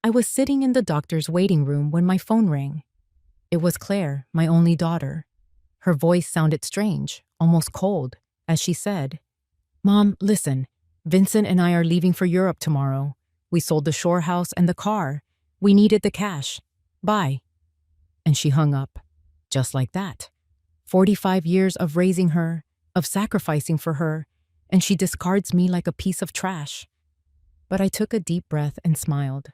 I was sitting in the doctor's waiting room when my phone rang. It was Claire, my only daughter. Her voice sounded strange, almost cold, as she said, "Mom, listen. Vincent and I are leaving for Europe tomorrow. We sold the shore house and the car. We needed the cash. Bye." And she hung up. Just like that. 45 years of raising her, of sacrificing for her, and she discards me like a piece of trash. But I took a deep breath and smiled,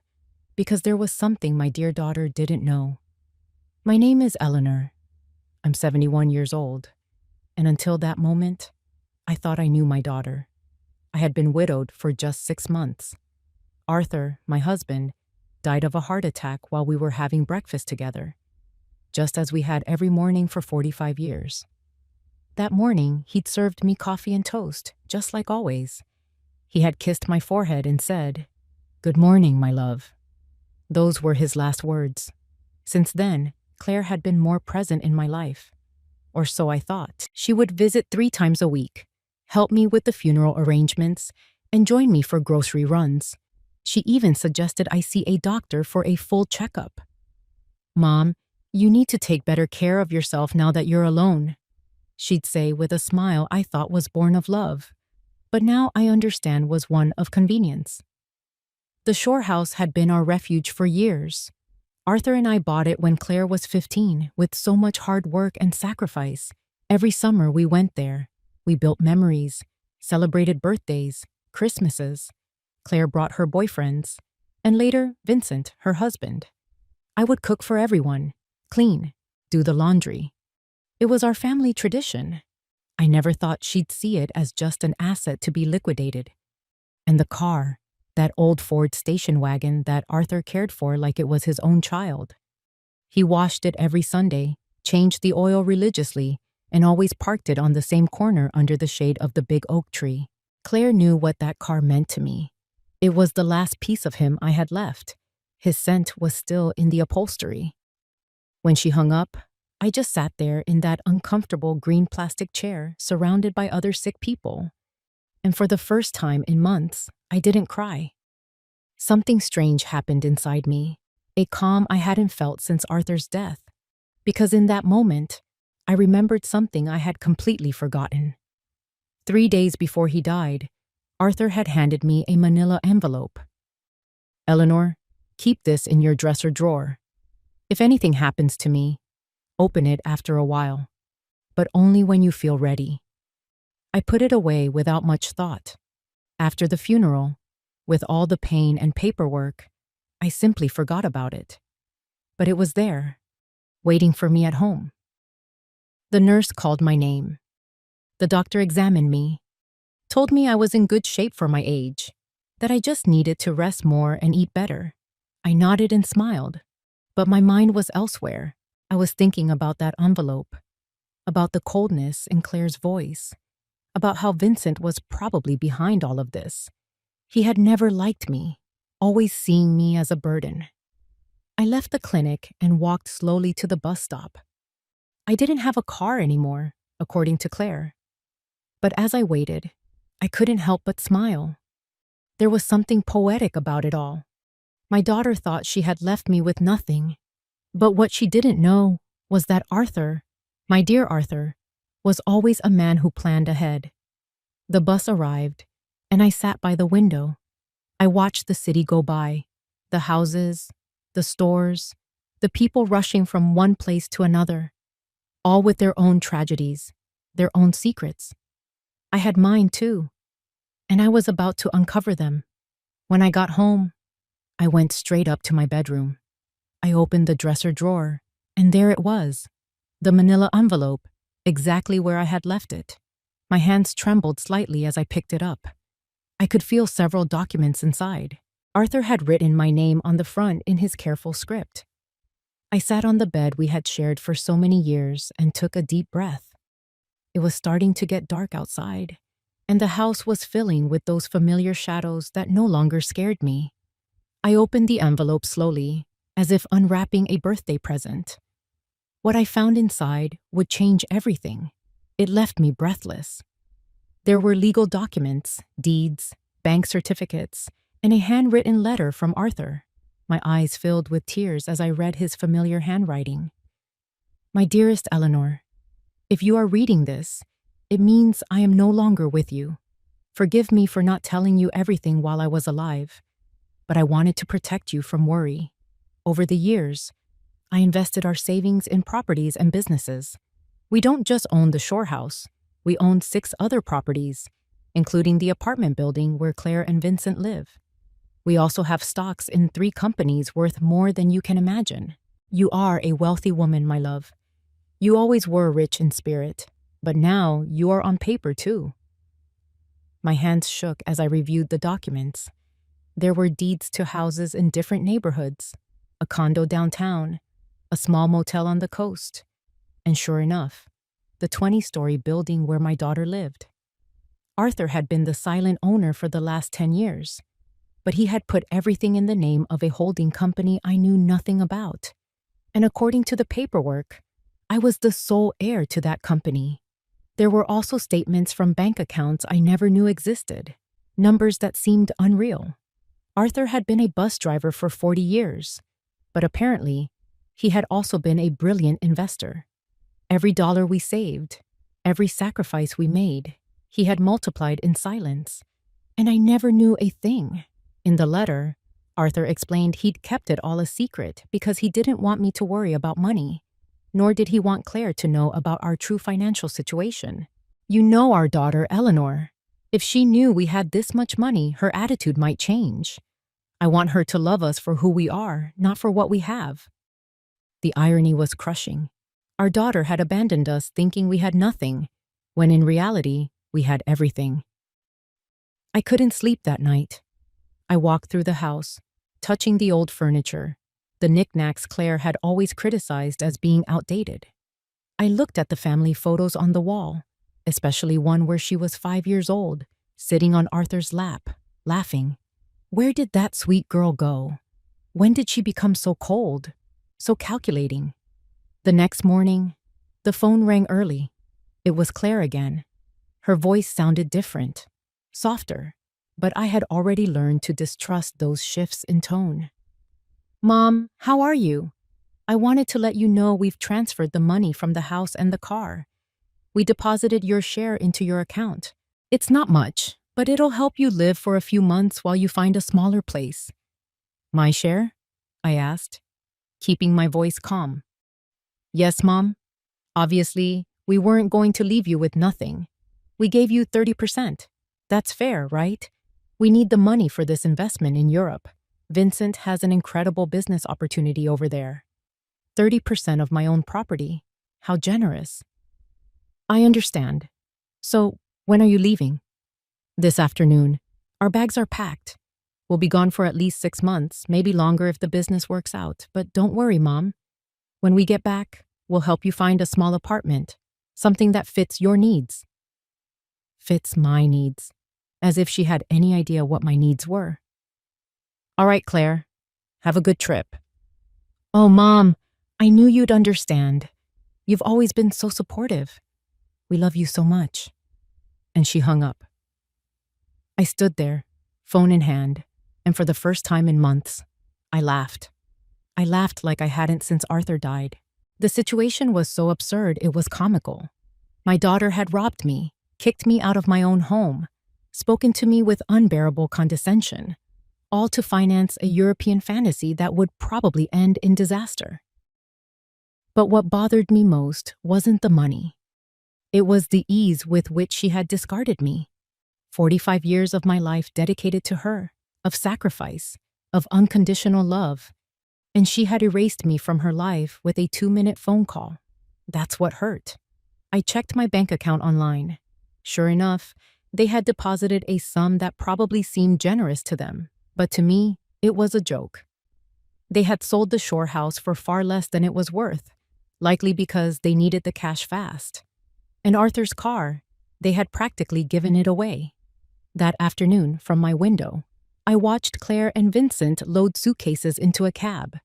because there was something my dear daughter didn't know. My name is Eleanor. I'm 71 years old, and until that moment, I thought I knew my daughter. I had been widowed for just 6 months. Arthur, my husband, died of a heart attack while we were having breakfast together, just as we had every morning for 45 years. That morning, he'd served me coffee and toast, just like always. He had kissed my forehead and said, "Good morning, my love." Those were his last words. Since then, Claire had been more present in my life. Or so I thought. She would visit 3 times a week, help me with the funeral arrangements, and join me for grocery runs. She even suggested I see a doctor for a full checkup. "Mom, you need to take better care of yourself now that you're alone," she'd say with a smile I thought was born of love, but now I understand was one of convenience. The shore house had been our refuge for years. Arthur and I bought it when Claire was 15, with so much hard work and sacrifice. Every summer we went there. We built memories, celebrated birthdays, Christmases. Claire brought her boyfriends, and later Vincent, her husband. I would cook for everyone, clean, do the laundry. It was our family tradition. I never thought she'd see it as just an asset to be liquidated. And the car, that old Ford station wagon that Arthur cared for like it was his own child. He washed it every Sunday, changed the oil religiously, and always parked it on the same corner under the shade of the big oak tree. Claire knew what that car meant to me. It was the last piece of him I had left. His scent was still in the upholstery. When she hung up, I just sat there in that uncomfortable green plastic chair surrounded by other sick people. And for the first time in months, I didn't cry. Something strange happened inside me, a calm I hadn't felt since Arthur's death, because in that moment, I remembered something I had completely forgotten. 3 days before he died, Arthur had handed me a manila envelope. "Eleanor, keep this in your dresser drawer. If anything happens to me, open it after a while, but only when you feel ready." I put it away without much thought. After the funeral, with all the pain and paperwork, I simply forgot about it. But it was there, waiting for me at home. The nurse called my name. The doctor examined me, told me I was in good shape for my age, that I just needed to rest more and eat better. I nodded and smiled, but my mind was elsewhere. I was thinking about that envelope, about the coldness in Claire's voice, about how Vincent was probably behind all of this. He had never liked me, always seeing me as a burden. I left the clinic and walked slowly to the bus stop. I didn't have a car anymore, according to Claire. But as I waited, I couldn't help but smile. There was something poetic about it all. My daughter thought she had left me with nothing, but what she didn't know was that Arthur, my dear Arthur, was always a man who planned ahead. The bus arrived, and I sat by the window. I watched the city go by, the houses, the stores, the people rushing from one place to another, all with their own tragedies, their own secrets. I had mine too, and I was about to uncover them. When I got home, I went straight up to my bedroom. I opened the dresser drawer, and there it was, the manila envelope, exactly where I had left it. My hands trembled slightly as I picked it up. I could feel several documents inside. Arthur had written my name on the front in his careful script. I sat on the bed we had shared for so many years and took a deep breath. It was starting to get dark outside, and the house was filling with those familiar shadows that no longer scared me. I opened the envelope slowly, as if unwrapping a birthday present. What I found inside would change everything. It left me breathless. There were legal documents, deeds, bank certificates, and a handwritten letter from Arthur. My eyes filled with tears as I read his familiar handwriting. My dearest Eleanor, if you are reading this, it means I am no longer with you. Forgive me for not telling you everything while I was alive, but I wanted to protect you from worry. Over the years, I invested our savings in properties and businesses. We don't just own the shore house, we own 6 other properties, including the apartment building where Claire and Vincent live. We also have stocks in 3 companies worth more than you can imagine. You are a wealthy woman, my love. You always were rich in spirit, but now you are on paper too. My hands shook as I reviewed the documents. There were deeds to houses in different neighborhoods, a condo downtown, a small motel on the coast, and sure enough, the 20-story building where my daughter lived. Arthur had been the silent owner for the last 10 years, but he had put everything in the name of a holding company I knew nothing about. And according to the paperwork, I was the sole heir to that company. There were also statements from bank accounts I never knew existed, numbers that seemed unreal. Arthur had been a bus driver for 40 years, but apparently, he had also been a brilliant investor. Every dollar we saved, every sacrifice we made, he had multiplied in silence, and I never knew a thing. In the letter, Arthur explained he'd kept it all a secret because he didn't want me to worry about money, nor did he want Claire to know about our true financial situation. You know our daughter, Eleanor. If she knew we had this much money, her attitude might change. I want her to love us for who we are, not for what we have. The irony was crushing. Our daughter had abandoned us thinking we had nothing, when in reality, we had everything. I couldn't sleep that night. I walked through the house, touching the old furniture, the knickknacks Claire had always criticized as being outdated. I looked at the family photos on the wall, especially one where she was 5 years old, sitting on Arthur's lap, laughing. Where did that sweet girl go? When did she become so cold, so calculating? The next morning, the phone rang early. It was Claire again. Her voice sounded different, softer, but I had already learned to distrust those shifts in tone. Mom, how are you? I wanted to let you know we've transferred the money from the house and the car. We deposited your share into your account. It's not much, but it'll help you live for a few months while you find a smaller place. My share? I asked, keeping my voice calm. Yes, Mom. Obviously, we weren't going to leave you with nothing. We gave you 30%. That's fair, right? We need the money for this investment in Europe. Vincent has an incredible business opportunity over there. 30% of my own property. How generous. I understand. So, when are you leaving? This afternoon. Our bags are packed. We'll be gone for at least 6 months, maybe longer if the business works out. But don't worry, Mom. When we get back, we'll help you find a small apartment, something that fits your needs. Fits my needs. As if she had any idea what my needs were. All right, Claire. Have a good trip. Oh, Mom, I knew you'd understand. You've always been so supportive. We love you so much. And she hung up. I stood there, phone in hand, and for the first time in months, I laughed. I laughed like I hadn't since Arthur died. The situation was so absurd it was comical. My daughter had robbed me, kicked me out of my own home, spoken to me with unbearable condescension, all to finance a European fantasy that would probably end in disaster. But what bothered me most wasn't the money. It was the ease with which she had discarded me. 45 years of my life dedicated to her, of sacrifice, of unconditional love, and she had erased me from her life with a 2-minute phone call. That's what hurt. I checked my bank account online. Sure enough, they had deposited a sum that probably seemed generous to them, but to me, it was a joke. They had sold the shore house for far less than it was worth, likely because they needed the cash fast. And Arthur's car, they had practically given it away. That afternoon, from my window, I watched Claire and Vincent load suitcases into a cab.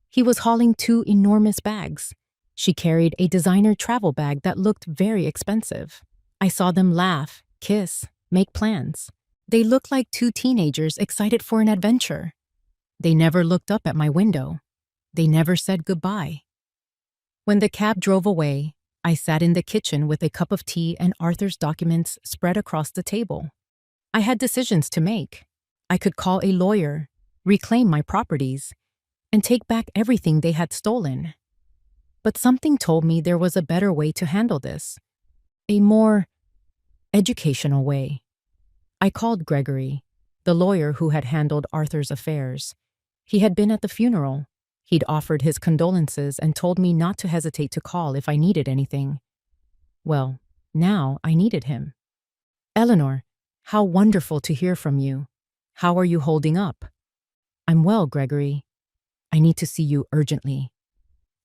He was hauling 2 enormous bags. She carried a designer travel bag that looked very expensive. I saw them laugh, kiss, make plans. They looked like 2 teenagers excited for an adventure. They never looked up at my window. They never said goodbye. When the cab drove away, I sat in the kitchen with a cup of tea and Arthur's documents spread across the table. I had decisions to make. I could call a lawyer, reclaim my properties, and take back everything they had stolen. But something told me there was a better way to handle this, a more educational way. I called Gregory, the lawyer who had handled Arthur's affairs. He had been at the funeral. He'd offered his condolences and told me not to hesitate to call if I needed anything. Well, now I needed him. "Eleanor, how wonderful to hear from you. How are you holding up?" "I'm well, Gregory. I need to see you urgently.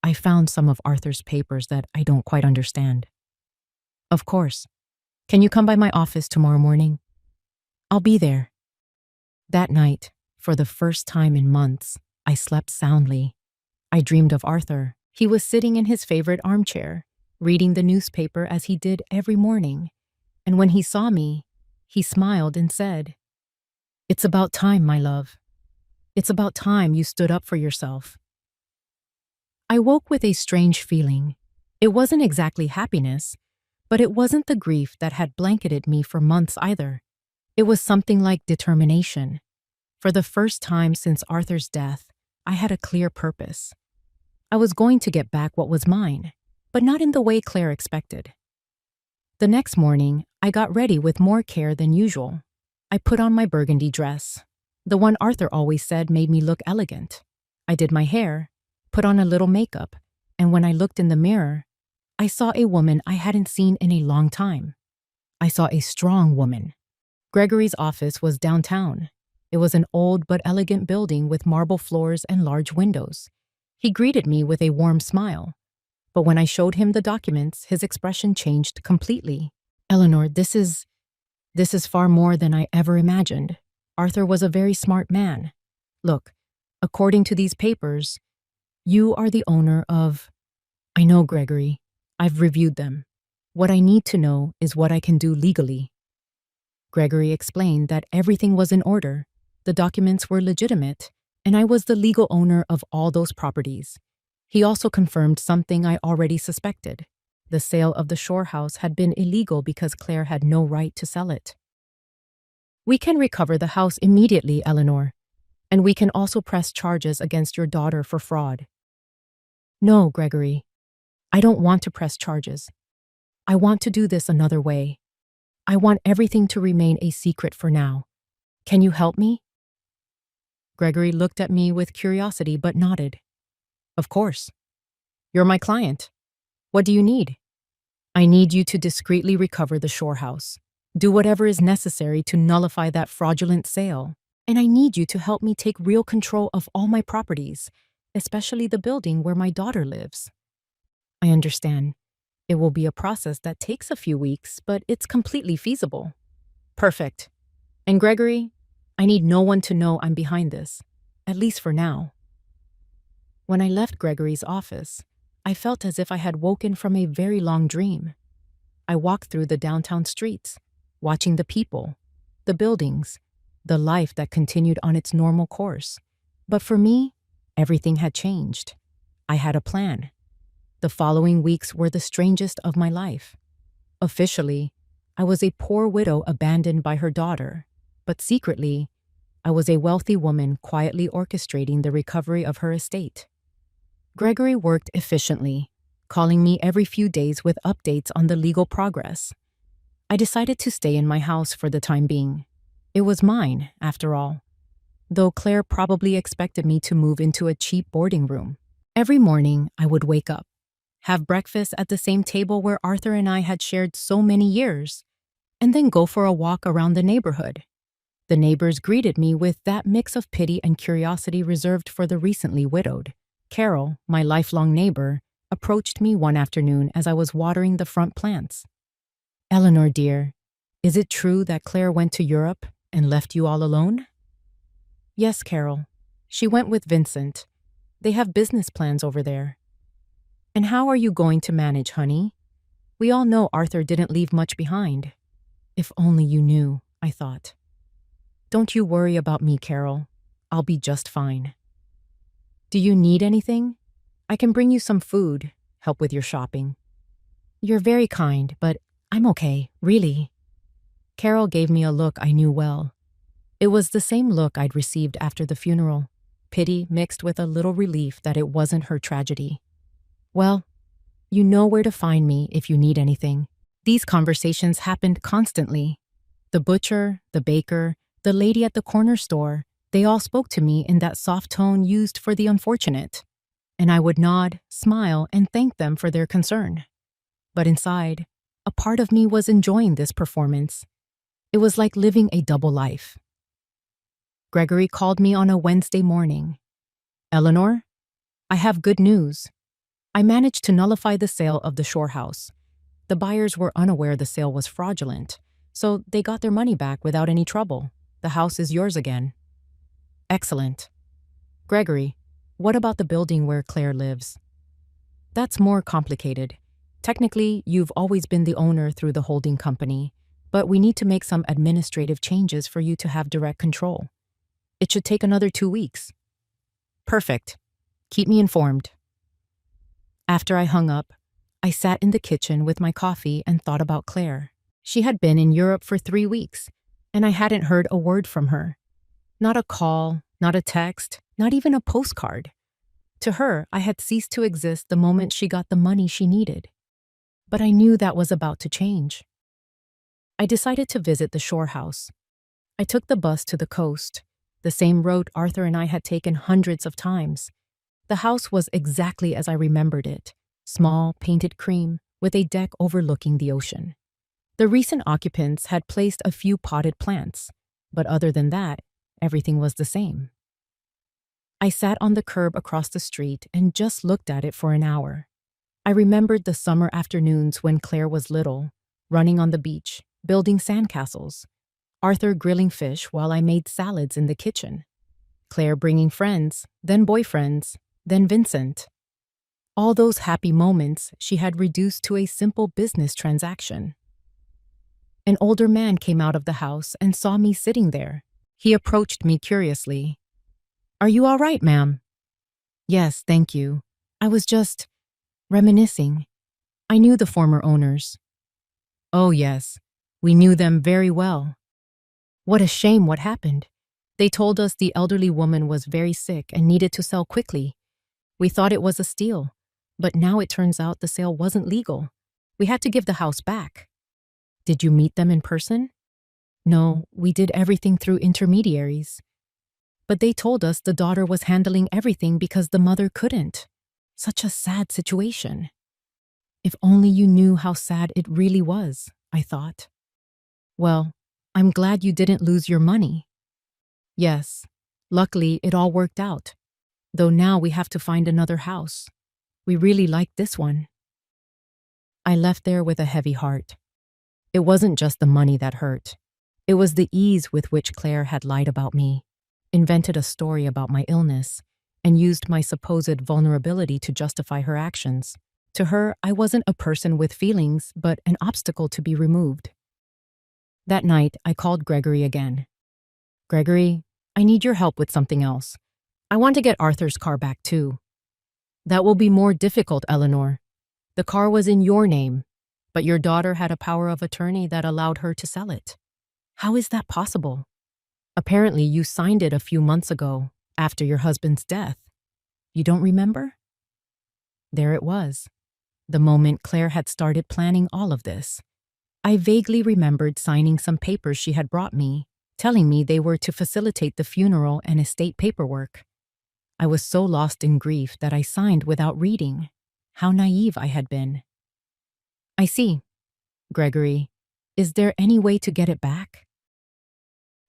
I found some of Arthur's papers that I don't quite understand." "Of course. Can you come by my office tomorrow morning?" "I'll be there." That night, for the first time in months, I slept soundly. I dreamed of Arthur. He was sitting in his favorite armchair, reading the newspaper as he did every morning. And when he saw me, he smiled and said, "It's about time, my love. It's about time you stood up for yourself." I woke with a strange feeling. It wasn't exactly happiness, but it wasn't the grief that had blanketed me for months either. It was something like determination. For the first time since Arthur's death, I had a clear purpose. I was going to get back what was mine, but not in the way Claire expected. The next morning, I got ready with more care than usual. I put on my burgundy dress, the one Arthur always said made me look elegant. I did my hair, put on a little makeup, and when I looked in the mirror, I saw a woman I hadn't seen in a long time. I saw a strong woman. Gregory's office was downtown. It was an old but elegant building with marble floors and large windows. He greeted me with a warm smile. But when I showed him the documents, his expression changed completely. "Eleanor, this is far more than I ever imagined. Arthur was a very smart man. Look, according to these papers, you are the owner of—" "I know, Gregory. I've reviewed them. What I need to know is what I can do legally." Gregory explained that everything was in order. The documents were legitimate, and I was the legal owner of all those properties. He also confirmed something I already suspected. The sale of the shore house had been illegal because Claire had no right to sell it. "We can recover the house immediately, Eleanor, and we can also press charges against your daughter for fraud." "No, Gregory. I don't want to press charges. I want to do this another way. I want everything to remain a secret for now. Can you help me?" Gregory looked at me with curiosity but nodded. "Of course. You're my client. What do you need?" "I need you to discreetly recover the shore house. Do whatever is necessary to nullify that fraudulent sale. And I need you to help me take real control of all my properties, especially the building where my daughter lives." "I understand. It will be a process that takes a few weeks, but it's completely feasible." "Perfect. And Gregory, I need no one to know I'm behind this, at least for now." When I left Gregory's office, I felt as if I had woken from a very long dream. I walked through the downtown streets, watching the people, the buildings, the life that continued on its normal course. But for me, everything had changed. I had a plan. The following weeks were the strangest of my life. Officially, I was a poor widow abandoned by her daughter, but secretly, I was a wealthy woman quietly orchestrating the recovery of her estate. Gregory worked efficiently, calling me every few days with updates on the legal progress. I decided to stay in my house for the time being. It was mine, after all, though Claire probably expected me to move into a cheap boarding room. Every morning, I would wake up, have breakfast at the same table where Arthur and I had shared so many years, and then go for a walk around the neighborhood. The neighbors greeted me with that mix of pity and curiosity reserved for the recently widowed. Carol, my lifelong neighbor, approached me one afternoon as I was watering the front plants. "Eleanor, dear, is it true that Claire went to Europe and left you all alone?" "Yes, Carol. She went with Vincent. They have business plans over there." "And how are you going to manage, honey? We all know Arthur didn't leave much behind." "If only you knew," I thought. "Don't you worry about me, Carol. I'll be just fine. Do you need anything? I can bring you some food, help with your shopping. You're very kind, but I'm okay, really. Carol gave me a look I knew well. It was the same look I'd received after the funeral, pity mixed with a little relief that it wasn't her tragedy. Well, you know where to find me if you need anything. These conversations happened constantly. The butcher, the baker, the lady at the corner store, they all spoke to me in that soft tone used for the unfortunate. And I would nod, smile, and thank them for their concern. But inside, a part of me was enjoying this performance. It was like living a double life. Gregory called me on a Wednesday morning. Eleanor, I have good news. I managed to nullify the sale of the shore house. The buyers were unaware the sale was fraudulent, so they got their money back without any trouble. The house is yours again. Excellent. Gregory, what about the building where Claire lives? That's more complicated. Technically, you've always been the owner through the holding company, but we need to make some administrative changes for you to have direct control. It should take another 2 weeks. Perfect. Keep me informed. After I hung up, I sat in the kitchen with my coffee and thought about Claire. She had been in Europe for 3 weeks, and I hadn't heard a word from her. Not a call, not a text, not even a postcard. To her, I had ceased to exist the moment she got the money she needed. But I knew that was about to change. I decided to visit the shore house. I took the bus to the coast, the same road Arthur and I had taken hundreds of times. The house was exactly as I remembered it, small, painted cream, with a deck overlooking the ocean. The recent occupants had placed a few potted plants, but other than that, everything was the same. I sat on the curb across the street and just looked at it for an hour. I remembered the summer afternoons when Claire was little, running on the beach, building sandcastles, Arthur grilling fish while I made salads in the kitchen, Claire bringing friends, then boyfriends, then Vincent. All those happy moments she had reduced to a simple business transaction. An older man came out of the house and saw me sitting there. He approached me curiously. "Are you all right, ma'am?" "Yes, thank you. I was just reminiscing. I knew the former owners." "Oh, yes. We knew them very well." "What a shame what happened. They told us the elderly woman was very sick and needed to sell quickly. We thought it was a steal, but now it turns out the sale wasn't legal. We had to give the house back." "Did you meet them in person?" "No, we did everything through intermediaries. But they told us the daughter was handling everything because the mother couldn't. Such a sad situation." If only you knew how sad it really was, I thought. "Well, I'm glad you didn't lose your money." "Yes, luckily it all worked out. Though now we have to find another house. We really like this one." I left there with a heavy heart. It wasn't just the money that hurt. It was the ease with which Claire had lied about me, invented a story about my illness, and used my supposed vulnerability to justify her actions. To her, I wasn't a person with feelings, but an obstacle to be removed. That night, I called Gregory again. "Gregory, I need your help with something else. I want to get Arthur's car back too." "That will be more difficult, Eleanor. The car was in your name, but your daughter had a power of attorney that allowed her to sell it." "How is that possible?" "Apparently you signed it a few months ago, after your husband's death. You don't remember?" There it was. The moment Claire had started planning all of this. I vaguely remembered signing some papers she had brought me, telling me they were to facilitate the funeral and estate paperwork. I was so lost in grief that I signed without reading. How naive I had been. "I see. Gregory, is there any way to get it back?"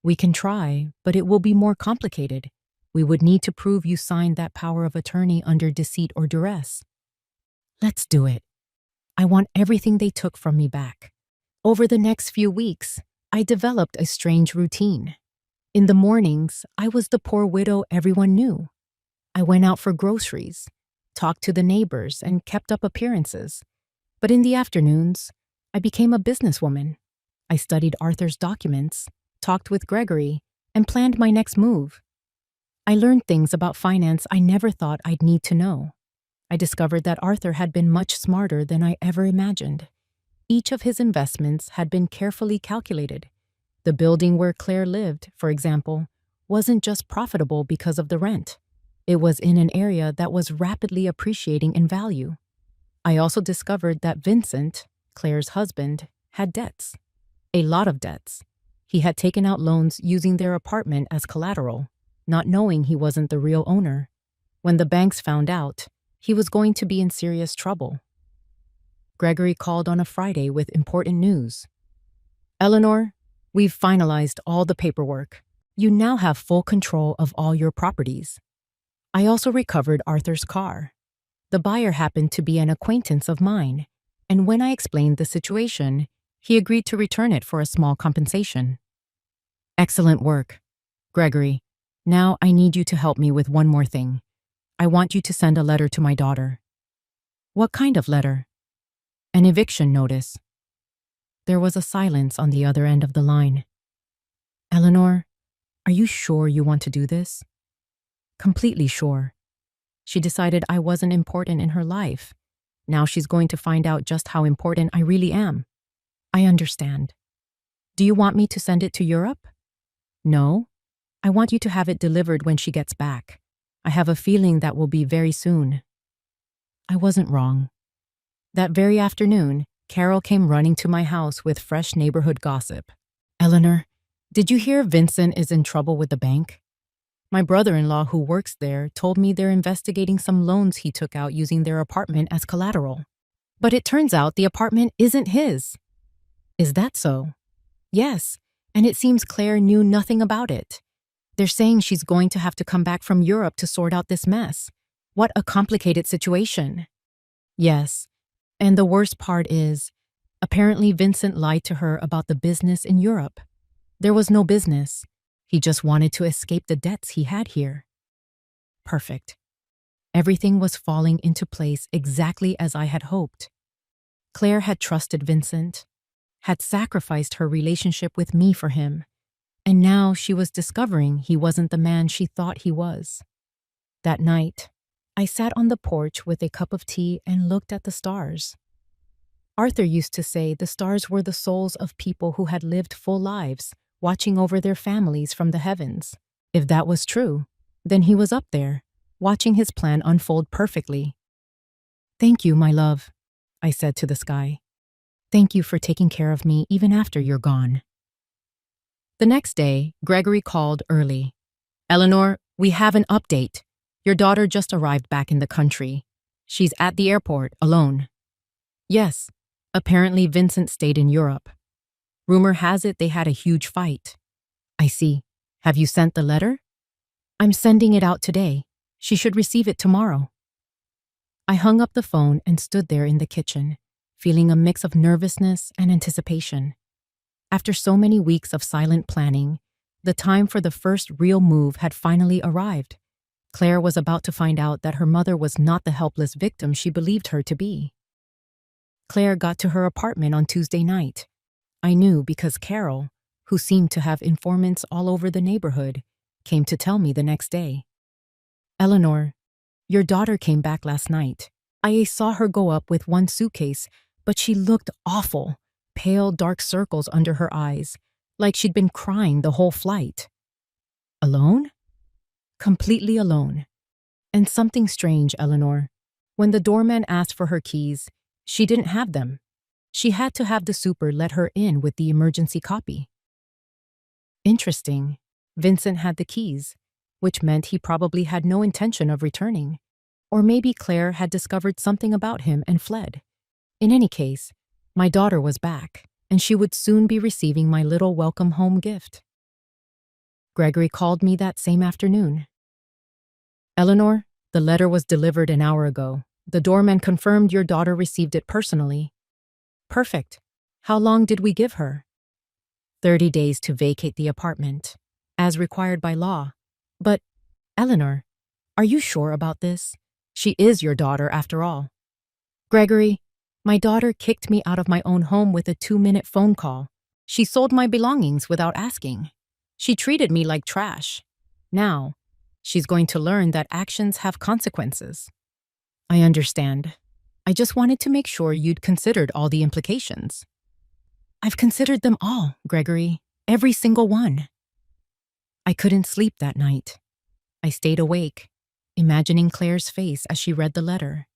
"We can try, but it will be more complicated. We would need to prove you signed that power of attorney under deceit or duress." "Let's do it. I want everything they took from me back." Over the next few weeks, I developed a strange routine. In the mornings, I was the poor widow everyone knew. I went out for groceries, talked to the neighbors, and kept up appearances. But in the afternoons, I became a businesswoman. I studied Arthur's documents, talked with Gregory, and planned my next move. I learned things about finance I never thought I'd need to know. I discovered that Arthur had been much smarter than I ever imagined. Each of his investments had been carefully calculated. The building where Claire lived, for example, wasn't just profitable because of the rent. It was in an area that was rapidly appreciating in value. I also discovered that Vincent, Claire's husband, had debts. A lot of debts. He had taken out loans using their apartment as collateral, not knowing he wasn't the real owner. When the banks found out, he was going to be in serious trouble. Gregory called on a Friday with important news. "Eleanor, we've finalized all the paperwork. You now have full control of all your properties. I also recovered Arthur's car. The buyer happened to be an acquaintance of mine, and when I explained the situation, he agreed to return it for a small compensation." "Excellent work. Gregory, now I need you to help me with one more thing. I want you to send a letter to my daughter." "What kind of letter?" "An eviction notice." There was a silence on the other end of the line. "Eleanor, are you sure you want to do this?" "Completely sure. She decided I wasn't important in her life. Now she's going to find out just how important I really am." "I understand. Do you want me to send it to Europe?" "No. I want you to have it delivered when she gets back. I have a feeling that will be very soon." I wasn't wrong. That very afternoon, Carol came running to my house with fresh neighborhood gossip. "Eleanor, did you hear Vincent is in trouble with the bank? My brother-in-law who works there told me they're investigating some loans he took out using their apartment as collateral. But it turns out the apartment isn't his." "Is that so?" "Yes, and it seems Claire knew nothing about it. They're saying she's going to have to come back from Europe to sort out this mess. What a complicated situation." "Yes, and the worst part is, apparently Vincent lied to her about the business in Europe. There was no business. He just wanted to escape the debts he had here." Perfect. Everything was falling into place exactly as I had hoped. Claire had trusted Vincent, had sacrificed her relationship with me for him, and now she was discovering he wasn't the man she thought he was. That night, I sat on the porch with a cup of tea and looked at the stars. Arthur used to say the stars were the souls of people who had lived full lives, watching over their families from the heavens. If that was true, then he was up there, watching his plan unfold perfectly. "Thank you, my love," I said to the sky. "Thank you for taking care of me even after you're gone." The next day, Gregory called early. "Eleanor, we have an update. Your daughter just arrived back in the country. She's at the airport, alone." "Yes, apparently Vincent stayed in Europe. Rumor has it they had a huge fight." "I see. Have you sent the letter?" "I'm sending it out today. She should receive it tomorrow." I hung up the phone and stood there in the kitchen, feeling a mix of nervousness and anticipation. After so many weeks of silent planning, the time for the first real move had finally arrived. Claire was about to find out that her mother was not the helpless victim she believed her to be. Claire got to her apartment on Tuesday night. I knew because Carol, who seemed to have informants all over the neighborhood, came to tell me the next day. "Eleanor, your daughter came back last night. I saw her go up with one suitcase, but she looked awful. Pale, dark circles under her eyes, like she'd been crying the whole flight." "Alone?" "Completely alone. And something strange, Eleanor. When the doorman asked for her keys, she didn't have them. She had to have the super let her in with the emergency copy." Interesting. Vincent had the keys, which meant he probably had no intention of returning. Or maybe Claire had discovered something about him and fled. In any case, my daughter was back, and she would soon be receiving my little welcome home gift. Gregory called me that same afternoon. "Eleanor, the letter was delivered an hour ago. The doorman confirmed your daughter received it personally." "Perfect. How long did we give her?" 30 days to vacate the apartment, as required by law. "But, Eleanor, are you sure about this? She is your daughter after all." "Gregory, my daughter kicked me out of my own home with a 2-minute phone call. She sold my belongings without asking. She treated me like trash. Now, She's going to learn that actions have consequences. I understand. I just wanted to make sure you'd considered all the implications. I've considered them all, Gregory. Every single one. I couldn't sleep that night. I stayed awake, imagining Claire's face as she read the letter.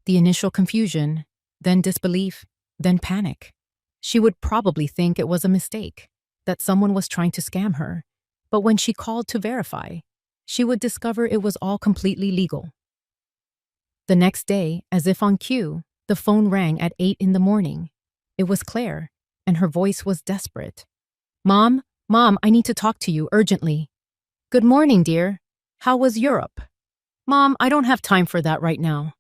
The initial confusion, then disbelief, then panic. She would probably think it was a mistake, that someone was trying to scam her. But when she called to verify, she would discover it was all completely legal. The next day, as if on cue, the phone rang at 8 in the morning. It was Claire, and her voice was desperate. Mom, I need to talk to you urgently. Good morning, dear. How was Europe? Mom, I don't have time for that right now.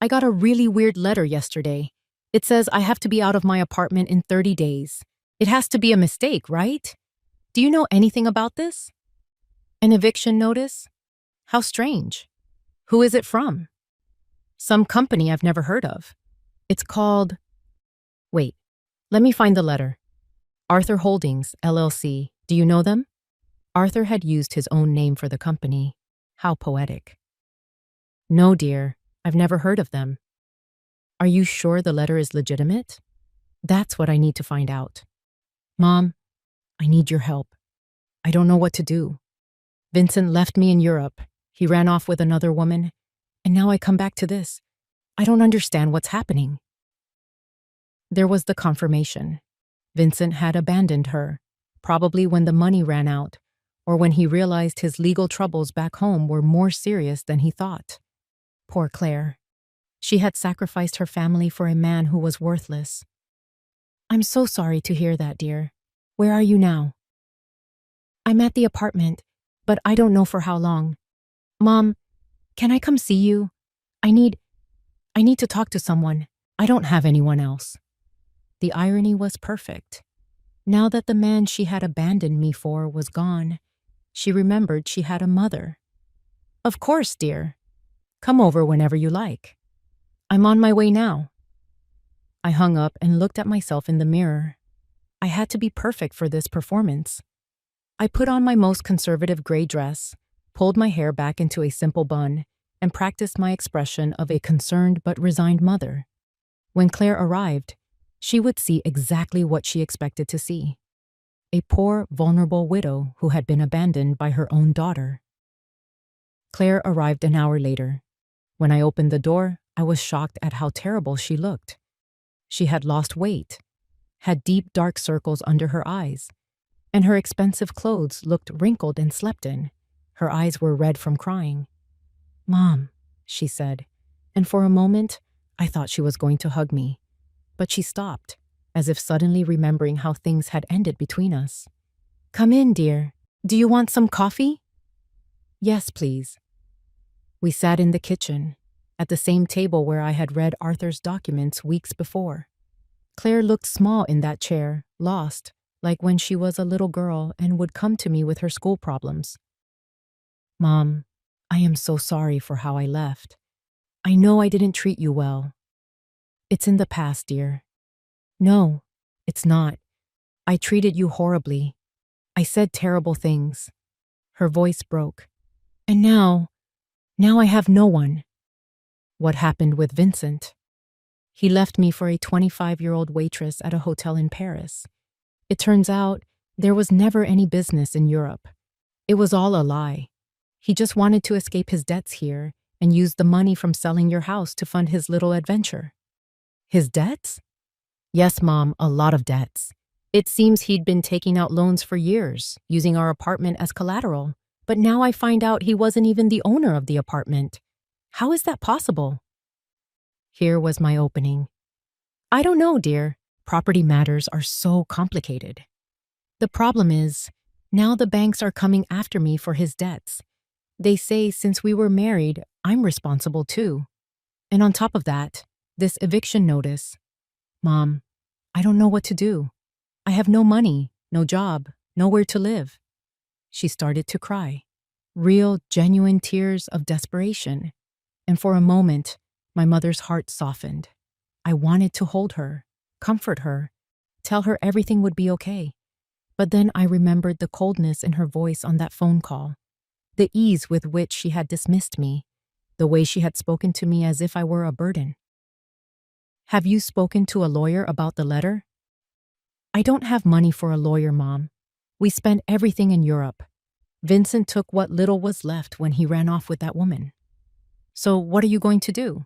I got a really weird letter yesterday. It says I have to be out of my apartment in 30 days. It has to be a mistake, right? Do you know anything about this? An eviction notice? How strange. Who is it from? Some company I've never heard of. It's called… Wait, let me find the letter. Arthur Holdings, LLC. Do you know them? Arthur had used his own name for the company. How poetic. No, dear, I've never heard of them. Are you sure the letter is legitimate? That's what I need to find out. Mom, I need your help. I don't know what to do. Vincent left me in Europe. He ran off with another woman. And now I come back to this. I don't understand what's happening. There was the confirmation. Vincent had abandoned her, probably when the money ran out, or when he realized his legal troubles back home were more serious than he thought. Poor Claire. She had sacrificed her family for a man who was worthless. I'm so sorry to hear that, dear. Where are you now? I'm at the apartment, but I don't know for how long. Mom, can I come see you? I need to talk to someone. I don't have anyone else. The irony was perfect. Now that the man she had abandoned me for was gone, she remembered she had a mother. Of course, dear. Come over whenever you like. I'm on my way now. I hung up and looked at myself in the mirror. I had to be perfect for this performance. I put on my most conservative gray dress, pulled my hair back into a simple bun, and practiced my expression of a concerned but resigned mother. When Claire arrived, she would see exactly what she expected to see. A poor, vulnerable widow who had been abandoned by her own daughter. Claire arrived an hour later. When I opened the door, I was shocked at how terrible she looked. She had lost weight, had deep dark circles under her eyes, and her expensive clothes looked wrinkled and slept in. Her eyes were red from crying. Mom, she said, and for a moment, I thought she was going to hug me. But she stopped, as if suddenly remembering how things had ended between us. Come in, dear. Do you want some coffee? Yes, please. We sat in the kitchen, at the same table where I had read Arthur's documents weeks before. Claire looked small in that chair, lost, like when she was a little girl and would come to me with her school problems. Mom, I am so sorry for how I left. I know I didn't treat you well. It's in the past, dear. No, it's not. I treated you horribly. I said terrible things. Her voice broke. And now I have no one. What happened with Vincent? He left me for a 25-year-old waitress at a hotel in Paris. It turns out there was never any business in Europe. It was all a lie. He just wanted to escape his debts here and used the money from selling your house to fund his little adventure. His debts? Yes, Mom, a lot of debts. It seems he'd been taking out loans for years, using our apartment as collateral. But now I find out he wasn't even the owner of the apartment. How is that possible? Here was my opening. I don't know, dear. Property matters are so complicated. The problem is, now the banks are coming after me for his debts. They say since we were married, I'm responsible too. And on top of that, this eviction notice. Mom, I don't know what to do. I have no money, no job, nowhere to live. She started to cry. Real, genuine tears of desperation. And for a moment, my mother's heart softened. I wanted to hold her, comfort her, tell her everything would be okay. But then I remembered the coldness in her voice on that phone call. The ease with which she had dismissed me, the way she had spoken to me as if I were a burden. "Have you spoken to a lawyer about the letter?" "I don't have money for a lawyer, Mom. We spent everything in Europe. Vincent took what little was left when he ran off with that woman." "So what are you going to do?"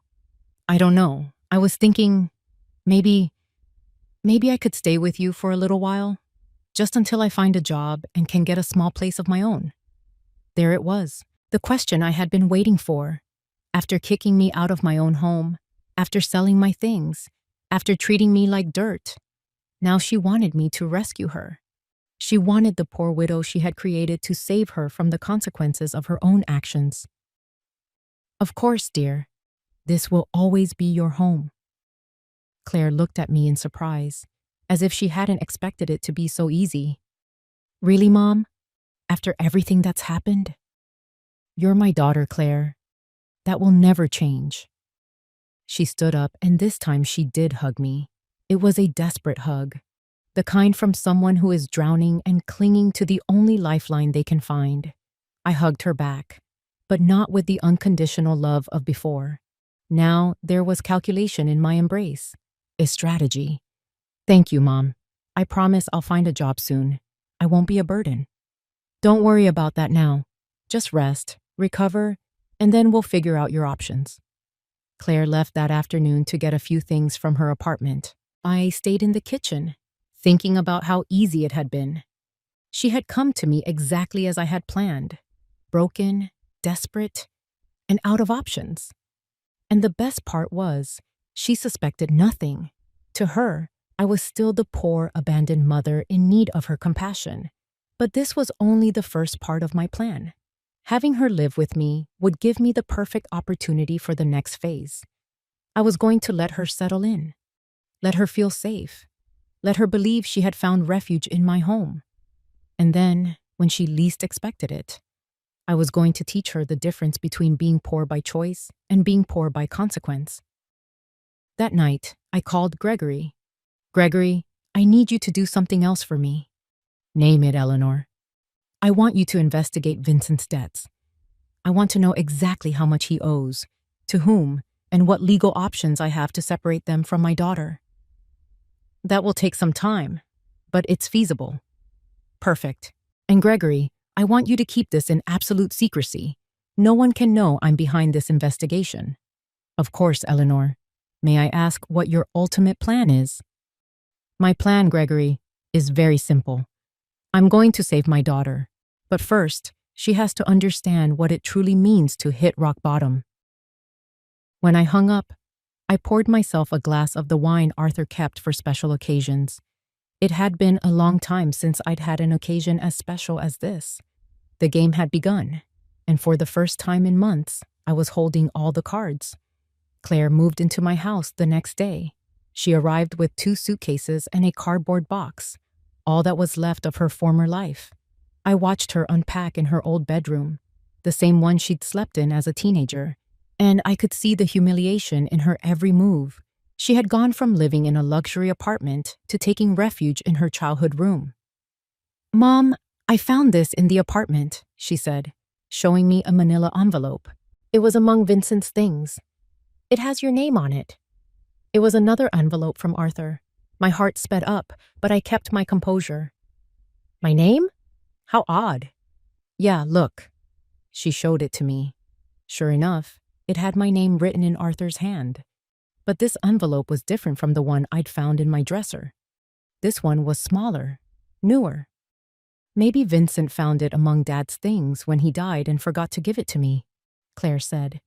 "I don't know. I was thinking maybe I could stay with you for a little while, just until I find a job and can get a small place of my own." There it was, the question I had been waiting for. After kicking me out of my own home, after selling my things, after treating me like dirt, now she wanted me to rescue her. She wanted the poor widow she had created to save her from the consequences of her own actions. "Of course, dear. This will always be your home." Claire looked at me in surprise, as if she hadn't expected it to be so easy. "Really, Mom? After everything that's happened?" "You're my daughter, Claire. That will never change." She stood up, and this time she did hug me. It was a desperate hug, the kind from someone who is drowning and clinging to the only lifeline they can find. I hugged her back, but not with the unconditional love of before. Now there was calculation in my embrace, a strategy. "Thank you, Mom. I promise I'll find a job soon. I won't be a burden." "Don't worry about that now. Just rest, recover, and then we'll figure out your options." Claire left that afternoon to get a few things from her apartment. I stayed in the kitchen, thinking about how easy it had been. She had come to me exactly as I had planned, broken, desperate, and out of options. And the best part was, she suspected nothing. To her, I was still the poor, abandoned mother in need of her compassion. But this was only the first part of my plan. Having her live with me would give me the perfect opportunity for the next phase. I was going to let her settle in, let her feel safe, let her believe she had found refuge in my home. And then, when she least expected it, I was going to teach her the difference between being poor by choice and being poor by consequence. That night, I called Gregory. "Gregory, I need you to do something else for me." "Name it, Eleanor." "I want you to investigate Vincent's debts. I want to know exactly how much he owes, to whom, and what legal options I have to separate them from my daughter." "That will take some time, but it's feasible." "Perfect. And Gregory, I want you to keep this in absolute secrecy. No one can know I'm behind this investigation." "Of course, Eleanor. May I ask what your ultimate plan is?" "My plan, Gregory, is very simple. I'm going to save my daughter, but first, she has to understand what it truly means to hit rock bottom." When I hung up, I poured myself a glass of the wine Arthur kept for special occasions. It had been a long time since I'd had an occasion as special as this. The game had begun, and for the first time in months, I was holding all the cards. Claire moved into my house the next day. She arrived with 2 suitcases and a cardboard box, all that was left of her former life. I watched her unpack in her old bedroom, the same one she'd slept in as a teenager, and I could see the humiliation in her every move. She had gone from living in a luxury apartment to taking refuge in her childhood room. "Mom, I found this in the apartment," she said, showing me a manila envelope. "It was among Vincent's things. It has your name on it." It was another envelope from Arthur. My heart sped up, but I kept my composure. "My name? How odd." "Yeah, look." She showed it to me. Sure enough, it had my name written in Arthur's hand. But this envelope was different from the one I'd found in my dresser. This one was smaller, newer. "Maybe Vincent found it among Dad's things when he died and forgot to give it to me," Claire said.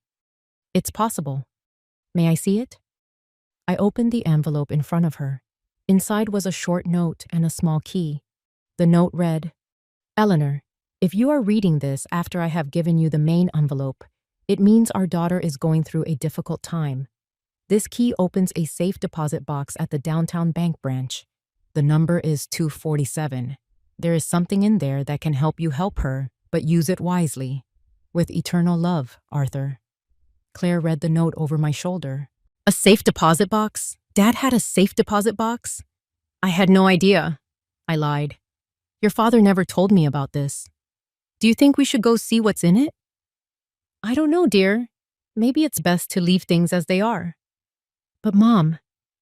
"It's possible. May I see it?" I opened the envelope in front of her. Inside was a short note and a small key. The note read, "Eleanor, if you are reading this after I have given you the main envelope, it means our daughter is going through a difficult time. This key opens a safe deposit box at the downtown bank branch. The number is 247. There is something in there that can help you help her, but use it wisely. With eternal love, Arthur." Claire read the note over my shoulder. "A safe deposit box? Dad had a safe deposit box?" "I had no idea," I lied. "Your father never told me about this." Do you think we should go see what's in it? I don't know, dear. Maybe it's best to leave things as they are. But Mom,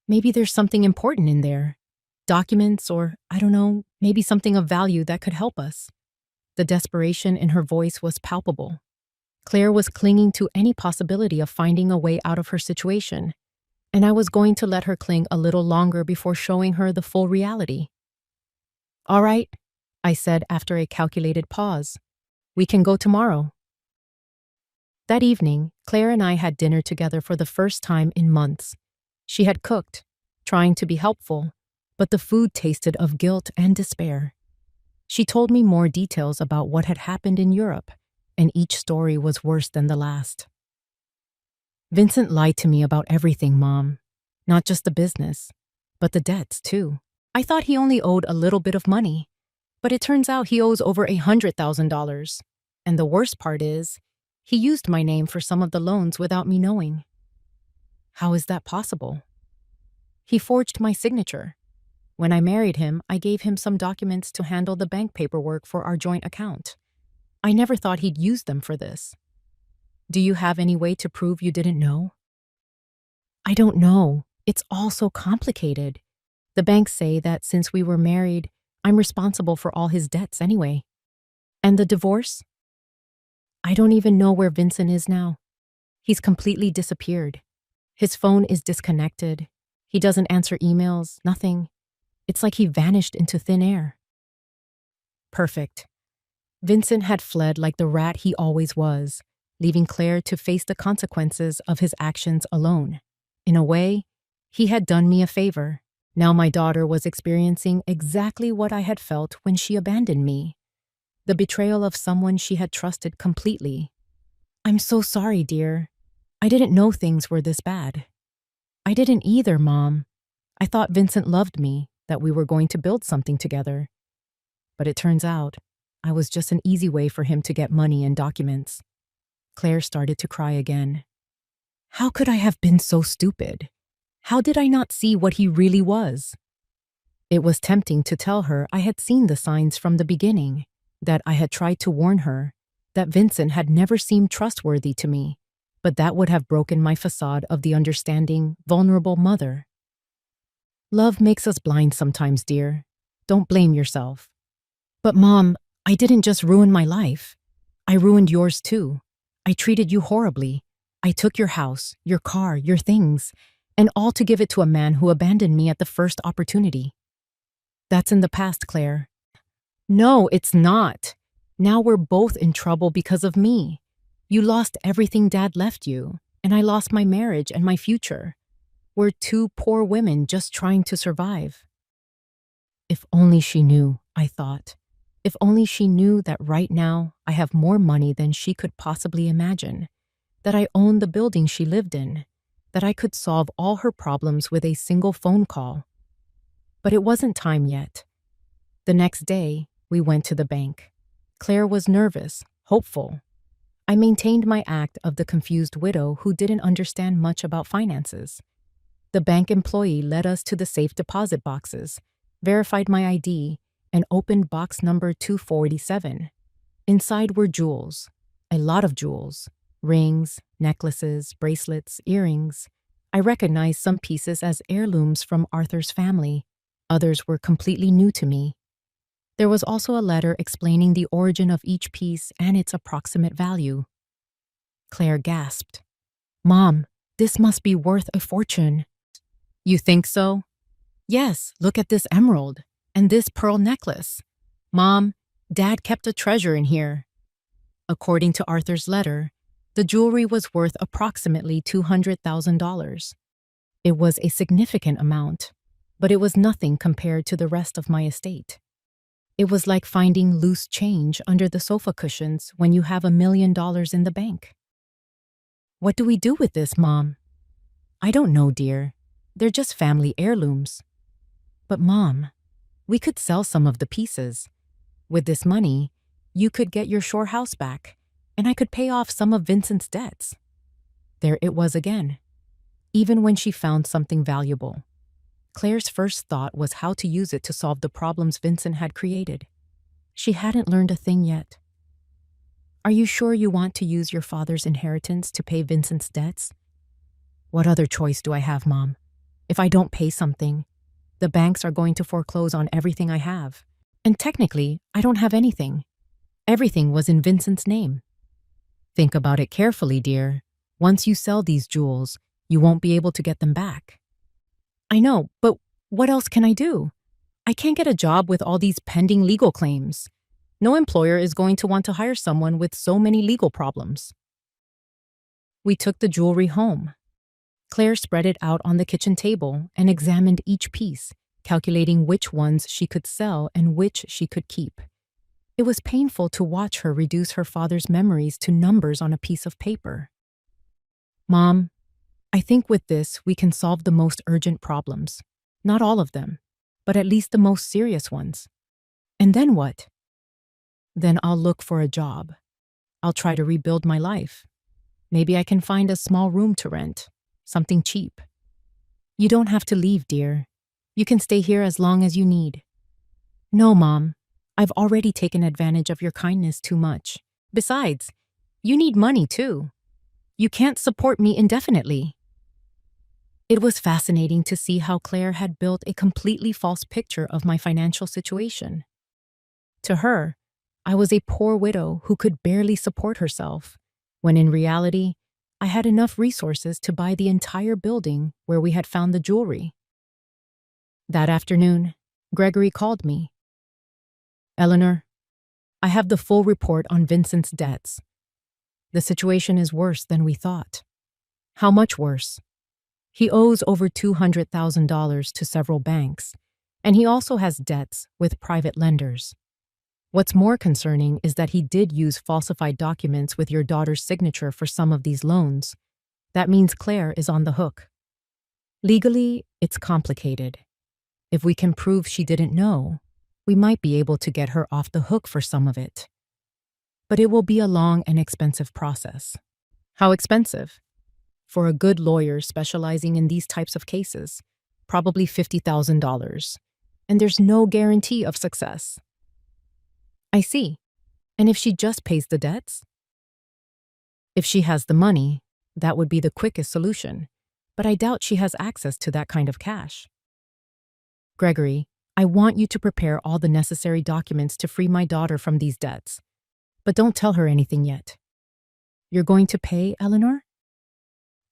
maybe there's something important in there. Documents or, I don't know, maybe something of value that could help us. The desperation in her voice was palpable. Claire was clinging to any possibility of finding a way out of her situation, and I was going to let her cling a little longer before showing her the full reality. All right, I said after a calculated pause. We can go tomorrow. That evening, Claire and I had dinner together for the first time in months. She had cooked, trying to be helpful, but the food tasted of guilt and despair. She told me more details about what had happened in Europe, and each story was worse than the last. Vincent lied to me about everything, Mom. Not just the business, but the debts, too. I thought he only owed a little bit of money, but it turns out he owes over $100,000. And the worst part is, he used my name for some of the loans without me knowing. How is that possible? He forged my signature. When I married him, I gave him some documents to handle the bank paperwork for our joint account. I never thought he'd use them for this. Do you have any way to prove you didn't know? I don't know. It's all so complicated. The banks say that since we were married, I'm responsible for all his debts anyway. And the divorce? I don't even know where Vincent is now. He's completely disappeared. His phone is disconnected. He doesn't answer emails, nothing. It's like he vanished into thin air. Perfect. Vincent had fled like the rat he always was, leaving Claire to face the consequences of his actions alone. In a way, he had done me a favor. Now my daughter was experiencing exactly what I had felt when she abandoned me. The betrayal of someone she had trusted completely. I'm so sorry, dear. I didn't know things were this bad. I didn't either, Mom. I thought Vincent loved me, that we were going to build something together. But it turns out, I was just an easy way for him to get money and documents. Claire started to cry again. How could I have been so stupid? How did I not see what he really was? It was tempting to tell her I had seen the signs from the beginning, that I had tried to warn her, that Vincent had never seemed trustworthy to me, but that would have broken my facade of the understanding, vulnerable mother. Love makes us blind sometimes, dear. Don't blame yourself. But Mom, I didn't just ruin my life. I ruined yours too. I treated you horribly. I took your house, your car, your things, and all to give it to a man who abandoned me at the first opportunity. That's in the past, Claire. No, it's not. Now we're both in trouble because of me. You lost everything Dad left you, and I lost my marriage and my future. We're two poor women just trying to survive. If only she knew, I thought. If only she knew that right now I have more money than she could possibly imagine, that I own the building she lived in, that I could solve all her problems with a single phone call. But it wasn't time yet. The next day, we went to the bank. Claire was nervous, hopeful. I maintained my act of the confused widow who didn't understand much about finances. The bank employee led us to the safe deposit boxes, verified my ID, and opened box number 247. Inside were jewels, a lot of jewels, rings, necklaces, bracelets, earrings. I recognized some pieces as heirlooms from Arthur's family. Others were completely new to me. There was also a letter explaining the origin of each piece and its approximate value. Claire gasped. Mom, this must be worth a fortune. You think so? Yes, look at this emerald and this pearl necklace. Mom, Dad kept a treasure in here. According to Arthur's letter, the jewelry was worth approximately $200,000. It was a significant amount, but it was nothing compared to the rest of my estate. It was like finding loose change under the sofa cushions when you have $1 million in the bank. What do we do with this, Mom? I don't know, dear. They're just family heirlooms. But Mom, we could sell some of the pieces. With this money, you could get your shore house back, and I could pay off some of Vincent's debts. There it was again. Even when she found something valuable, Claire's first thought was how to use it to solve the problems Vincent had created. She hadn't learned a thing yet. Are you sure you want to use your father's inheritance to pay Vincent's debts? What other choice do I have, Mom? If I don't pay something, the banks are going to foreclose on everything I have. And technically, I don't have anything. Everything was in Vincent's name. Think about it carefully, dear. Once you sell these jewels, you won't be able to get them back. I know, but what else can I do? I can't get a job with all these pending legal claims. No employer is going to want to hire someone with so many legal problems. We took the jewelry home. Claire spread it out on the kitchen table and examined each piece, calculating which ones she could sell and which she could keep. It was painful to watch her reduce her father's memories to numbers on a piece of paper. Mom, I think with this we can solve the most urgent problems. Not all of them, but at least the most serious ones. And then what? Then I'll look for a job. I'll try to rebuild my life. Maybe I can find a small room to rent, something cheap. You don't have to leave, dear. You can stay here as long as you need. No, Mom. I've already taken advantage of your kindness too much. Besides, you need money too. You can't support me indefinitely. It was fascinating to see how Claire had built a completely false picture of my financial situation. To her, I was a poor widow who could barely support herself, when in reality, I had enough resources to buy the entire building where we had found the jewelry. That afternoon, Gregory called me. Eleanor, I have the full report on Vincent's debts. The situation is worse than we thought. How much worse? He owes over $200,000 to several banks, and he also has debts with private lenders. What's more concerning is that he did use falsified documents with your daughter's signature for some of these loans. That means Claire is on the hook. Legally, it's complicated. If we can prove she didn't know, we might be able to get her off the hook for some of it. But it will be a long and expensive process. How expensive? For a good lawyer specializing in these types of cases, probably $50,000. And there's no guarantee of success. I see. And if she just pays the debts? If she has the money, that would be the quickest solution. But I doubt she has access to that kind of cash. Gregory, I want you to prepare all the necessary documents to free my daughter from these debts. But don't tell her anything yet. You're going to pay, Eleanor?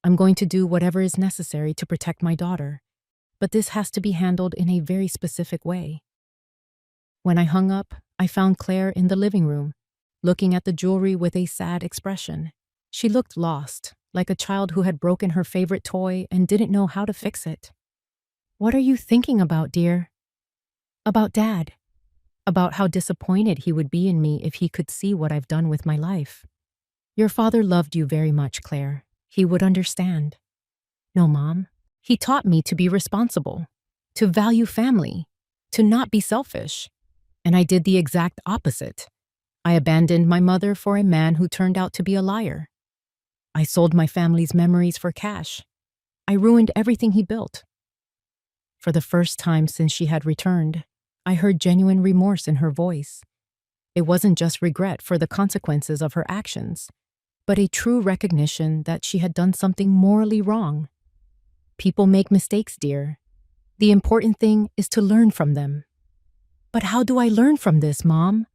I'm going to do whatever is necessary to protect my daughter, but this has to be handled in a very specific way. When I hung up, I found Claire in the living room, looking at the jewelry with a sad expression. She looked lost, like a child who had broken her favorite toy and didn't know how to fix it. What are you thinking about, dear? About Dad. About how disappointed he would be in me if he could see what I've done with my life. Your father loved you very much, Claire. He would understand. No, Mom. He taught me to be responsible, to value family, to not be selfish. And I did the exact opposite. I abandoned my mother for a man who turned out to be a liar. I sold my family's memories for cash. I ruined everything he built. For the first time since she had returned, I heard genuine remorse in her voice. It wasn't just regret for the consequences of her actions, but a true recognition that she had done something morally wrong. People make mistakes, dear. The important thing is to learn from them. But how do I learn from this, Mom?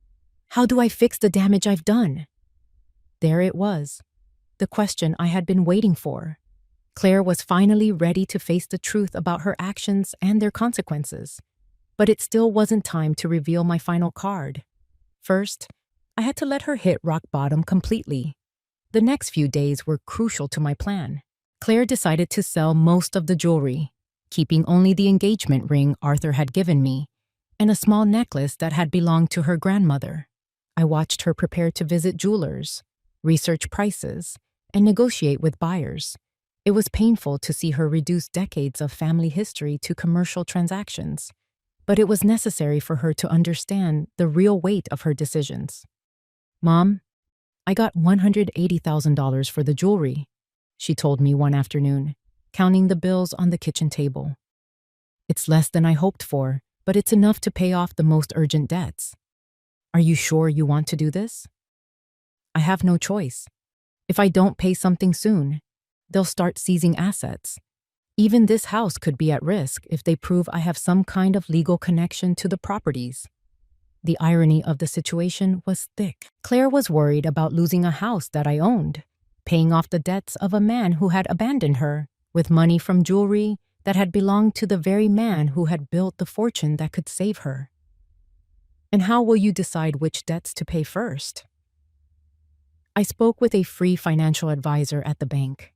How do I fix the damage I've done? There it was, the question I had been waiting for. Claire was finally ready to face the truth about her actions and their consequences. But it still wasn't time to reveal my final card. First, I had to let her hit rock bottom completely. The next few days were crucial to my plan. Claire decided to sell most of the jewelry, keeping only the engagement ring Arthur had given me, and a small necklace that had belonged to her grandmother. I watched her prepare to visit jewelers, research prices, and negotiate with buyers. It was painful to see her reduce decades of family history to commercial transactions, but it was necessary for her to understand the real weight of her decisions. Mom, I got $180,000 for the jewelry, she told me one afternoon, counting the bills on the kitchen table. It's less than I hoped for, but it's enough to pay off the most urgent debts. Are you sure you want to do this? I have no choice. If I don't pay something soon, they'll start seizing assets. Even this house could be at risk if they prove I have some kind of legal connection to the properties. The irony of the situation was thick. Claire was worried about losing a house that I owned, paying off the debts of a man who had abandoned her, with money from jewelry that had belonged to the very man who had built the fortune that could save her. And how will you decide which debts to pay first? I spoke with a free financial advisor at the bank.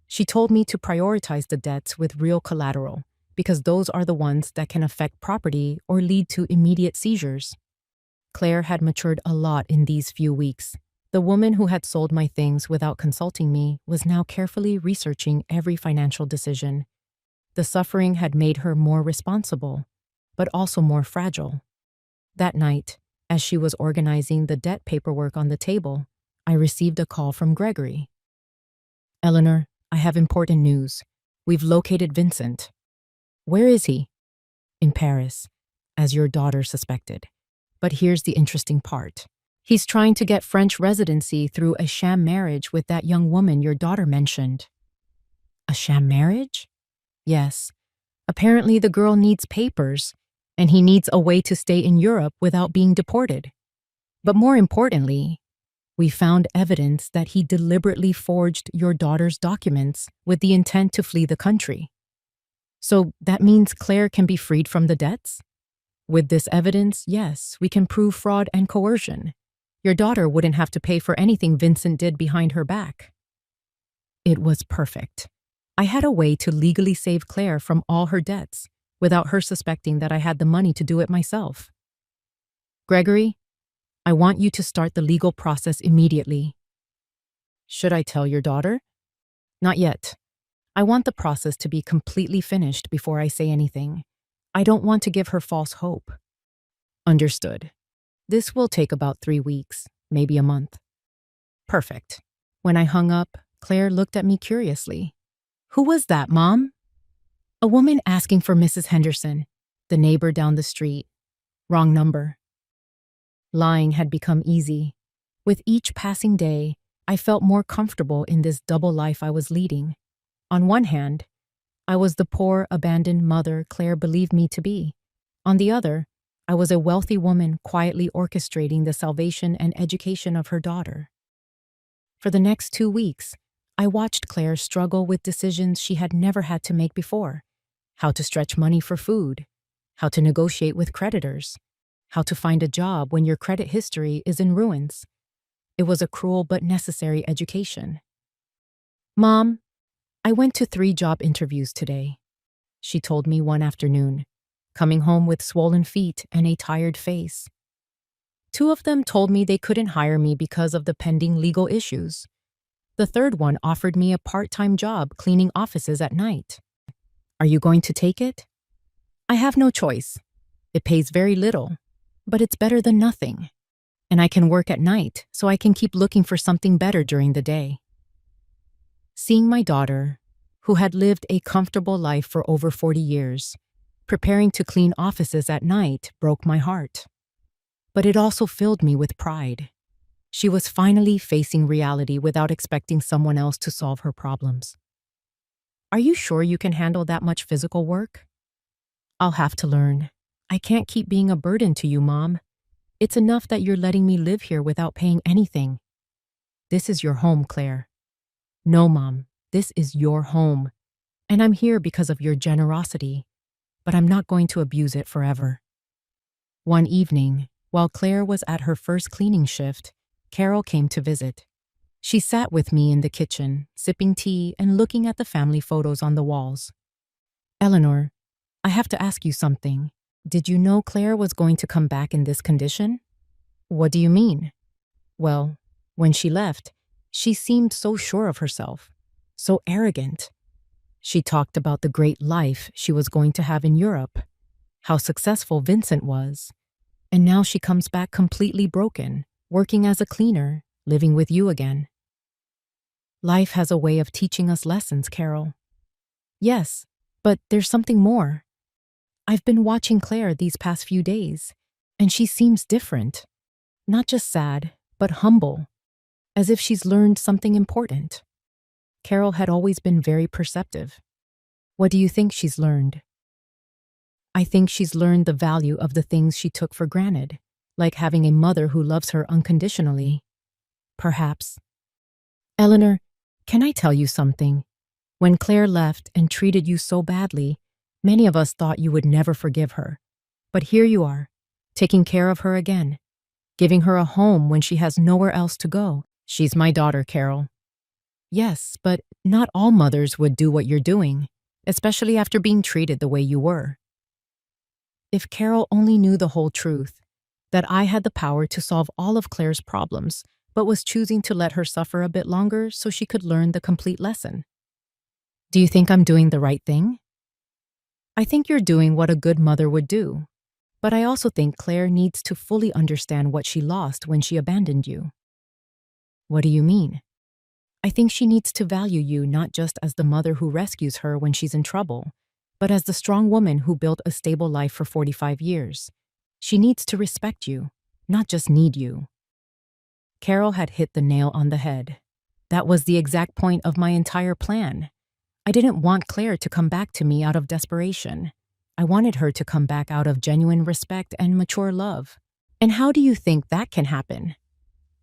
She told me to prioritize the debts with real collateral, because those are the ones that can affect property or lead to immediate seizures. Claire had matured a lot in these few weeks. The woman who had sold my things without consulting me was now carefully researching every financial decision. The suffering had made her more responsible, but also more fragile. That night, as she was organizing the debt paperwork on the table, I received a call from Gregory. "Eleanor, I have important news. We've located Vincent." "Where is he?" "In Paris, as your daughter suspected. But here's the interesting part. He's trying to get French residency through a sham marriage with that young woman your daughter mentioned." "A sham marriage?" "Yes. Apparently the girl needs papers, and he needs a way to stay in Europe without being deported. But more importantly, we found evidence that he deliberately forged your daughter's documents with the intent to flee the country. So that means Claire can be freed from the debts? With this evidence, yes, we can prove fraud and coercion. Your daughter wouldn't have to pay for anything Vincent did behind her back." It was perfect. I had a way to legally save Claire from all her debts without her suspecting that I had the money to do it myself. "Gregory, I want you to start the legal process immediately." "Should I tell your daughter?" "Not yet. I want the process to be completely finished before I say anything. I don't want to give her false hope." "Understood. This will take about 3 weeks, maybe a month." "Perfect." When I hung up, Claire looked at me curiously. "Who was that, Mom?" "A woman asking for Mrs. Henderson, the neighbor down the street. Wrong number." Lying had become easy. With each passing day, I felt more comfortable in this double life I was leading. On one hand, I was the poor, abandoned mother Claire believed me to be. On the other, I was a wealthy woman quietly orchestrating the salvation and education of her daughter. For the next 2 weeks, I watched Claire struggle with decisions she had never had to make before. How to stretch money for food, how to negotiate with creditors, how to find a job when your credit history is in ruins. It was a cruel but necessary education. "Mom, I went to 3 job interviews today," she told me one afternoon, coming home with swollen feet and a tired face. 2 of them told me they couldn't hire me because of the pending legal issues. The third one offered me a part-time job cleaning offices at night. "Are you going to take it?" "I have no choice. It pays very little, but it's better than nothing. And I can work at night, so I can keep looking for something better during the day." Seeing my daughter, who had lived a comfortable life for over 40 years, preparing to clean offices at night broke my heart. But it also filled me with pride. She was finally facing reality without expecting someone else to solve her problems. "Are you sure you can handle that much physical work?" "I'll have to learn. I can't keep being a burden to you, Mom. It's enough that you're letting me live here without paying anything." "This is your home, Claire." "No, Mom, this is your home. And I'm here because of your generosity, but I'm not going to abuse it forever." One evening, while Claire was at her first cleaning shift, Carol came to visit. She sat with me in the kitchen, sipping tea and looking at the family photos on the walls. "Eleanor, I have to ask you something. Did you know Claire was going to come back in this condition?" "What do you mean?" "Well, when she left, she seemed so sure of herself, so arrogant. She talked about the great life she was going to have in Europe, how successful Vincent was, and now she comes back completely broken, working as a cleaner, living with you again." "Life has a way of teaching us lessons, Carol." "Yes, but there's something more. I've been watching Claire these past few days, and she seems different. Not just sad, but humble. as if she's learned something important. Carol had always been very perceptive. What do you think she's learned? I think she's learned the value of the things she took for granted, like having a mother who loves her unconditionally. Perhaps. Eleanor, can I tell you something? When Claire left and treated you so badly, many of us thought you would never forgive her. But here you are, taking care of her again, giving her a home when she has nowhere else to go. She's my daughter, Carol. Yes, but not all mothers would do what you're doing, especially after being treated the way you were. If Carol only knew the whole truth, that I had the power to solve all of Claire's problems, but was choosing to let her suffer a bit longer so she could learn the complete lesson. Do you think I'm doing the right thing? I think you're doing what a good mother would do, but I also think Claire needs to fully understand what she lost when she abandoned you. What do you mean? I think she needs to value you not just as the mother who rescues her when she's in trouble, but as the strong woman who built a stable life for 45 years. She needs to respect you, not just need you. Carol had hit the nail on the head. That was the exact point of my entire plan. I didn't want Claire to come back to me out of desperation. I wanted her to come back out of genuine respect and mature love. And how do you think that can happen?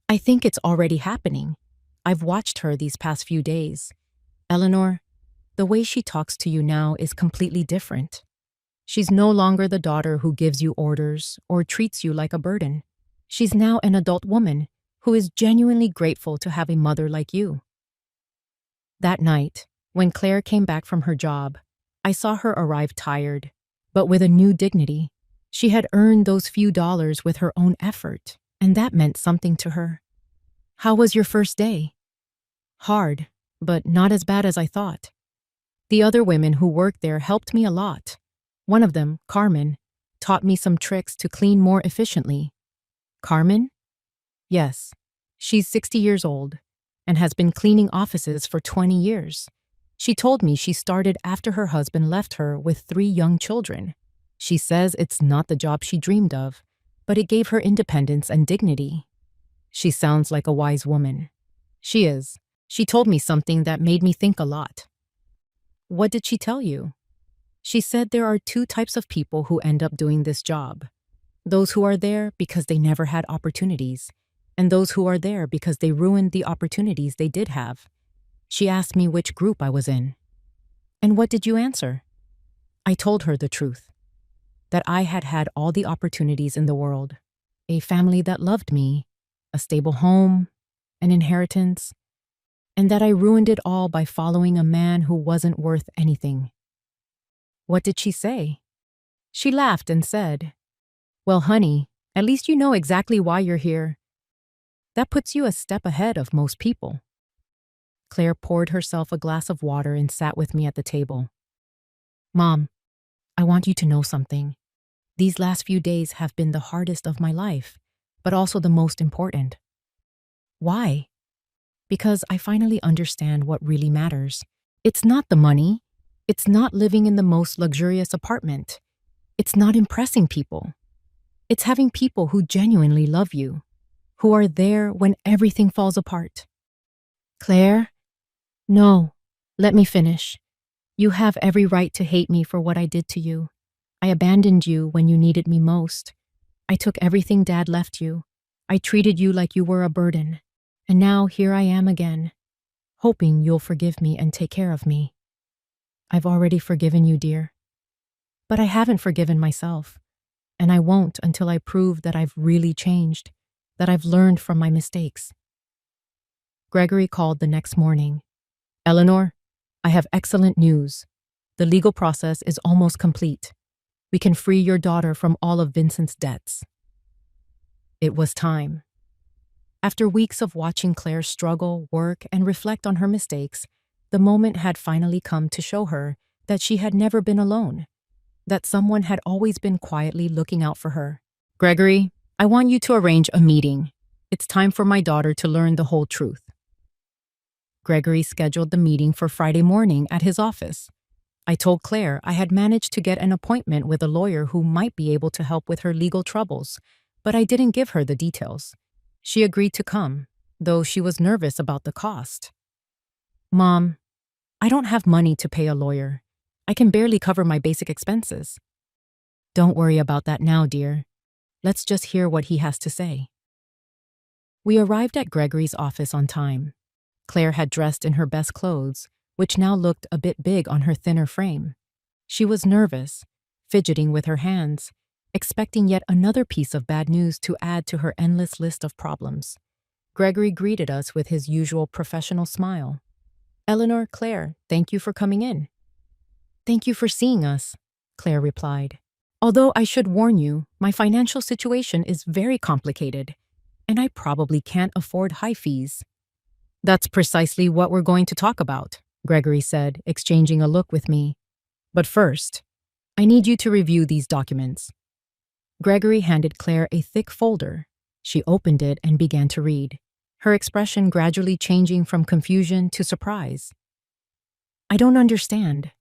I think it's already happening. I've watched her these past few days. Eleanor, the way she talks to you now is completely different. She's no longer the daughter who gives you orders or treats you like a burden. She's now an adult woman who is genuinely grateful to have a mother like you. That night, when Claire came back from her job, I saw her arrive tired, but with a new dignity. She had earned those few dollars with her own effort, and that meant something to her. How was your first day? Hard, but not as bad as I thought. The other women who worked there helped me a lot. One of them, Carmen, taught me some tricks to clean more efficiently. Carmen? Yes, she's 60 years old and has been cleaning offices for 20 years. She told me she started after her husband left her with 3 young children. She says it's not the job she dreamed of, but it gave her independence and dignity. She sounds like a wise woman. She is. She told me something that made me think a lot. What did she tell you? She said there are 2 types of people who end up doing this job. Those who are there because they never had opportunities, and those who are there because they ruined the opportunities they did have. She asked me which group I was in. And what did you answer? I told her the truth, that I had had all the opportunities in the world, a family that loved me, a stable home, an inheritance, and that I ruined it all by following a man who wasn't worth anything. What did she say? She laughed and said, "Well, honey, at least you know exactly why you're here. That puts you a step ahead of most people." Claire poured herself a glass of water and sat with me at the table. Mom, I want you to know something. These last few days have been the hardest of my life, but also the most important. Why? Because I finally understand what really matters. It's not the money. It's not living in the most luxurious apartment. It's not impressing people. It's having people who genuinely love you, who are there when everything falls apart. Claire? No, let me finish. You have every right to hate me for what I did to you. I abandoned you when you needed me most. I took everything Dad left you. I treated you like you were a burden. And now here I am again, hoping you'll forgive me and take care of me. I've already forgiven you, dear. But I haven't forgiven myself, and I won't until I prove that I've really changed, that I've learned from my mistakes. Gregory called the next morning. Eleanor, I have excellent news. The legal process is almost complete. We can free your daughter from all of Vincent's debts. It was time. After weeks of watching Claire struggle, work, and reflect on her mistakes, the moment had finally come to show her that she had never been alone, that someone had always been quietly looking out for her. Gregory, I want you to arrange a meeting. It's time for my daughter to learn the whole truth. Gregory scheduled the meeting for Friday morning at his office. I told Claire I had managed to get an appointment with a lawyer who might be able to help with her legal troubles, but I didn't give her the details. She agreed to come. though she was nervous about the cost. Mom, I don't have money to pay a lawyer. I can barely cover my basic expenses. Don't worry about that now, dear. Let's just hear what he has to say. We arrived at Gregory's office on time. Claire had dressed in her best clothes, which now looked a bit big on her thinner frame. She was nervous, fidgeting with her hands, expecting yet another piece of bad news to add to her endless list of problems. Gregory greeted us with his usual professional smile. Eleanor, Claire, thank you for coming in. Thank you for seeing us, Claire replied. Although I should warn you, my financial situation is very complicated, and I probably can't afford high fees. That's precisely what we're going to talk about, Gregory said, exchanging a look with me. But first, I need you to review these documents. Gregory handed Claire a thick folder. She opened it and began to read, her expression gradually changing from confusion to surprise. I don't understand.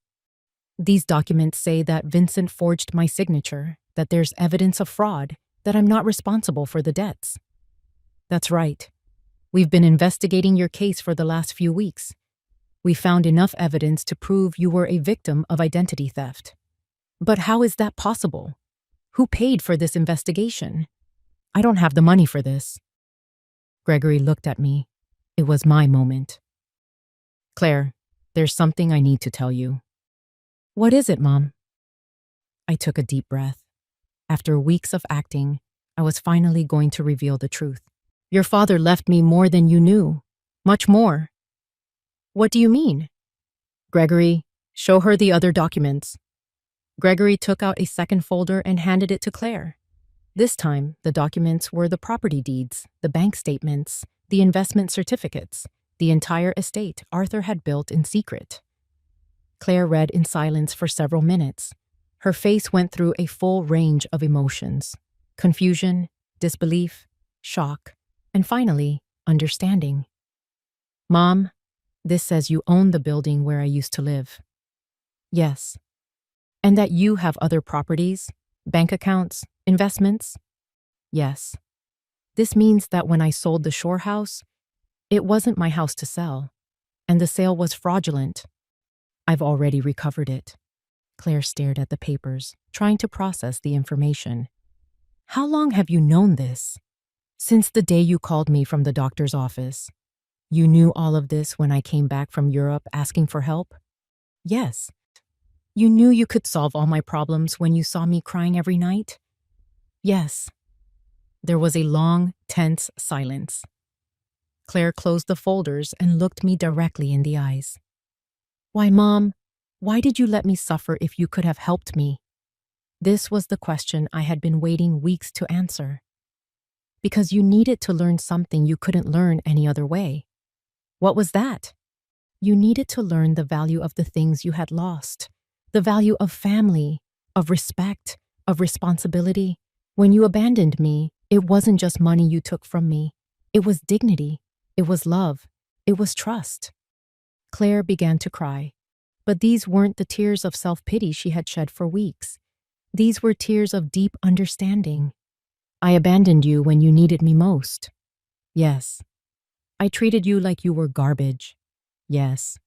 These documents say that Vincent forged my signature, that there's evidence of fraud, that I'm not responsible for the debts. That's right. We've been investigating your case for the last few weeks. We found enough evidence to prove you were a victim of identity theft. But how is that possible? Who paid for this investigation? I don't have the money for this. Gregory looked at me. It was my moment. Claire, there's something I need to tell you. What is it, Mom? I took a deep breath. After weeks of acting, I was finally going to reveal the truth. Your father left me more than you knew. Much more. What do you mean? Gregory, show her the other documents. Gregory took out a second folder and handed it to Claire. This time, the documents were the property deeds, the bank statements, the investment certificates, the entire estate Arthur had built in secret. Claire read in silence for several minutes. Her face went through a full range of emotions: confusion, disbelief, shock, and finally, understanding. Mom, this says you own the building where I used to live. Yes. And that you have other properties, bank accounts, investments? Yes. This means that when I sold the shore house, it wasn't my house to sell, and the sale was fraudulent. I've already recovered it. Claire stared at the papers, trying to process the information. How long have you known this? Since the day you called me from the doctor's office. You knew all of this when I came back from Europe asking for help? Yes. You knew you could solve all my problems when you saw me crying every night? Yes. There was a long, tense silence. Claire closed the folders and looked me directly in the eyes. Why, Mom, why did you let me suffer if you could have helped me? This was the question I had been waiting weeks to answer. Because you needed to learn something you couldn't learn any other way. What was that? You needed to learn the value of the things you had lost, the value of family, of respect, of responsibility. When you abandoned me, it wasn't just money you took from me. It was dignity. It was love. It was trust. Claire began to cry. But these weren't the tears of self-pity she had shed for weeks. These were tears of deep understanding. I abandoned you when you needed me most. Yes. I treated you like you were garbage. Yes.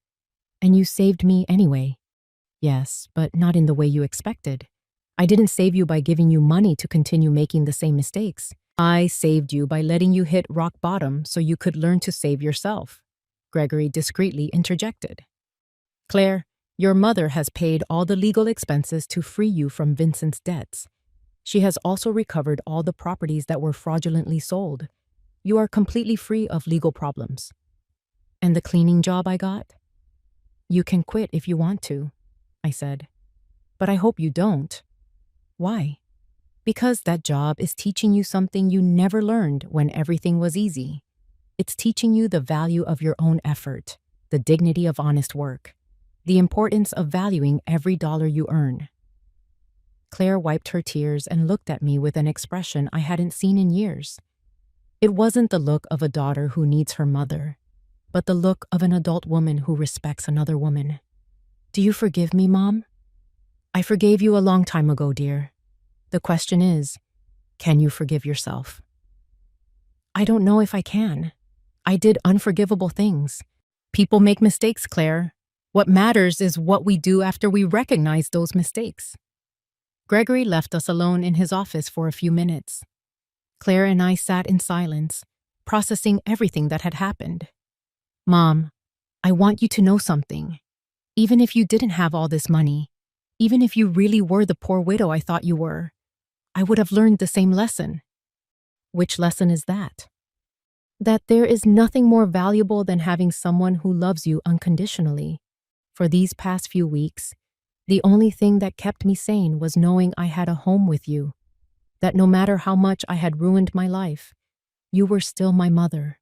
And you saved me anyway. Yes, but not in the way you expected. I didn't save you by giving you money to continue making the same mistakes. I saved you by letting you hit rock bottom so you could learn to save yourself. Gregory discreetly interjected. Claire, your mother has paid all the legal expenses to free you from Vincent's debts. She has also recovered all the properties that were fraudulently sold. You are completely free of legal problems. And the cleaning job I got? You can quit if you want to, I said. But I hope you don't. Why? Because that job is teaching you something you never learned when everything was easy. It's teaching you the value of your own effort, the dignity of honest work, the importance of valuing every dollar you earn. Claire wiped her tears and looked at me with an expression I hadn't seen in years. It wasn't the look of a daughter who needs her mother, but the look of an adult woman who respects another woman. Do you forgive me, Mom? I forgave you a long time ago, dear. The question is, can you forgive yourself? I don't know if I can, I did unforgivable things. People make mistakes, Claire. What matters is what we do after we recognize those mistakes. Gregory left us alone in his office for a few minutes. Claire and I sat in silence, processing everything that had happened. Mom, I want you to know something. Even if you didn't have all this money, even if you really were the poor widow I thought you were, I would have learned the same lesson. Which lesson is that? That there is nothing more valuable than having someone who loves you unconditionally. For these past few weeks, the only thing that kept me sane was knowing I had a home with you. That no matter how much I had ruined my life, you were still my mother.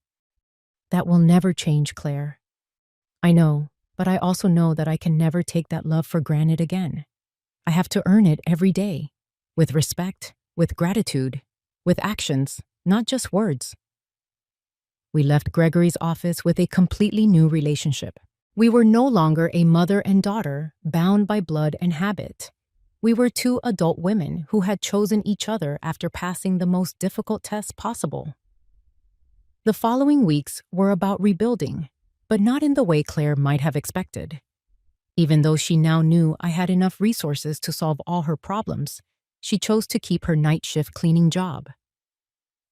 That will never change, Claire. I know, but I also know that I can never take that love for granted again. I have to earn it every day, with respect, with gratitude, with actions, not just words. We left Gregory's office with a completely new relationship. We were no longer a mother and daughter bound by blood and habit. We were two adult women who had chosen each other after passing the most difficult tests possible. The following weeks were about rebuilding, but not in the way Claire might have expected. Even though she now knew I had enough resources to solve all her problems, she chose to keep her night shift cleaning job.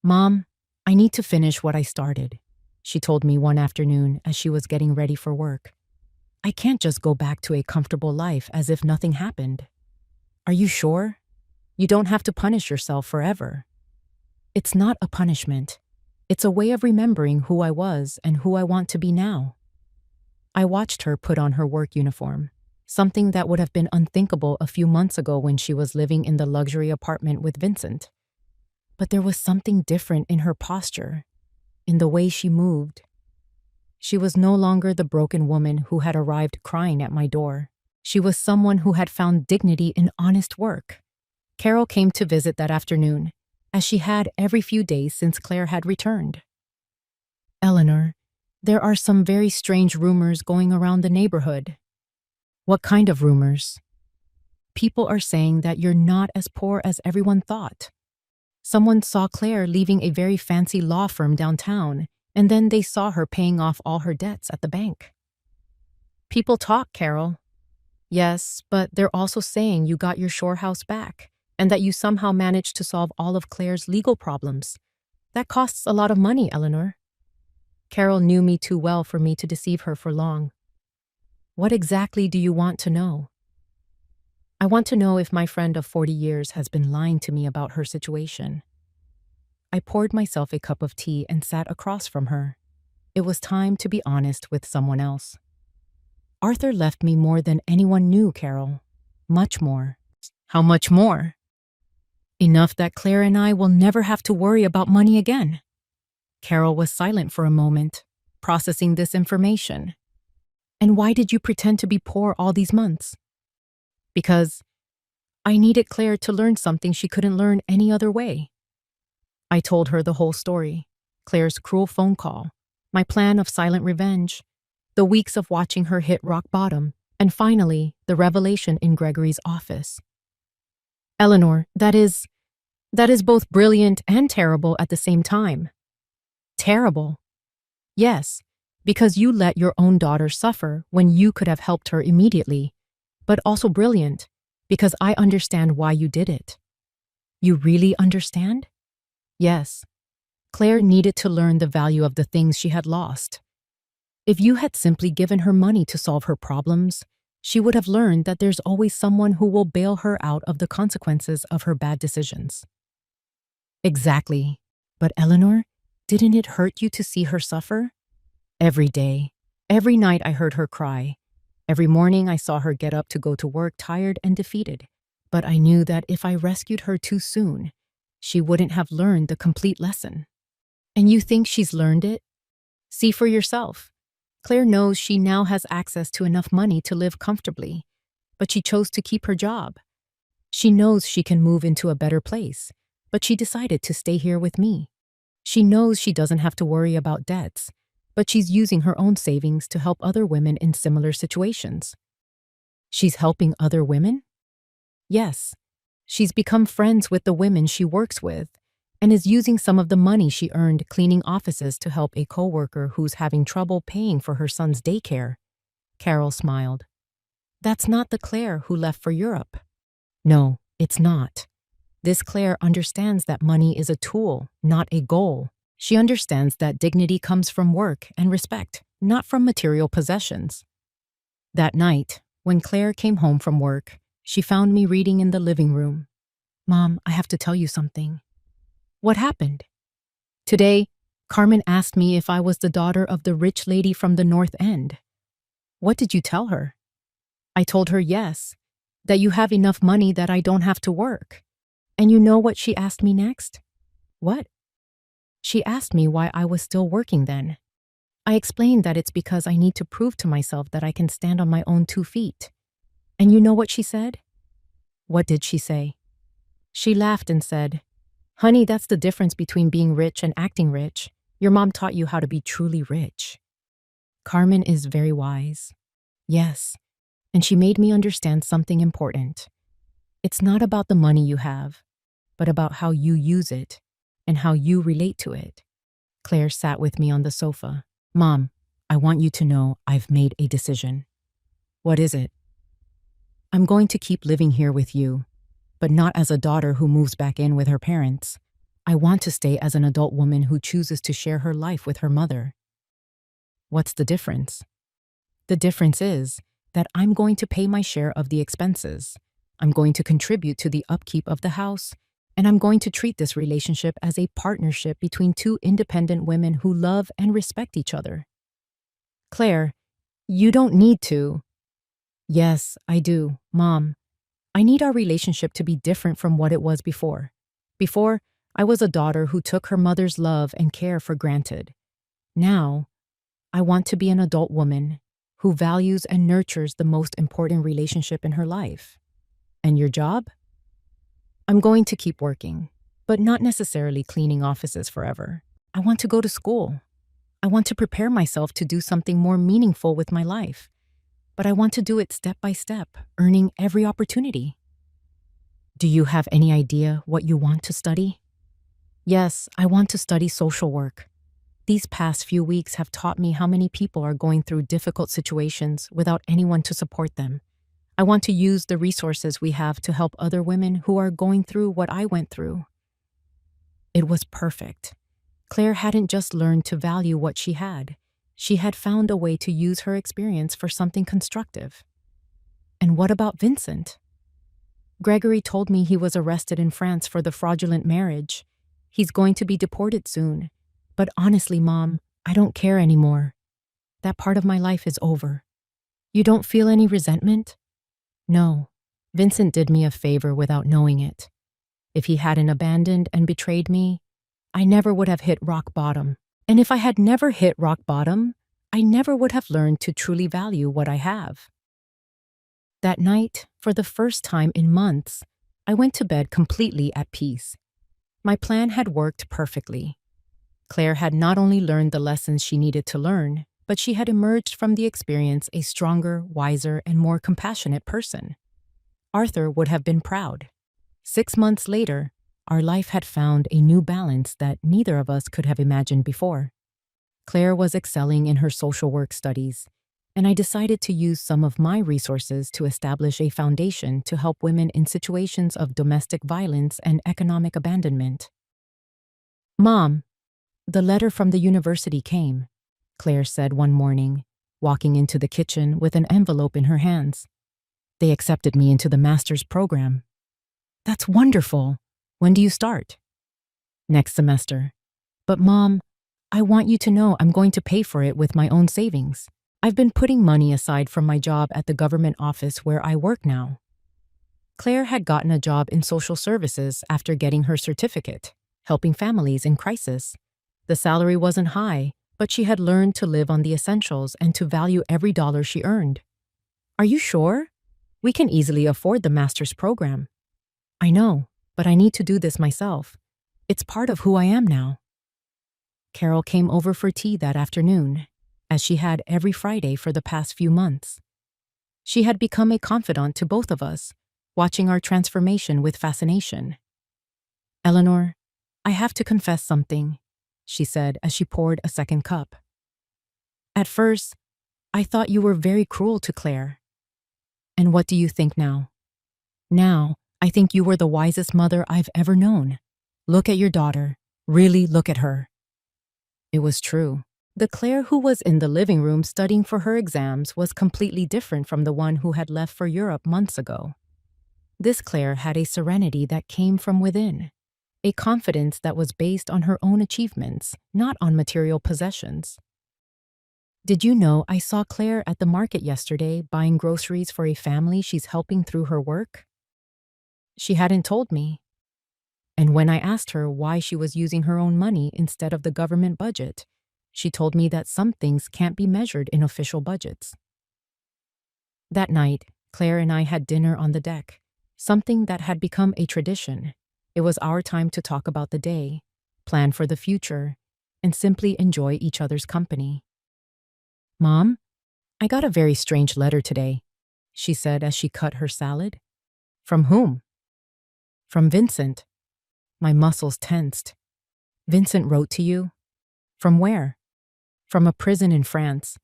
Mom, I need to finish what I started, she told me one afternoon as she was getting ready for work. I can't just go back to a comfortable life as if nothing happened. Are you sure? You don't have to punish yourself forever. It's not a punishment. It's a way of remembering who I was and who I want to be now. I watched her put on her work uniform, something that would have been unthinkable a few months ago when she was living in the luxury apartment with Vincent. But there was something different in her posture, in the way she moved. She was no longer the broken woman who had arrived crying at my door. She was someone who had found dignity in honest work. Carol came to visit that afternoon, as she had every few days since Claire had returned. Eleanor, there are some very strange rumors going around the neighborhood. What kind of rumors? People are saying that you're not as poor as everyone thought. Someone saw Claire leaving a very fancy law firm downtown, and then they saw her paying off all her debts at the bank. People talk, Carol. Yes, but they're also saying you got your shore house back, and that you somehow managed to solve all of Claire's legal problems. That costs a lot of money, Eleanor. Carol knew me too well for me to deceive her for long. What exactly do you want to know? I want to know if my friend of 40 years has been lying to me about her situation. I poured myself a cup of tea and sat across from her. It was time to be honest with someone else. Arthur left me more than anyone knew, Carol. Much more. How much more? Enough that Claire and I will never have to worry about money again. Carol was silent for a moment, processing this information. And why did you pretend to be poor all these months? Because I needed Claire to learn something she couldn't learn any other way. I told her the whole story, Claire's cruel phone call, my plan of silent revenge, the weeks of watching her hit rock bottom, and finally, the revelation in Gregory's office. Eleanor, that is both brilliant and terrible at the same time. Terrible. Yes, because you let your own daughter suffer when you could have helped her immediately, but also brilliant, because I understand why you did it. You really understand? Yes. Claire needed to learn the value of the things she had lost. If you had simply given her money to solve her problems, she would have learned that there's always someone who will bail her out of the consequences of her bad decisions. Exactly. But Eleanor, didn't it hurt you to see her suffer? Every day, every night I heard her cry. Every morning I saw her get up to go to work tired and defeated. But I knew that if I rescued her too soon, she wouldn't have learned the complete lesson. And you think she's learned it? See for yourself. Claire knows she now has access to enough money to live comfortably, but she chose to keep her job. She knows she can move into a better place, but she decided to stay here with me. She knows she doesn't have to worry about debts, but she's using her own savings to help other women in similar situations. She's helping other women? Yes. She's become friends with the women she works with, and is using some of the money she earned cleaning offices to help a coworker who's having trouble paying for her son's daycare. Carol smiled. That's not the Claire who left for Europe. No, it's not. This Claire understands that money is a tool, not a goal. She understands that dignity comes from work and respect, not from material possessions. That night, when Claire came home from work, she found me reading in the living room. Mom, I have to tell you something. What happened? Today, Carmen asked me if I was the daughter of the rich lady from the North End. What did you tell her? I told her yes, that you have enough money that I don't have to work. And you know what she asked me next? What? She asked me why I was still working then. I explained that it's because I need to prove to myself that I can stand on my own 2 feet. And you know what she said? What did she say? She laughed and said, Honey, that's the difference between being rich and acting rich. Your mom taught you how to be truly rich. Carmen is very wise. Yes, and she made me understand something important. It's not about the money you have, but about how you use it and how you relate to it. Claire sat with me on the sofa. Mom, I want you to know I've made a decision. What is it? I'm going to keep living here with you, but not as a daughter who moves back in with her parents. I want to stay as an adult woman who chooses to share her life with her mother. What's the difference? The difference is that I'm going to pay my share of the expenses. I'm going to contribute to the upkeep of the house, and I'm going to treat this relationship as a partnership between 2 independent women who love and respect each other. Claire, you don't need to. Yes, I do, Mom. I need our relationship to be different from what it was before. Before, I was a daughter who took her mother's love and care for granted. Now, I want to be an adult woman who values and nurtures the most important relationship in her life. And your job? I'm going to keep working, but not necessarily cleaning offices forever. I want to go to school. I want to prepare myself to do something more meaningful with my life. But I want to do it step by step, earning every opportunity. Do you have any idea what you want to study? Yes, I want to study social work. These past few weeks have taught me how many people are going through difficult situations without anyone to support them. I want to use the resources we have to help other women who are going through what I went through. It was perfect. Claire hadn't just learned to value what she had found a way to use her experience for something constructive. And what about Vincent? Gregory told me he was arrested in France for the fraudulent marriage. He's going to be deported soon. But honestly, Mom, I don't care anymore. That part of my life is over. You don't feel any resentment? No. Vincent did me a favor without knowing it. If he hadn't abandoned and betrayed me, I never would have hit rock bottom. And if I had never hit rock bottom, I never would have learned to truly value what I have. That night, for the first time in months, I went to bed completely at peace. My plan had worked perfectly. Claire had not only learned the lessons she needed to learn, but she had emerged from the experience a stronger, wiser, and more compassionate person. Arthur would have been proud. 6 months later, our life had found a new balance that neither of us could have imagined before. Claire was excelling in her social work studies, and I decided to use some of my resources to establish a foundation to help women in situations of domestic violence and economic abandonment. Mom, the letter from the university came, Claire said one morning, walking into the kitchen with an envelope in her hands. They accepted me into the master's program. That's wonderful. When do you start? Next semester. But Mom, I want you to know I'm going to pay for it with my own savings. I've been putting money aside from my job at the government office where I work now. Claire had gotten a job in social services after getting her certificate, helping families in crisis. The salary wasn't high, but she had learned to live on the essentials and to value every dollar she earned. Are you sure? We can easily afford the master's program. I know, but I need to do this myself. It's part of who I am now. Carol came over for tea that afternoon, as she had every Friday for the past few months. She had become a confidant to both of us, watching our transformation with fascination. Eleanor, I have to confess something, she said as she poured a second cup. At first, I thought you were very cruel to Claire. And what do you think now? Now, I think you were the wisest mother I've ever known. Look at your daughter. Really look at her. It was true. The Claire who was in the living room studying for her exams was completely different from the one who had left for Europe months ago. This Claire had a serenity that came from within, a confidence that was based on her own achievements, not on material possessions. Did you know I saw Claire at the market yesterday buying groceries for a family she's helping through her work? She hadn't told me. And when I asked her why she was using her own money instead of the government budget, she told me that some things can't be measured in official budgets. That night, Claire and I had dinner on the deck, something that had become a tradition. It was our time to talk about the day, plan for the future, and simply enjoy each other's company. Mom, I got a very strange letter today, she said as she cut her salad. From whom? From Vincent. My muscles tensed. Vincent wrote to you? From where? From a prison in France.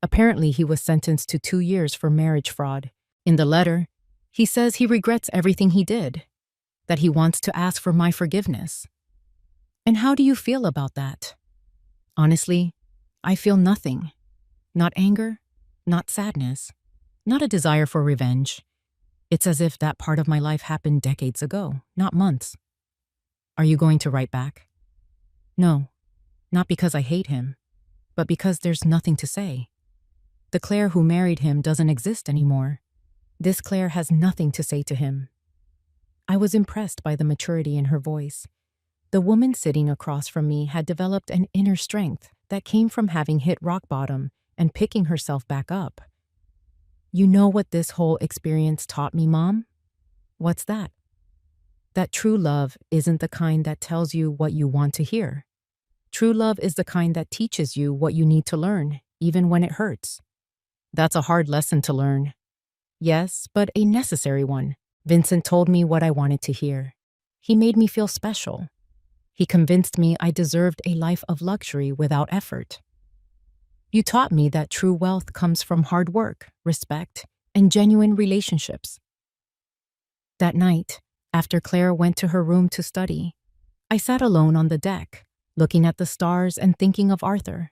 Apparently he was sentenced to 2 years for marriage fraud. In the letter, he says he regrets everything he did, that he wants to ask for my forgiveness. And how do you feel about that? Honestly, I feel nothing. Not anger, not sadness, not a desire for revenge. It's as if that part of my life happened decades ago, not months. Are you going to write back? No, not because I hate him, but because there's nothing to say. The Claire who married him doesn't exist anymore. This Claire has nothing to say to him. I was impressed by the maturity in her voice. The woman sitting across from me had developed an inner strength that came from having hit rock bottom and picking herself back up. You know what this whole experience taught me, Mom? What's that? That true love isn't the kind that tells you what you want to hear. True love is the kind that teaches you what you need to learn, even when it hurts. That's a hard lesson to learn. Yes, but a necessary one. Vincent told me what I wanted to hear. He made me feel special. He convinced me I deserved a life of luxury without effort. You taught me that true wealth comes from hard work, respect, and genuine relationships. That night, after Claire went to her room to study, I sat alone on the deck, looking at the stars and thinking of Arthur.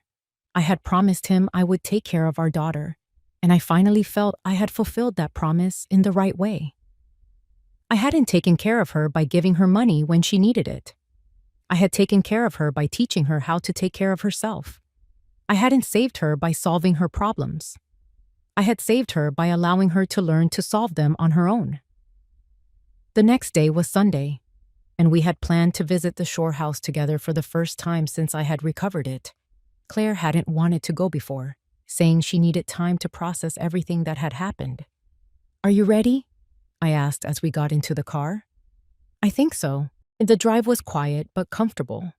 I had promised him I would take care of our daughter, and I finally felt I had fulfilled that promise in the right way. I hadn't taken care of her by giving her money when she needed it. I had taken care of her by teaching her how to take care of herself. I hadn't saved her by solving her problems. I had saved her by allowing her to learn to solve them on her own. The next day was Sunday, and we had planned to visit the shore house together for the first time since I had recovered it. Claire hadn't wanted to go before, saying she needed time to process everything that had happened. Are you ready? I asked as we got into the car. I think so. The drive was quiet but comfortable.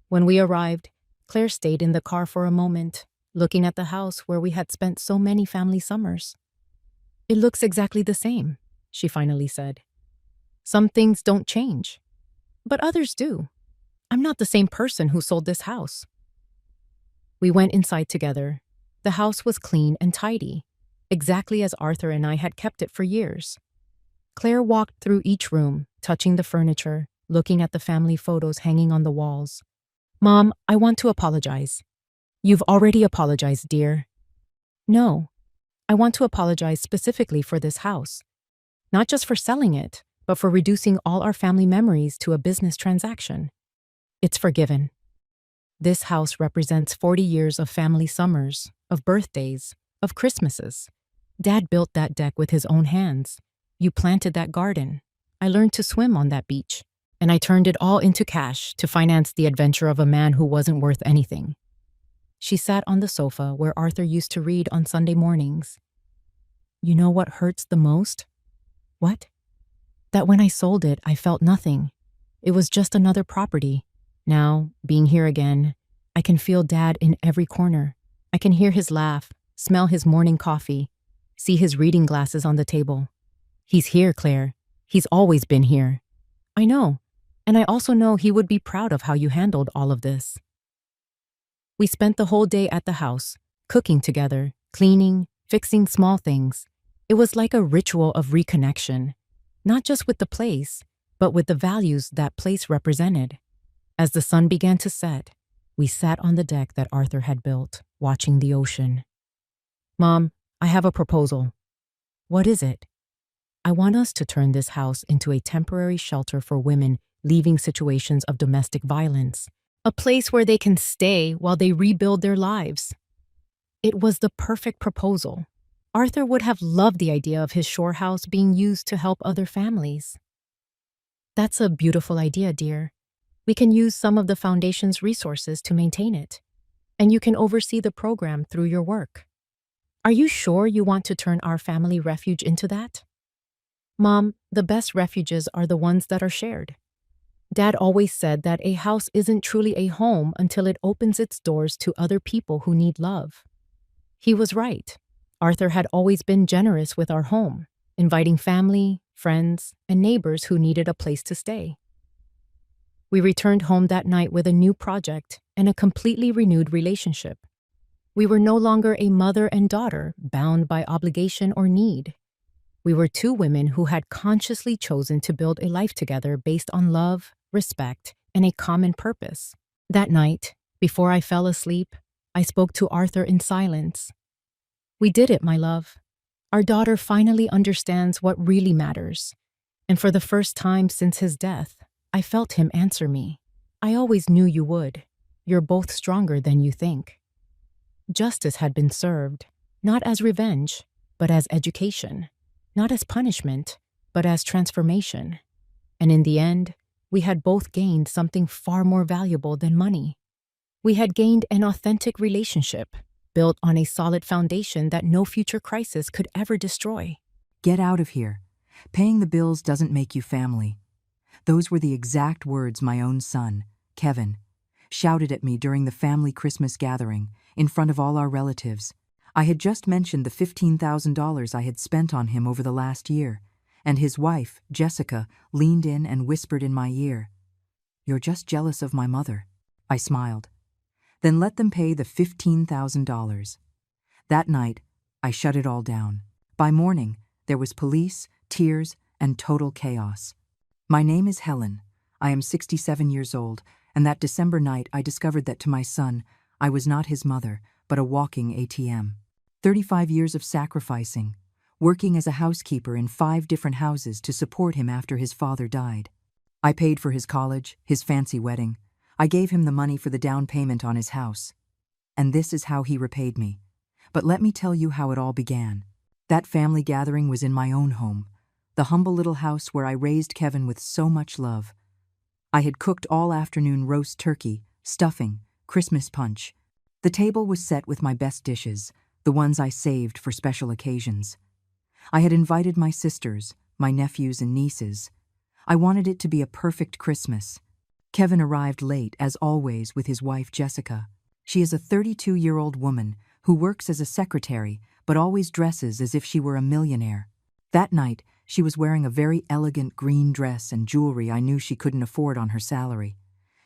When we arrived, Claire stayed in the car for a moment, looking at the house where we had spent so many family summers. It looks exactly the same, she finally said. Some things don't change, but others do. I'm not the same person who sold this house. We went inside together. The house was clean and tidy, exactly as Arthur and I had kept it for years. Claire walked through each room, touching the furniture, looking at the family photos hanging on the walls. Mom, I want to apologize. You've already apologized, dear. No, I want to apologize specifically for this house. Not just for selling it, but for reducing all our family memories to a business transaction. It's forgiven. This house represents 40 years of family summers, of birthdays, of Christmases. Dad built that deck with his own hands. You planted that garden. I learned to swim on that beach. And I turned it all into cash to finance the adventure of a man who wasn't worth anything. She sat on the sofa where Arthur used to read on Sunday mornings. You know what hurts the most? What? That when I sold it, I felt nothing. It was just another property. Now, being here again, I can feel Dad in every corner. I can hear his laugh, smell his morning coffee, see his reading glasses on the table. He's here, Claire. He's always been here. I know. And I also know he would be proud of how you handled all of this. We spent the whole day at the house, cooking together, cleaning, fixing small things. It was like a ritual of reconnection, not just with the place, but with the values that place represented. As the sun began to set, we sat on the deck that Arthur had built, watching the ocean. Mom, I have a proposal. What is it? I want us to turn this house into a temporary shelter for women leaving situations of domestic violence, a place where they can stay while they rebuild their lives. It was the perfect proposal. Arthur would have loved the idea of his shore house being used to help other families. That's a beautiful idea, dear. We can use some of the foundation's resources to maintain it, and you can oversee the program through your work. Are you sure you want to turn our family refuge into that? Mom, the best refuges are the ones that are shared. Dad always said that a house isn't truly a home until it opens its doors to other people who need love. He was right. Arthur had always been generous with our home, inviting family, friends, and neighbors who needed a place to stay. We returned home that night with a new project and a completely renewed relationship. We were no longer a mother and daughter bound by obligation or need. We were two women who had consciously chosen to build a life together based on love, respect, and a common purpose. That night, before I fell asleep, I spoke to Arthur in silence. We did it, my love. Our daughter finally understands what really matters. And for the first time since his death, I felt him answer me. I always knew you would. You're both stronger than you think. Justice had been served, not as revenge, but as education. Not as punishment, but as transformation. And in the end, we had both gained something far more valuable than money. We had gained an authentic relationship, built on a solid foundation that no future crisis could ever destroy. Get out of here. Paying the bills doesn't make you family. Those were the exact words my own son, Kevin, shouted at me during the family Christmas gathering, in front of all our relatives. I had just mentioned the $15,000 I had spent on him over the last year, and his wife, Jessica, leaned in and whispered in my ear, "You're just jealous of my mother." I smiled. Then let them pay the $15,000. That night, I shut it all down. By morning, there was police, tears, and total chaos. My name is Helen. I am 67 years old, and that December night I discovered that to my son, I was not his mother, but a walking ATM. 35 years of sacrificing, working as a housekeeper in 5 different houses to support him after his father died. I paid for his college, his fancy wedding. I gave him the money for the down payment on his house. And this is how he repaid me. But let me tell you how it all began. That family gathering was in my own home, the humble little house where I raised Kevin with so much love. I had cooked all afternoon roast turkey, stuffing, Christmas punch. The table was set with my best dishes, the ones I saved for special occasions. I had invited my sisters, my nephews and nieces. I wanted it to be a perfect Christmas. Kevin arrived late, as always, with his wife Jessica. She is a 32-year-old woman who works as a secretary but always dresses as if she were a millionaire. That night, she was wearing a very elegant green dress and jewelry I knew she couldn't afford on her salary.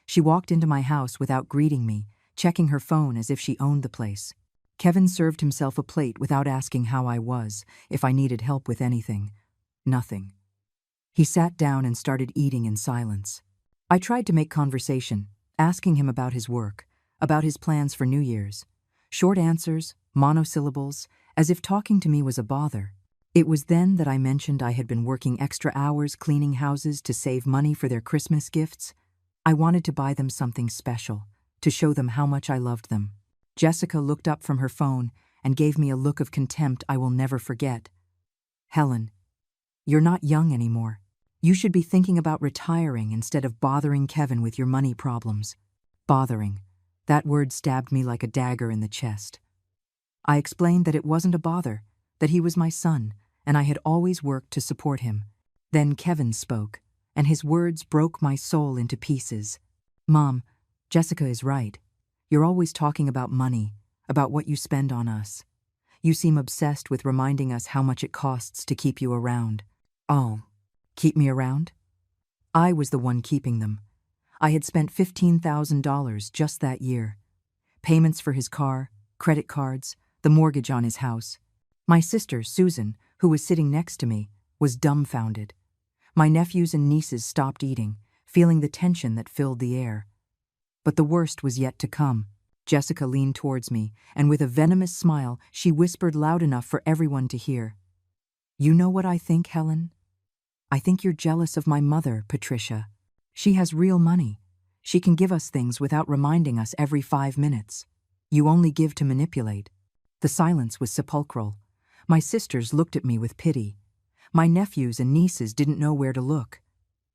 She walked into my house without greeting me, checking her phone as if she owned the place. Kevin served himself a plate without asking how I was, if I needed help with anything. Nothing. He sat down and started eating in silence. I tried to make conversation, asking him about his work, about his plans for New Year's. Short answers, monosyllables, as if talking to me was a bother. It was then that I mentioned I had been working extra hours cleaning houses to save money for their Christmas gifts. I wanted to buy them something special, to show them how much I loved them. Jessica looked up from her phone and gave me a look of contempt I will never forget. "Helen, you're not young anymore. You should be thinking about retiring instead of bothering Kevin with your money problems." Bothering. That word stabbed me like a dagger in the chest. I explained that it wasn't a bother, that he was my son, and I had always worked to support him. Then Kevin spoke, and his words broke my soul into pieces. "Mom, Jessica is right. You're always talking about money, about what you spend on us. You seem obsessed with reminding us how much it costs to keep you around." "Oh, keep me around?" I was the one keeping them. I had spent $15,000 just that year. Payments for his car, credit cards, the mortgage on his house. My sister, Susan, who was sitting next to me, was dumbfounded. My nephews and nieces stopped eating, feeling the tension that filled the air. But the worst was yet to come. Jessica leaned towards me, and with a venomous smile, she whispered loud enough for everyone to hear. "You know what I think, Helen? I think you're jealous of my mother, Patricia. She has real money. She can give us things without reminding us every 5 minutes. You only give to manipulate." The silence was sepulchral. My sisters looked at me with pity. My nephews and nieces didn't know where to look.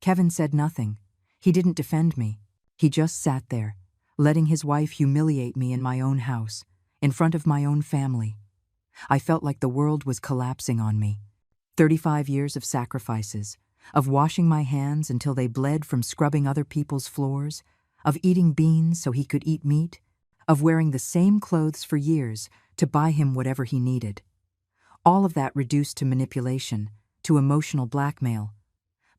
Kevin said nothing. He didn't defend me. He just sat there, letting his wife humiliate me in my own house, in front of my own family. I felt like the world was collapsing on me. 35 years of sacrifices, of washing my hands until they bled from scrubbing other people's floors, of eating beans so he could eat meat, of wearing the same clothes for years to buy him whatever he needed. All of that reduced to manipulation, to emotional blackmail.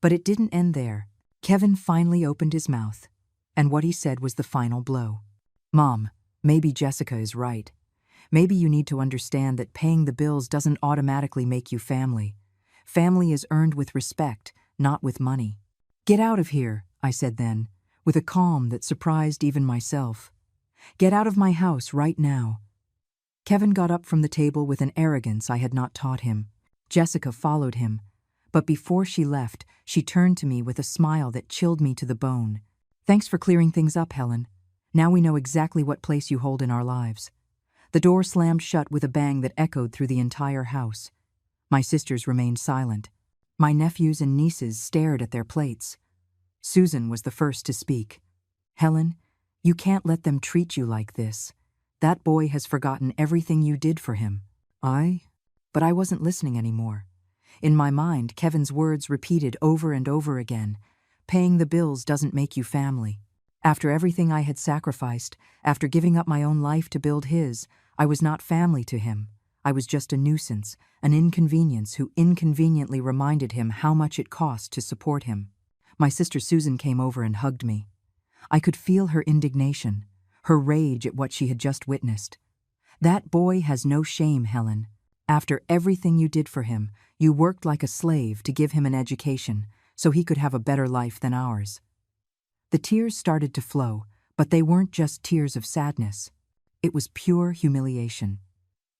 But it didn't end there. Kevin finally opened his mouth, and what he said was the final blow. "Mom, maybe Jessica is right. Maybe you need to understand that paying the bills doesn't automatically make you family. Family is earned with respect, not with money." "Get out of here," I said then, with a calm that surprised even myself. "Get out of my house right now." Kevin got up from the table with an arrogance I had not taught him. Jessica followed him, but before she left, she turned to me with a smile that chilled me to the bone. "Thanks for clearing things up, Helen. Now we know exactly what place you hold in our lives." The door slammed shut with a bang that echoed through the entire house. My sisters remained silent. My nephews and nieces stared at their plates. Susan was the first to speak. "Helen, you can't let them treat you like this. That boy has forgotten everything you did for him." But I wasn't listening anymore. In my mind, Kevin's words repeated over and over again. Paying the bills doesn't make you family. After everything I had sacrificed, after giving up my own life to build his, I was not family to him. I was just a nuisance, an inconvenience who inconveniently reminded him how much it cost to support him. My sister Susan came over and hugged me. I could feel her indignation, her rage at what she had just witnessed. "That boy has no shame, Helen. After everything you did for him, you worked like a slave to give him an education so he could have a better life than ours." The tears started to flow, but they weren't just tears of sadness. It was pure humiliation.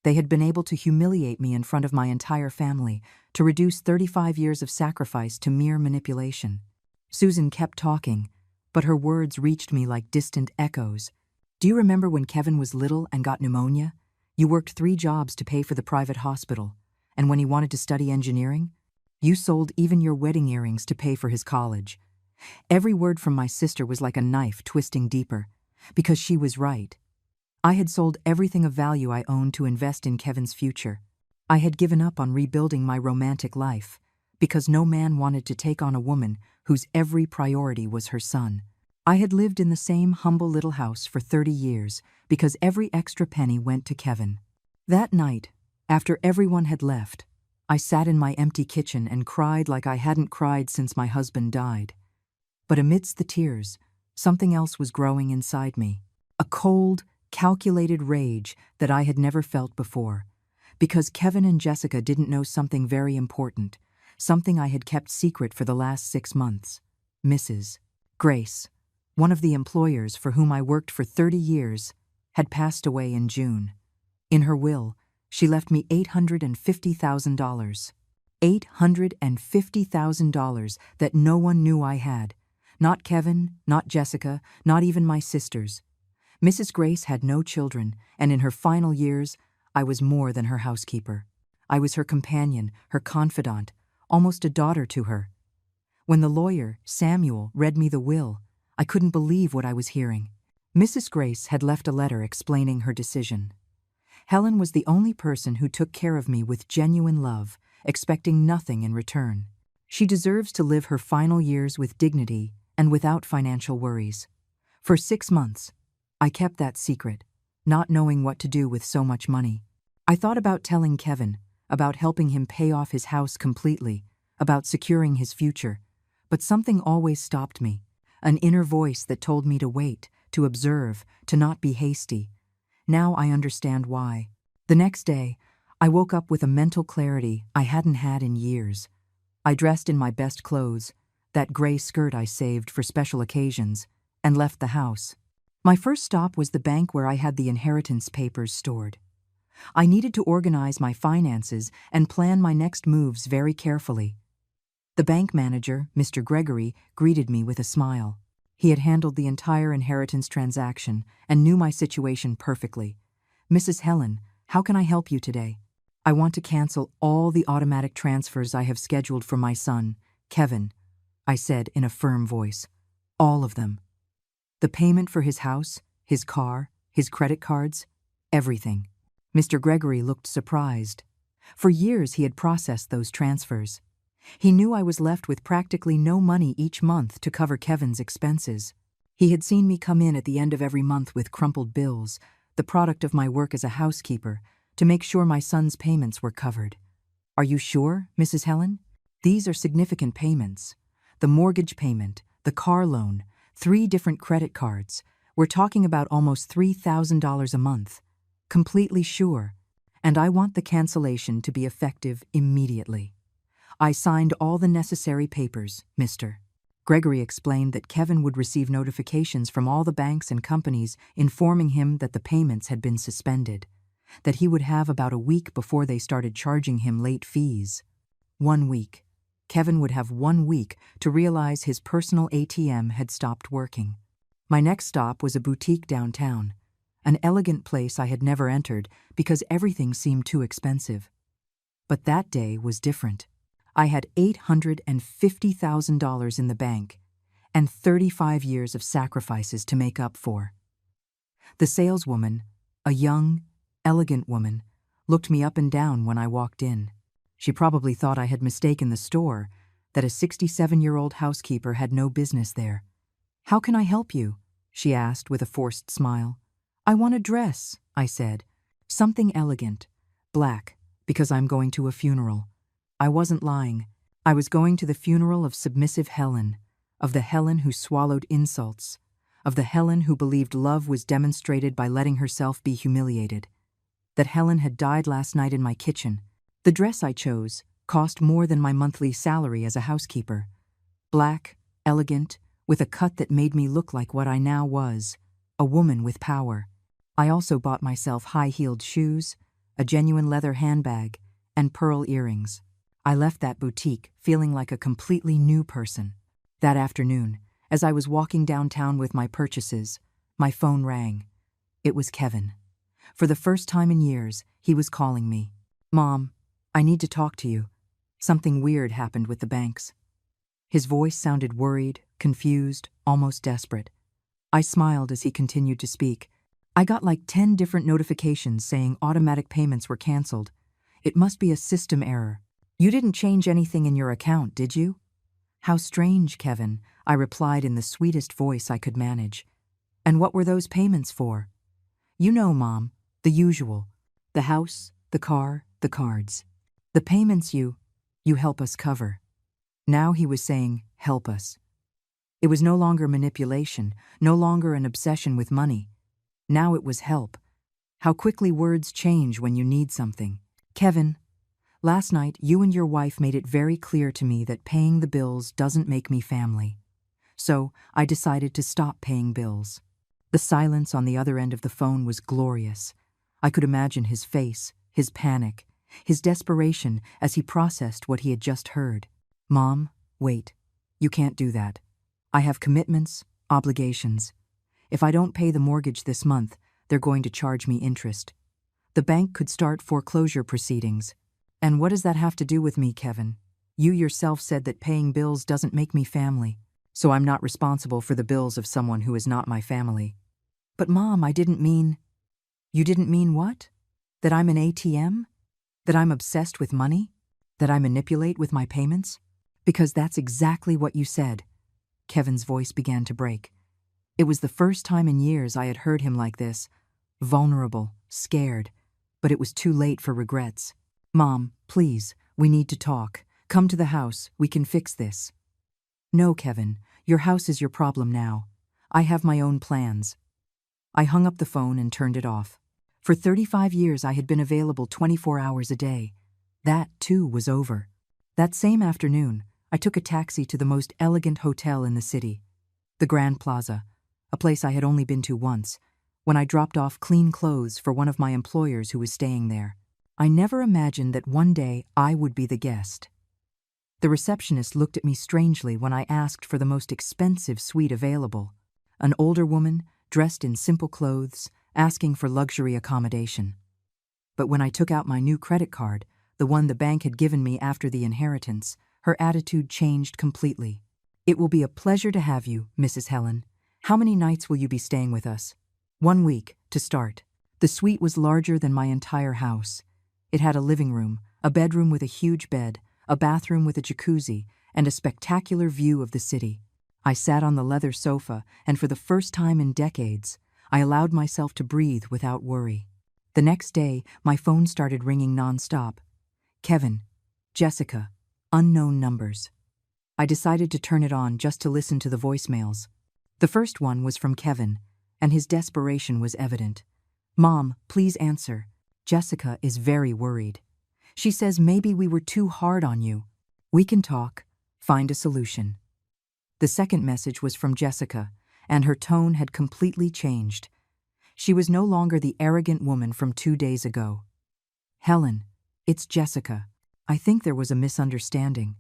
They had been able to humiliate me in front of my entire family, to reduce 35 years of sacrifice to mere manipulation. Susan kept talking, but her words reached me like distant echoes. "Do you remember when Kevin was little and got pneumonia? You worked 3 jobs to pay for the private hospital, and when he wanted to study engineering, you sold even your wedding earrings to pay for his college." Every word from my sister was like a knife twisting deeper, because she was right. I had sold everything of value I owned to invest in Kevin's future. I had given up on rebuilding my romantic life, because no man wanted to take on a woman whose every priority was her son. I had lived in the same humble little house for 30 years, because every extra penny went to Kevin. That night, after everyone had left, I sat in my empty kitchen and cried like I hadn't cried since my husband died. But amidst the tears, something else was growing inside me. A cold, calculated rage that I had never felt before. Because Kevin and Jessica didn't know something very important, something I had kept secret for the last 6 months. Mrs. Grace, one of the employers for whom I worked for 30 years, had passed away in June. In her will, she left me $850,000. $850,000 that no one knew I had. Not Kevin, not Jessica, not even my sisters. Mrs. Grace had no children, and in her final years, I was more than her housekeeper. I was her companion, her confidant, almost a daughter to her. When the lawyer, Samuel, read me the will, I couldn't believe what I was hearing. Mrs. Grace had left a letter explaining her decision. Helen was the only person who took care of me with genuine love, expecting nothing in return. She deserves to live her final years with dignity and without financial worries. For 6 months, I kept that secret, not knowing what to do with so much money. I thought about telling Kevin, about helping him pay off his house completely, about securing his future, But something always stopped me, an inner voice that told me to wait, to observe, to not be hasty. Now I understand why. The next day, I woke up with a mental clarity I hadn't had in years. I dressed in my best clothes, that gray skirt I saved for special occasions, and left the house. My first stop was the bank where I had the inheritance papers stored. I needed to organize my finances and plan my next moves very carefully. The bank manager, Mr. Gregory, greeted me with a smile. He had handled the entire inheritance transaction and knew my situation perfectly. "Mrs. Helen, how can I help you today?" "I want to cancel all the automatic transfers I have scheduled for my son, Kevin," I said in a firm voice. "All of them. The payment for his house, his car, his credit cards, everything." Mr. Gregory looked surprised. For years he had processed those transfers. He knew I was left with practically no money each month to cover Kevin's expenses. He had seen me come in at the end of every month with crumpled bills, the product of my work as a housekeeper, to make sure my son's payments were covered. "Are you sure, Mrs. Helen? These are significant payments. The mortgage payment, the car loan, 3 different credit cards. We're talking about almost $3,000 a month. Completely sure. And I want the cancellation to be effective immediately." "I signed all the necessary papers, Mr. Gregory explained that Kevin would receive notifications from all the banks and companies informing him that the payments had been suspended, that he would have about a week before they started charging him late fees. 1 week. Kevin would have 1 week to realize his personal ATM had stopped working. My next stop was a boutique downtown, an elegant place I had never entered because everything seemed too expensive. But that day was different. I had $850,000 in the bank and 35 years of sacrifices to make up for. The saleswoman, a young, elegant woman, looked me up and down when I walked in. She probably thought I had mistaken the store, that a 67-year-old housekeeper had no business there. "How can I help you?" she asked with a forced smile. "I want a dress," I said. "Something elegant, black, because I'm going to a funeral." I wasn't lying. I was going to the funeral of submissive Helen, of the Helen who swallowed insults, of the Helen who believed love was demonstrated by letting herself be humiliated. That Helen had died last night in my kitchen. The dress I chose cost more than my monthly salary as a housekeeper. Black, elegant, with a cut that made me look like what I now was, a woman with power. I also bought myself high-heeled shoes, a genuine leather handbag, and pearl earrings. I left that boutique feeling like a completely new person. That afternoon, as I was walking downtown with my purchases, my phone rang. It was Kevin. For the first time in years, he was calling me. "Mom, I need to talk to you. Something weird happened with the banks." His voice sounded worried, confused, almost desperate. I smiled as he continued to speak. "I got like 10 different notifications saying automatic payments were canceled. It must be a system error. You didn't change anything in your account, did you?" "How strange, Kevin," I replied in the sweetest voice I could manage. "And what were those payments for?" "You know, Mom, the usual. The house, the car, the cards. The payments you help us cover." Now he was saying, help us. It was no longer manipulation, no longer an obsession with money. Now it was help. How quickly words change when you need something. "Kevin, last night you and your wife made it very clear to me that paying the bills doesn't make me family. So I decided to stop paying bills." The silence on the other end of the phone was glorious. I could imagine his face, his panic, his desperation as he processed what he had just heard. "Mom, wait. You can't do that. I have commitments, obligations. If I don't pay the mortgage this month, they're going to charge me interest. The bank could start foreclosure proceedings. And what does that have to do with me, Kevin? You yourself said that paying bills doesn't make me family, so I'm not responsible for the bills of someone who is not my family." "But Mom, I didn't mean..." "You didn't mean what? That I'm an ATM? That I'm obsessed with money? That I manipulate with my payments? Because that's exactly what you said." Kevin's voice began to break. It was the first time in years I had heard him like this, vulnerable, scared, but it was too late for regrets. "Mom, please, we need to talk. Come to the house, we can fix this." No, Kevin, your house is your problem now. I have my own plans. I hung up the phone and turned it off. For 35 years I had been available 24 hours a day. That, too, was over. That same afternoon, I took a taxi to the most elegant hotel in the city, the Grand Plaza, a place I had only been to once, when I dropped off clean clothes for one of my employers who was staying there. I never imagined that one day I would be the guest. The receptionist looked at me strangely when I asked for the most expensive suite available. An older woman, dressed in simple clothes, asking for luxury accommodation. But when I took out my new credit card, the one the bank had given me after the inheritance, her attitude changed completely. It will be a pleasure to have you, Mrs. Helen. How many nights will you be staying with us? 1 week, to start. The suite was larger than my entire house. It had a living room, a bedroom with a huge bed, a bathroom with a jacuzzi, and a spectacular view of the city. I sat on the leather sofa, and for the first time in decades, I allowed myself to breathe without worry. The next day, my phone started ringing nonstop. Kevin, Jessica, unknown numbers. I decided to turn it on just to listen to the voicemails. The first one was from Kevin, and his desperation was evident. Mom, please answer. Jessica is very worried. She says maybe we were too hard on you. We can talk, find a solution. The second message was from Jessica, and her tone had completely changed. She was no longer the arrogant woman from 2 days ago. Helen, it's Jessica. I think there was a misunderstanding.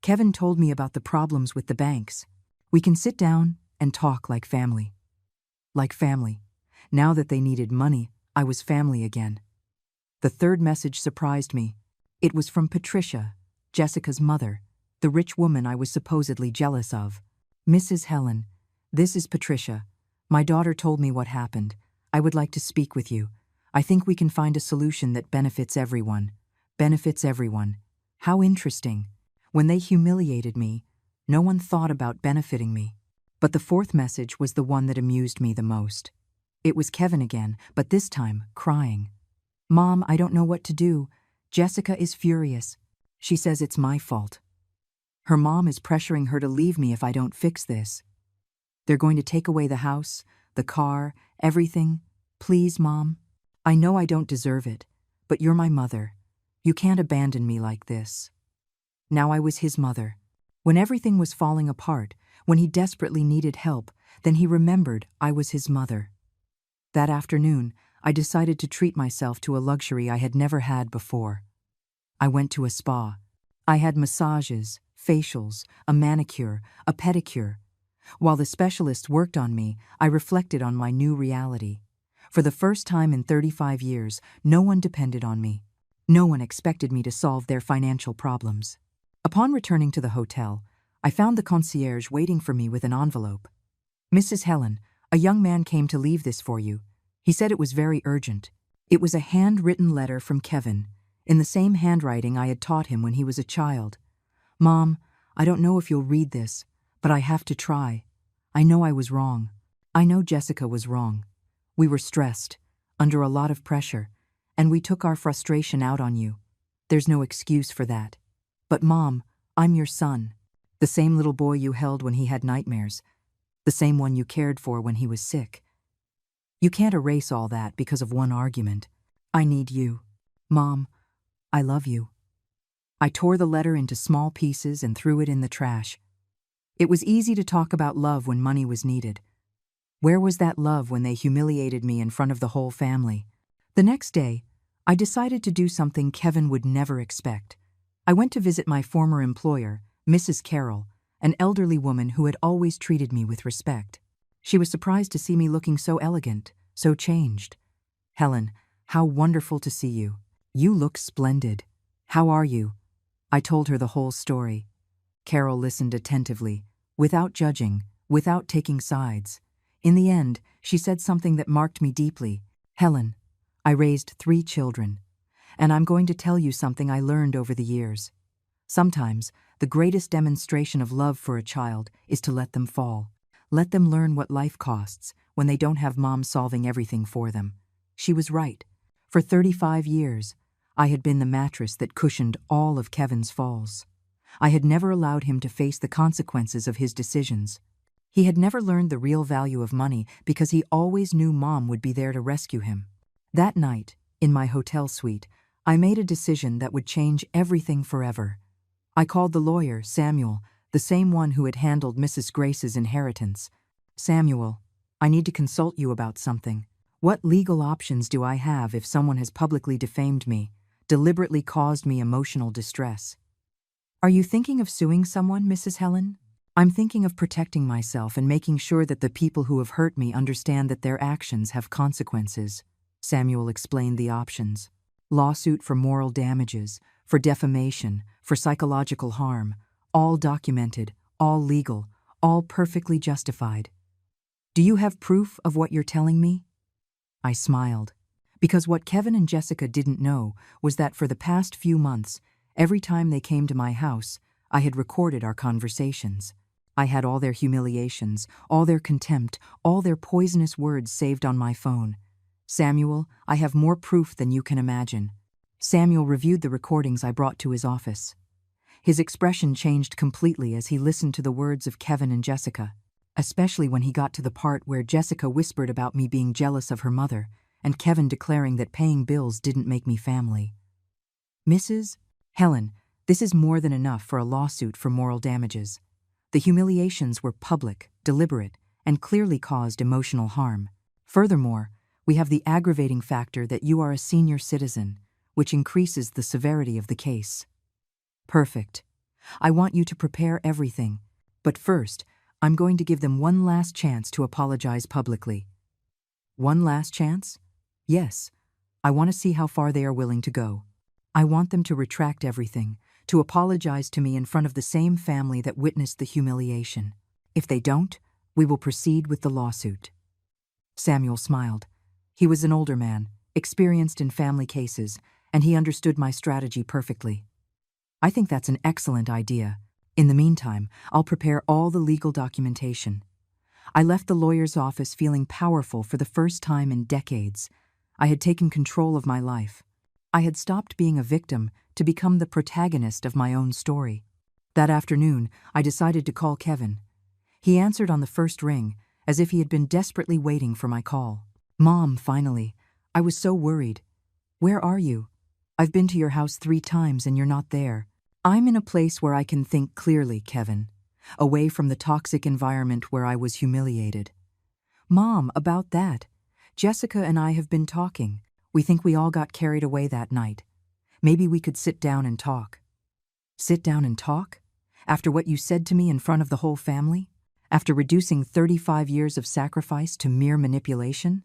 Kevin told me about the problems with the banks. We can sit down and talk like family. Like family. Now that they needed money, I was family again. The third message surprised me. It was from Patricia, Jessica's mother, the rich woman I was supposedly jealous of. Mrs. Helen, this is Patricia. My daughter told me what happened. I would like to speak with you. I think we can find a solution that benefits everyone. Benefits everyone. How interesting. When they humiliated me, no one thought about benefiting me. But the fourth message was the one that amused me the most. It was Kevin again, but this time crying. Mom, I don't know what to do. Jessica is furious. She says it's my fault. Her mom is pressuring her to leave me if I don't fix this. They're going to take away the house, the car, everything. Please, Mom. I know I don't deserve it, but you're my mother. You can't abandon me like this. Now I was his mother. When everything was falling apart, when he desperately needed help, then he remembered I was his mother. That afternoon, I decided to treat myself to a luxury I had never had before. I went to a spa. I had massages, facials, a manicure, a pedicure. While the specialists worked on me, I reflected on my new reality. For the first time in 35 years, no one depended on me. No one expected me to solve their financial problems. Upon returning to the hotel, I found the concierge waiting for me with an envelope. Mrs. Helen, a young man came to leave this for you. He said it was very urgent. It was a handwritten letter from Kevin, in the same handwriting I had taught him when he was a child. Mom, I don't know if you'll read this, but I have to try. I know I was wrong. I know Jessica was wrong. We were stressed, under a lot of pressure, and we took our frustration out on you. There's no excuse for that. But Mom, I'm your son. The same little boy you held when he had nightmares. The same one you cared for when he was sick. You can't erase all that because of one argument. I need you. Mom, I love you. I tore the letter into small pieces and threw it in the trash. It was easy to talk about love when money was needed. Where was that love when they humiliated me in front of the whole family? The next day, I decided to do something Kevin would never expect. I went to visit my former employer, Mrs. Carroll, an elderly woman who had always treated me with respect. She was surprised to see me looking so elegant, so changed. Helen, how wonderful to see you. You look splendid. How are you? I told her the whole story. Carol listened attentively, without judging, without taking sides. In the end, she said something that marked me deeply. Helen, I raised 3 children, and I'm going to tell you something I learned over the years. Sometimes, the greatest demonstration of love for a child is to let them fall. Let them learn what life costs when they don't have mom solving everything for them. She was right. For 35 years, I had been the mattress that cushioned all of Kevin's falls. I had never allowed him to face the consequences of his decisions. He had never learned the real value of money because he always knew Mom would be there to rescue him. That night, in my hotel suite, I made a decision that would change everything forever. I called the lawyer, Samuel, the same one who had handled Mrs. Grace's inheritance. Samuel, I need to consult you about something. What legal options do I have if someone has publicly defamed me, deliberately caused me emotional distress? Are you thinking of suing someone, Mrs. Helen? I'm thinking of protecting myself and making sure that the people who have hurt me understand that their actions have consequences. Samuel explained the options. Lawsuit for moral damages, for defamation, for psychological harm, all documented, all legal, all perfectly justified. Do you have proof of what you're telling me? I smiled, because what Kevin and Jessica didn't know was that for the past few months, every time they came to my house, I had recorded our conversations. I had all their humiliations, all their contempt, all their poisonous words saved on my phone. Samuel, I have more proof than you can imagine. Samuel reviewed the recordings I brought to his office. His expression changed completely as he listened to the words of Kevin and Jessica, especially when he got to the part where Jessica whispered about me being jealous of her mother and Kevin declaring that paying bills didn't make me family. Mrs. Helen, this is more than enough for a lawsuit for moral damages. The humiliations were public, deliberate, and clearly caused emotional harm. Furthermore, we have the aggravating factor that you are a senior citizen, which increases the severity of the case. Perfect. I want you to prepare everything, but first, I'm going to give them one last chance to apologize publicly. One last chance? Yes. I want to see how far they are willing to go. I want them to retract everything, to apologize to me in front of the same family that witnessed the humiliation. If they don't, we will proceed with the lawsuit. Samuel smiled. He was an older man, experienced in family cases, and he understood my strategy perfectly. I think that's an excellent idea. In the meantime, I'll prepare all the legal documentation. I left the lawyer's office feeling powerful for the first time in decades. I had taken control of my life. I had stopped being a victim to become the protagonist of my own story. That afternoon, I decided to call Kevin. He answered on the first ring, as if he had been desperately waiting for my call. Mom, finally. I was so worried. Where are you? I've been to your house 3 times and you're not there. I'm in a place where I can think clearly, Kevin, away from the toxic environment where I was humiliated. Mom, about that. Jessica and I have been talking. We think we all got carried away that night. Maybe we could sit down and talk. Sit down and talk? After what you said to me in front of the whole family? After reducing 35 years of sacrifice to mere manipulation?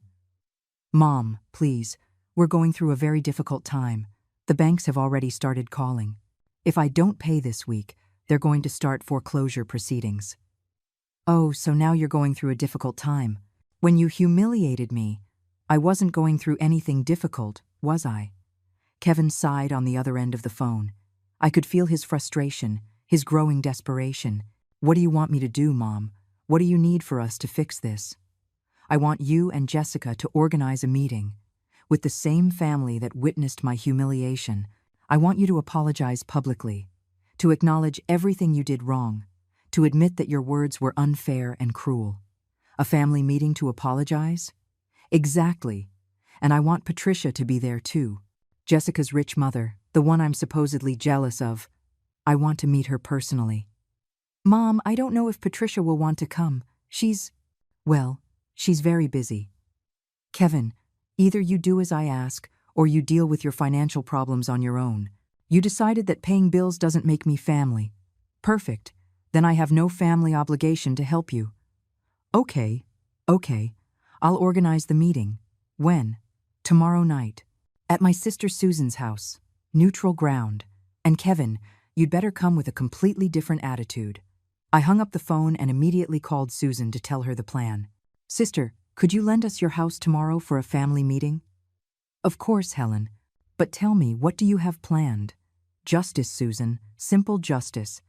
Mom, please, we're going through a very difficult time. The banks have already started calling. If I don't pay this week, they're going to start foreclosure proceedings. Oh, so now you're going through a difficult time. When you humiliated me, I wasn't going through anything difficult, was I? Kevin sighed on the other end of the phone. I could feel his frustration, his growing desperation. What do you want me to do, Mom? What do you need for us to fix this? I want you and Jessica to organize a meeting. With the same family that witnessed my humiliation, I want you to apologize publicly, to acknowledge everything you did wrong, to admit that your words were unfair and cruel. A family meeting to apologize? Exactly. And I want Patricia to be there too. Jessica's rich mother, the one I'm supposedly jealous of. I want to meet her personally. Mom, I don't know if Patricia will want to come. She's very busy. Kevin, either you do as I ask, or you deal with your financial problems on your own. You decided that paying bills doesn't make me family. Perfect. Then I have no family obligation to help you. Okay. I'll organize the meeting. When? Tomorrow night. At my sister Susan's house. Neutral ground. And Kevin, you'd better come with a completely different attitude. I hung up the phone and immediately called Susan to tell her the plan. Sister, could you lend us your house tomorrow for a family meeting? Of course, Helen. But tell me, what do you have planned? Justice, Susan. Simple justice.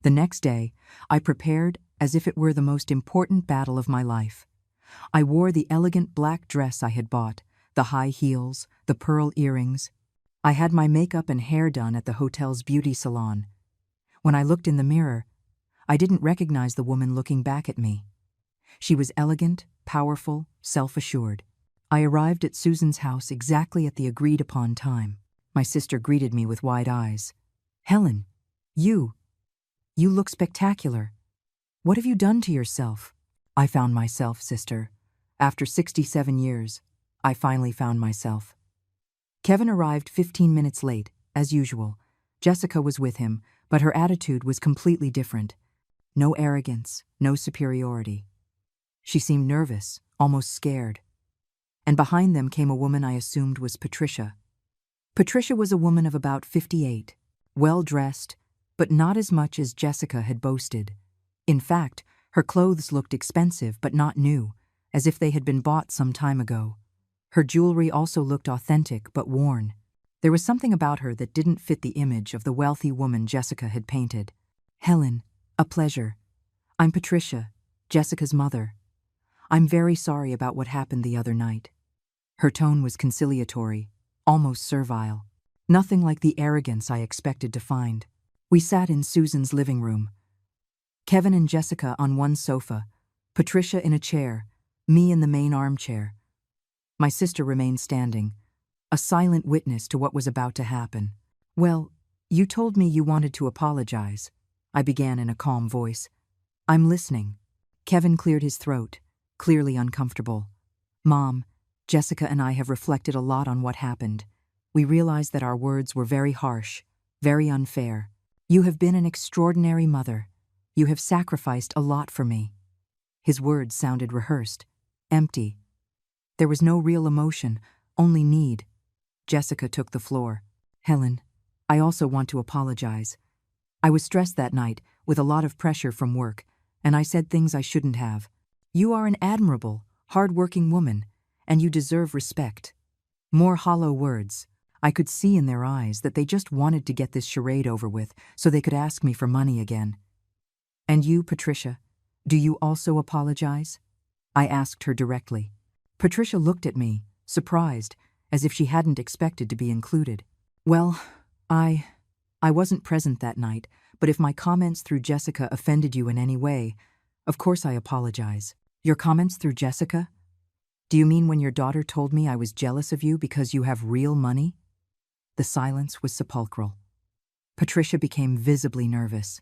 The next day, I prepared as if it were the most important battle of my life. I wore the elegant black dress I had bought, the high heels, the pearl earrings. I had my makeup and hair done at the hotel's beauty salon. When I looked in the mirror, I didn't recognize the woman looking back at me. She was elegant, powerful, self-assured. I arrived at Susan's house exactly at the agreed-upon time. My sister greeted me with wide eyes. "Helen, you look spectacular. What have you done to yourself?" "I found myself, sister. After 67 years, I finally found myself." Kevin arrived 15 minutes late, as usual. Jessica was with him, but her attitude was completely different. No arrogance, no superiority. She seemed nervous, almost scared. And behind them came a woman I assumed was Patricia. Patricia was a woman of about 58, well-dressed, but not as much as Jessica had boasted. In fact, her clothes looked expensive but not new, as if they had been bought some time ago. Her jewelry also looked authentic but worn. There was something about her that didn't fit the image of the wealthy woman Jessica had painted. "Helen, a pleasure. I'm Patricia, Jessica's mother. I'm very sorry about what happened the other night." Her tone was conciliatory, almost servile. Nothing like the arrogance I expected to find. We sat in Susan's living room. Kevin and Jessica on one sofa, Patricia in a chair, me in the main armchair. My sister remained standing, a silent witness to what was about to happen. "Well, you told me you wanted to apologize," I began in a calm voice. "I'm listening." Kevin cleared his throat, clearly uncomfortable. "Mom, Jessica and I have reflected a lot on what happened. We realize that our words were very harsh, very unfair. You have been an extraordinary mother. You have sacrificed a lot for me." His words sounded rehearsed, empty. There was no real emotion, only need. Jessica took the floor. "Helen, I also want to apologize. I was stressed that night, with a lot of pressure from work, and I said things I shouldn't have. You are an admirable, hard-working woman, and you deserve respect." More hollow words. I could see in their eyes that they just wanted to get this charade over with so they could ask me for money again. "And you, Patricia, do you also apologize?" I asked her directly. Patricia looked at me, surprised, as if she hadn't expected to be included. "Well, I wasn't present that night, but if my comments through Jessica offended you in any way, of course I apologize." "Your comments through Jessica? Do you mean when your daughter told me I was jealous of you because you have real money?" The silence was sepulchral. Patricia became visibly nervous.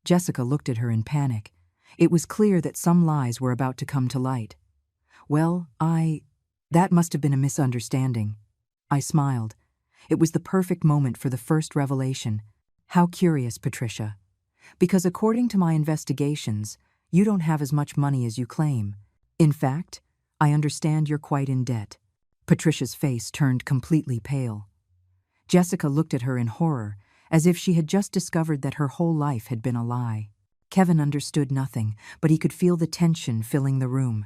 Jessica looked at her in panic. It was clear that some lies were about to come to light. "Well, that must have been a misunderstanding." I smiled. It was the perfect moment for the first revelation. "How curious, Patricia. Because according to my investigations, you don't have as much money as you claim. In fact, I understand you're quite in debt." Patricia's face turned completely pale. Jessica looked at her in horror, as if she had just discovered that her whole life had been a lie. Kevin understood nothing, but he could feel the tension filling the room.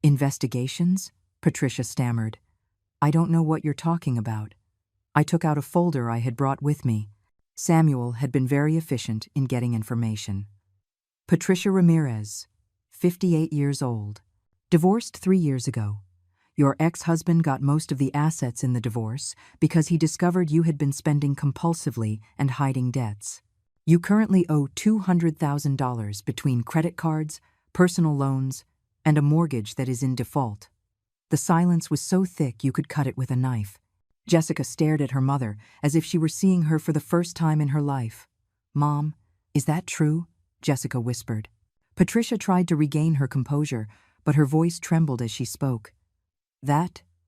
"Investigations?" Patricia stammered. "I don't know what you're talking about." I took out a folder I had brought with me. Samuel had been very efficient in getting information. "Patricia Ramirez, 58 years old. Divorced 3 years ago. Your ex-husband got most of the assets in the divorce because he discovered you had been spending compulsively and hiding debts. You currently owe $200,000 between credit cards, personal loans, and a mortgage that is in default." The silence was so thick you could cut it with a knife. Jessica stared at her mother as if she were seeing her for the first time in her life. "Mom, is that true?" Jessica whispered. Patricia tried to regain her composure, but her voice trembled as she spoke.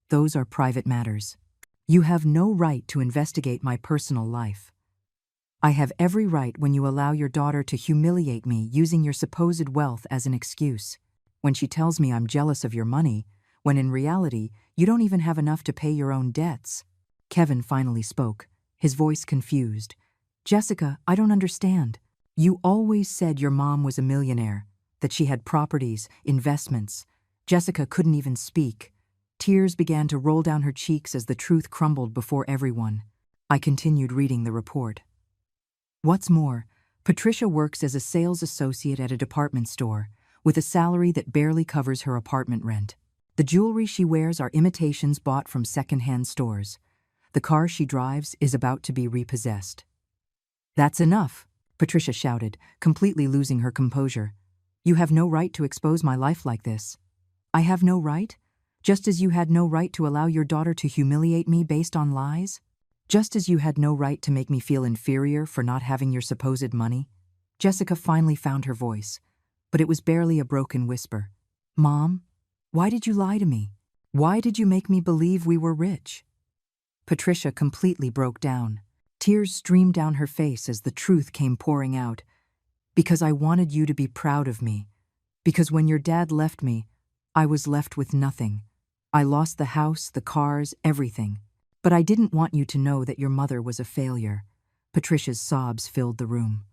Those are private matters. You have no right to investigate my personal life. I have every right when you allow your daughter to humiliate me using your supposed wealth as an excuse. When she tells me I'm jealous of your money, when in reality, you don't even have enough to pay your own debts." Kevin finally spoke, his voice confused. "Jessica, I don't understand. You always said your mom was a millionaire, that she had properties, investments." Jessica couldn't even speak. Tears began to roll down her cheeks as the truth crumbled before everyone. I continued reading the report. "What's more, Patricia works as a sales associate at a department store, with a salary that barely covers her apartment rent. The jewelry she wears are imitations bought from second-hand stores. The car she drives is about to be repossessed." "That's enough." Patricia shouted, completely losing her composure. You have no right to expose my life like this. I have no right? Just as you had no right to allow your daughter to humiliate me based on lies? Just as you had no right to make me feel inferior for not having your supposed money? Jessica finally found her voice, but it was barely a broken whisper. Mom, why did you lie to me? Why did you make me believe we were rich? Patricia completely broke down. Tears streamed down her face as the truth came pouring out. Because I wanted you to be proud of me. Because when your dad left me, I was left with nothing. I lost the house, the cars, everything. But I didn't want you to know that your mother was a failure. Patricia's sobs filled the room.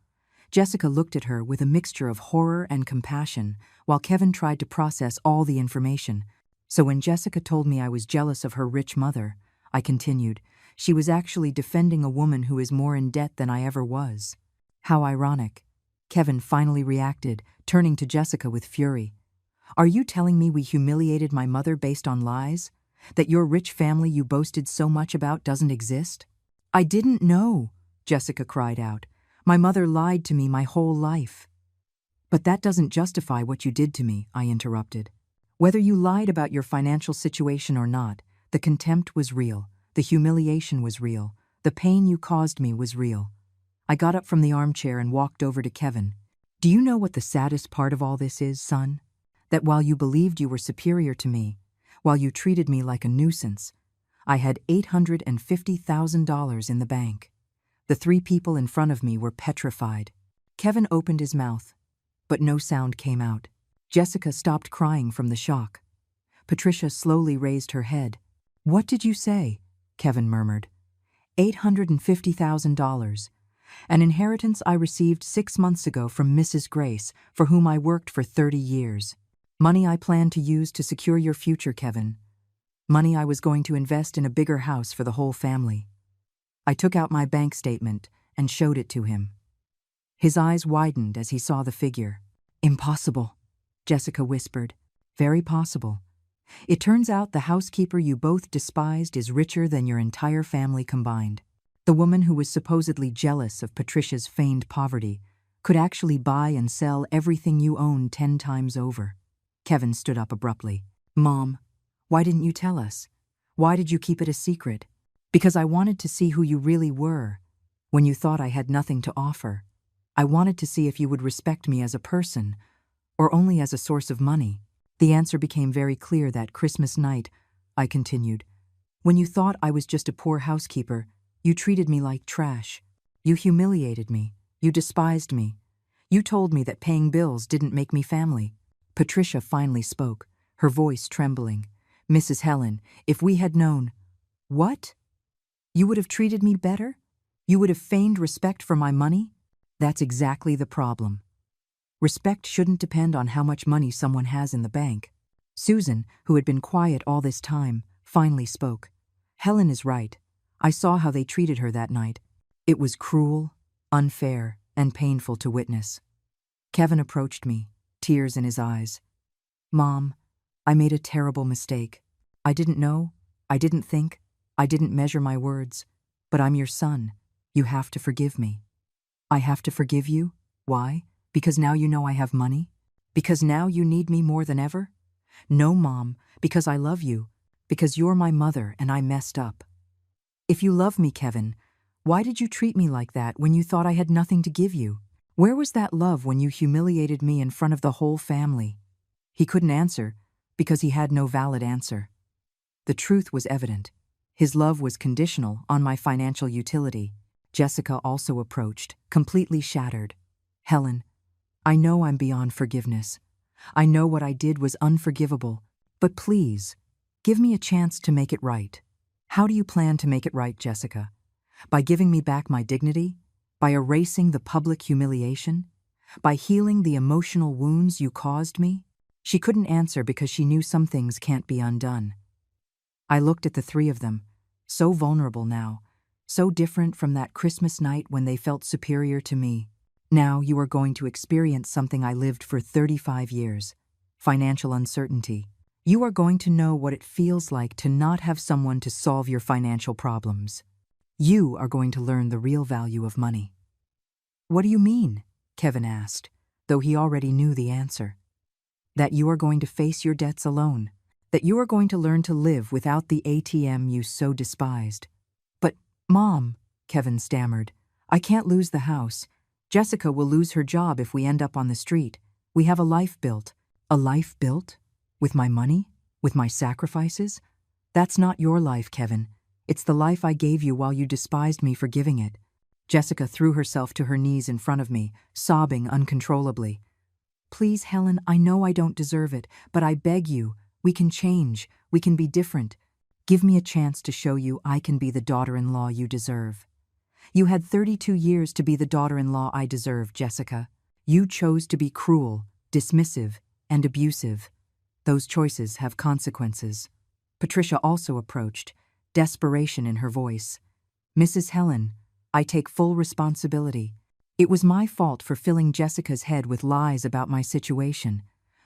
Jessica looked at her with a mixture of horror and compassion, while Kevin tried to process all the information. So when Jessica told me I was jealous of her rich mother, I continued, she was actually defending a woman who is more in debt than I ever was. How ironic. Kevin finally reacted, turning to Jessica with fury. Are you telling me we humiliated my mother based on lies? That your rich family you boasted so much about doesn't exist? I didn't know, Jessica cried out. My mother lied to me my whole life. But that doesn't justify what you did to me, I interrupted. Whether you lied about your financial situation or not, the contempt was real, the humiliation was real, the pain you caused me was real. I got up from the armchair and walked over to Kevin. Do you know what the saddest part of all this is, son? That while you believed you were superior to me, while you treated me like a nuisance, I had $850,000 in the bank. The three people in front of me were petrified. Kevin opened his mouth, but no sound came out. Jessica stopped crying from the shock. Patricia slowly raised her head. What did you say? Kevin murmured. $850,000. An inheritance I received 6 months ago from Mrs. Grace, for whom I worked for 30 years. Money I planned to use to secure your future, Kevin. Money I was going to invest in a bigger house for the whole family. I took out my bank statement and showed it to him. His eyes widened as he saw the figure. Impossible, Jessica whispered. Very possible. It turns out the housekeeper you both despised is richer than your entire family combined. The woman who was supposedly jealous of Patricia's feigned poverty could actually buy and sell everything you own 10 times over. Kevin stood up abruptly. Mom, why didn't you tell us? Why did you keep it a secret? Because I wanted to see who you really were, when you thought I had nothing to offer. I wanted to see if you would respect me as a person, or only as a source of money. The answer became very clear that Christmas night, I continued. When you thought I was just a poor housekeeper, you treated me like trash. You humiliated me. You despised me. You told me that paying bills didn't make me family. Patricia finally spoke, her voice trembling. Mrs. Helen, if we had known— What? You would have treated me better? You would have feigned respect for my money? That's exactly the problem. Respect shouldn't depend on how much money someone has in the bank. Susan, who had been quiet all this time, finally spoke. Helen is right. I saw how they treated her that night. It was cruel, unfair, and painful to witness. Kevin approached me, tears in his eyes. Mom, I made a terrible mistake. I didn't know, I didn't think, I didn't measure my words. But I'm your son. You have to forgive me. I have to forgive you? Why? Because now you know I have money? Because now you need me more than ever? No, Mom, because I love you. Because you're my mother and I messed up. If you love me, Kevin, why did you treat me like that when you thought I had nothing to give you? Where was that love when you humiliated me in front of the whole family? He couldn't answer because he had no valid answer. The truth was evident. His love was conditional on my financial utility. Jessica also approached, completely shattered. Helen, I know I'm beyond forgiveness. I know what I did was unforgivable, but please, give me a chance to make it right. How do you plan to make it right, Jessica? By giving me back my dignity? By erasing the public humiliation? By healing the emotional wounds you caused me? She couldn't answer because she knew some things can't be undone. I looked at the three of them, so vulnerable now, so different from that Christmas night when they felt superior to me. Now you are going to experience something I lived for 35 years, financial uncertainty. You are going to know what it feels like to not have someone to solve your financial problems. You are going to learn the real value of money. What do you mean? Kevin asked, though he already knew the answer. That you are going to face your debts alone. That you are going to learn to live without the ATM you so despised. But, Mom, Kevin stammered, I can't lose the house. Jessica will lose her job if we end up on the street. We have a life built. A life built? With my money? With my sacrifices? That's not your life, Kevin. It's the life I gave you while you despised me for giving it. Jessica threw herself to her knees in front of me, sobbing uncontrollably. Please, Helen, I know I don't deserve it, but I beg you, we can change, we can be different. Give me a chance to show you I can be the daughter-in-law you deserve. You had 32 years to be the daughter-in-law I deserve, Jessica. You chose to be cruel, dismissive, and abusive. Those choices have consequences. Patricia also approached, desperation in her voice. Mrs. Helen, I take full responsibility. It was my fault for filling Jessica's head with lies about my situation.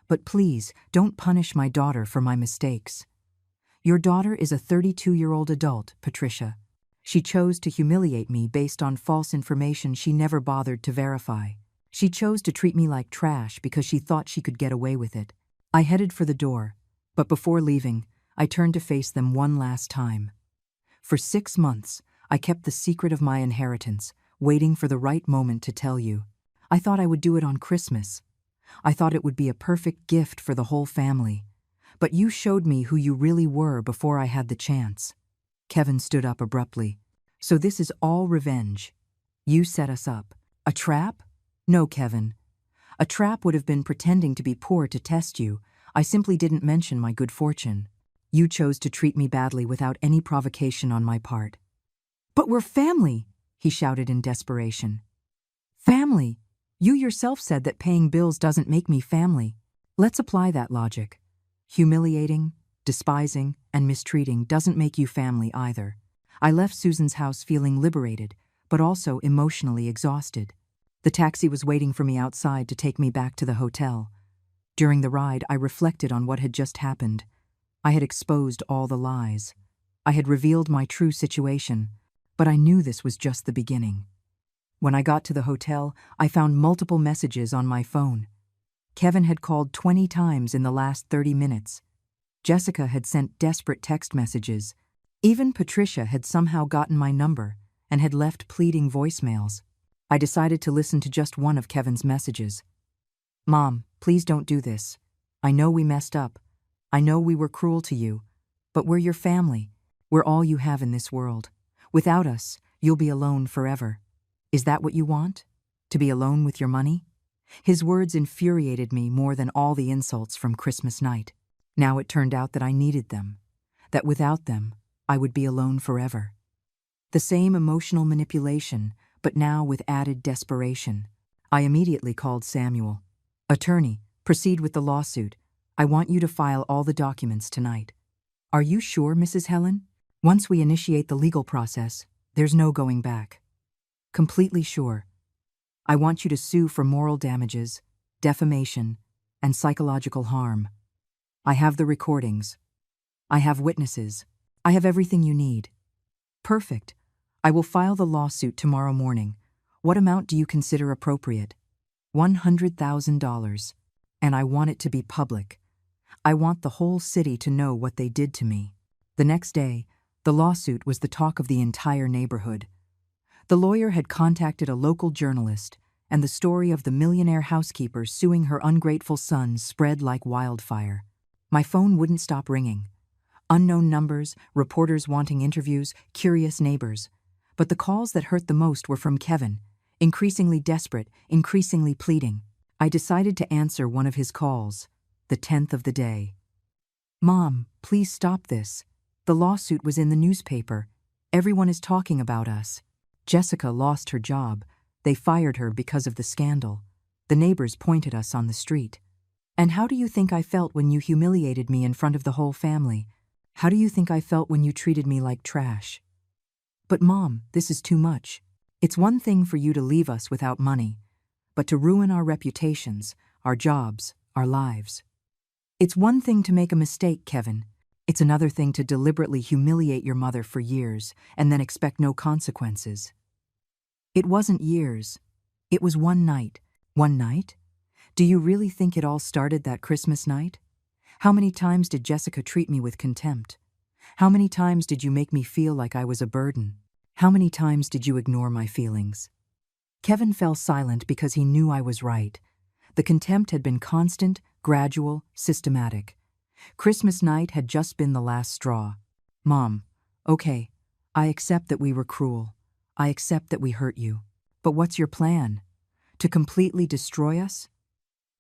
But please, don't punish my daughter for my mistakes. Your daughter is a 32-year-old adult, Patricia. She chose to humiliate me based on false information she never bothered to verify. She chose to treat me like trash because she thought she could get away with it. I headed for the door, but before leaving, I turned to face them one last time. For 6 months, I kept the secret of my inheritance, waiting for the right moment to tell you. I thought I would do it on Christmas. I thought it would be a perfect gift for the whole family. But you showed me who you really were before I had the chance. Kevin stood up abruptly. So this is all revenge. You set us up. A trap? No, Kevin. A trap would have been pretending to be poor to test you. I simply didn't mention my good fortune. You chose to treat me badly without any provocation on my part. But we're family, he shouted in desperation. Family? You yourself said that paying bills doesn't make me family. Let's apply that logic. Humiliating, despising, and mistreating doesn't make you family either. I left Susan's house feeling liberated, but also emotionally exhausted. The taxi was waiting for me outside to take me back to the hotel. During the ride, I reflected on what had just happened. I had exposed all the lies. I had revealed my true situation, but I knew this was just the beginning. When I got to the hotel, I found multiple messages on my phone. Kevin had called 20 times in the last 30 minutes. Jessica had sent desperate text messages. Even Patricia had somehow gotten my number and had left pleading voicemails. I decided to listen to just one of Kevin's messages. Mom, please don't do this. I know we messed up. I know we were cruel to you, but we're your family. We're all you have in this world. Without us, you'll be alone forever. Is that what you want? To be alone with your money? His words infuriated me more than all the insults from Christmas night. Now it turned out that I needed them, that without them, I would be alone forever. The same emotional manipulation, but now with added desperation. I immediately called Samuel. Attorney, proceed with the lawsuit. I want you to file all the documents tonight. Are you sure, Mrs. Helen? Once we initiate the legal process, there's no going back. Completely sure. I want you to sue for moral damages, defamation, and psychological harm. I have the recordings. I have witnesses. I have everything you need. Perfect. I will file the lawsuit tomorrow morning. What amount do you consider appropriate? $100,000. And I want it to be public. I want the whole city to know what they did to me. The next day, the lawsuit was the talk of the entire neighborhood. The lawyer had contacted a local journalist, and the story of the millionaire housekeeper suing her ungrateful son spread like wildfire. My phone wouldn't stop ringing. Unknown numbers, reporters wanting interviews, curious neighbors. But the calls that hurt the most were from Kevin, increasingly desperate, increasingly pleading. I decided to answer one of his calls, the 10th of the day. Mom, please stop this. The lawsuit was in the newspaper. Everyone is talking about us. Jessica lost her job. They fired her because of the scandal. The neighbors pointed us on the street. And how do you think I felt when you humiliated me in front of the whole family? How do you think I felt when you treated me like trash? But Mom, this is too much. It's one thing for you to leave us without money, but to ruin our reputations, our jobs, our lives. It's one thing to make a mistake, Kevin. It's another thing to deliberately humiliate your mother for years and then expect no consequences. It wasn't years. It was one night. One night? Do you really think it all started that Christmas night? How many times did Jessica treat me with contempt? How many times did you make me feel like I was a burden? How many times did you ignore my feelings? Kevin fell silent because he knew I was right. The contempt had been constant, gradual, systematic. Christmas night had just been the last straw. Mom, okay, I accept that we were cruel. I accept that we hurt you. But what's your plan? To completely destroy us?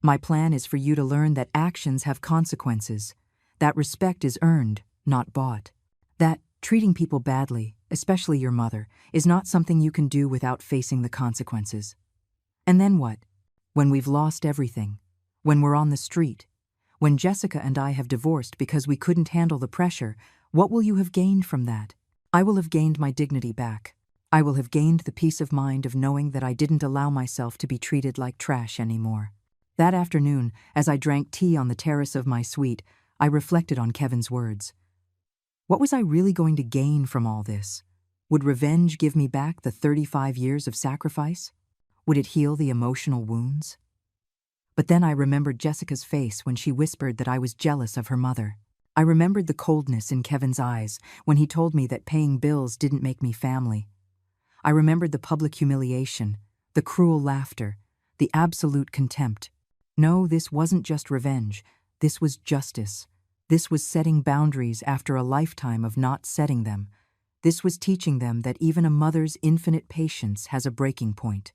My plan is for you to learn that actions have consequences, that respect is earned, not bought, that treating people badly, especially your mother, is not something you can do without facing the consequences. And then what? When we've lost everything, when we're on the street, when Jessica and I have divorced because we couldn't handle the pressure, what will you have gained from that? I will have gained my dignity back. I will have gained the peace of mind of knowing that I didn't allow myself to be treated like trash anymore. That afternoon, as I drank tea on the terrace of my suite, I reflected on Kevin's words. What was I really going to gain from all this? Would revenge give me back the 35 years of sacrifice? Would it heal the emotional wounds? But then I remembered Jessica's face when she whispered that I was jealous of her mother. I remembered the coldness in Kevin's eyes when he told me that paying bills didn't make me family. I remembered the public humiliation, the cruel laughter, the absolute contempt. No, this wasn't just revenge. This was justice. This was setting boundaries after a lifetime of not setting them. This was teaching them that even a mother's infinite patience has a breaking point.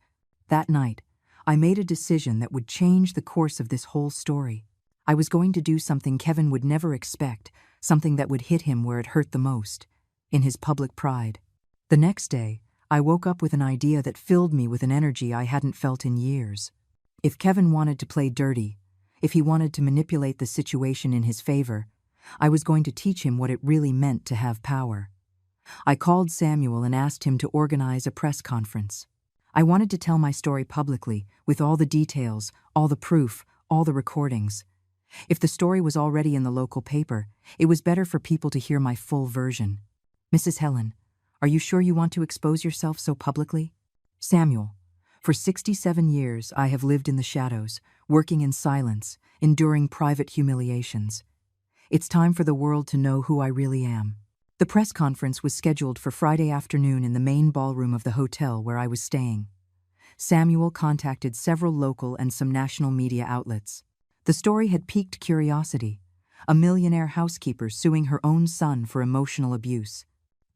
That night, I made a decision that would change the course of this whole story. I was going to do something Kevin would never expect, something that would hit him where it hurt the most, in his public pride. The next day, I woke up with an idea that filled me with an energy I hadn't felt in years. If Kevin wanted to play dirty, if he wanted to manipulate the situation in his favor, I was going to teach him what it really meant to have power. I called Samuel and asked him to organize a press conference. I wanted to tell my story publicly, with all the details, all the proof, all the recordings. If the story was already in the local paper, it was better for people to hear my full version. Mrs. Helen, are you sure you want to expose yourself so publicly? Samuel, for 67 years I have lived in the shadows, working in silence, enduring private humiliations. It's time for the world to know who I really am. The press conference was scheduled for Friday afternoon in the main ballroom of the hotel where I was staying. Samuel contacted several local and some national media outlets. The story had piqued curiosity. A millionaire housekeeper suing her own son for emotional abuse.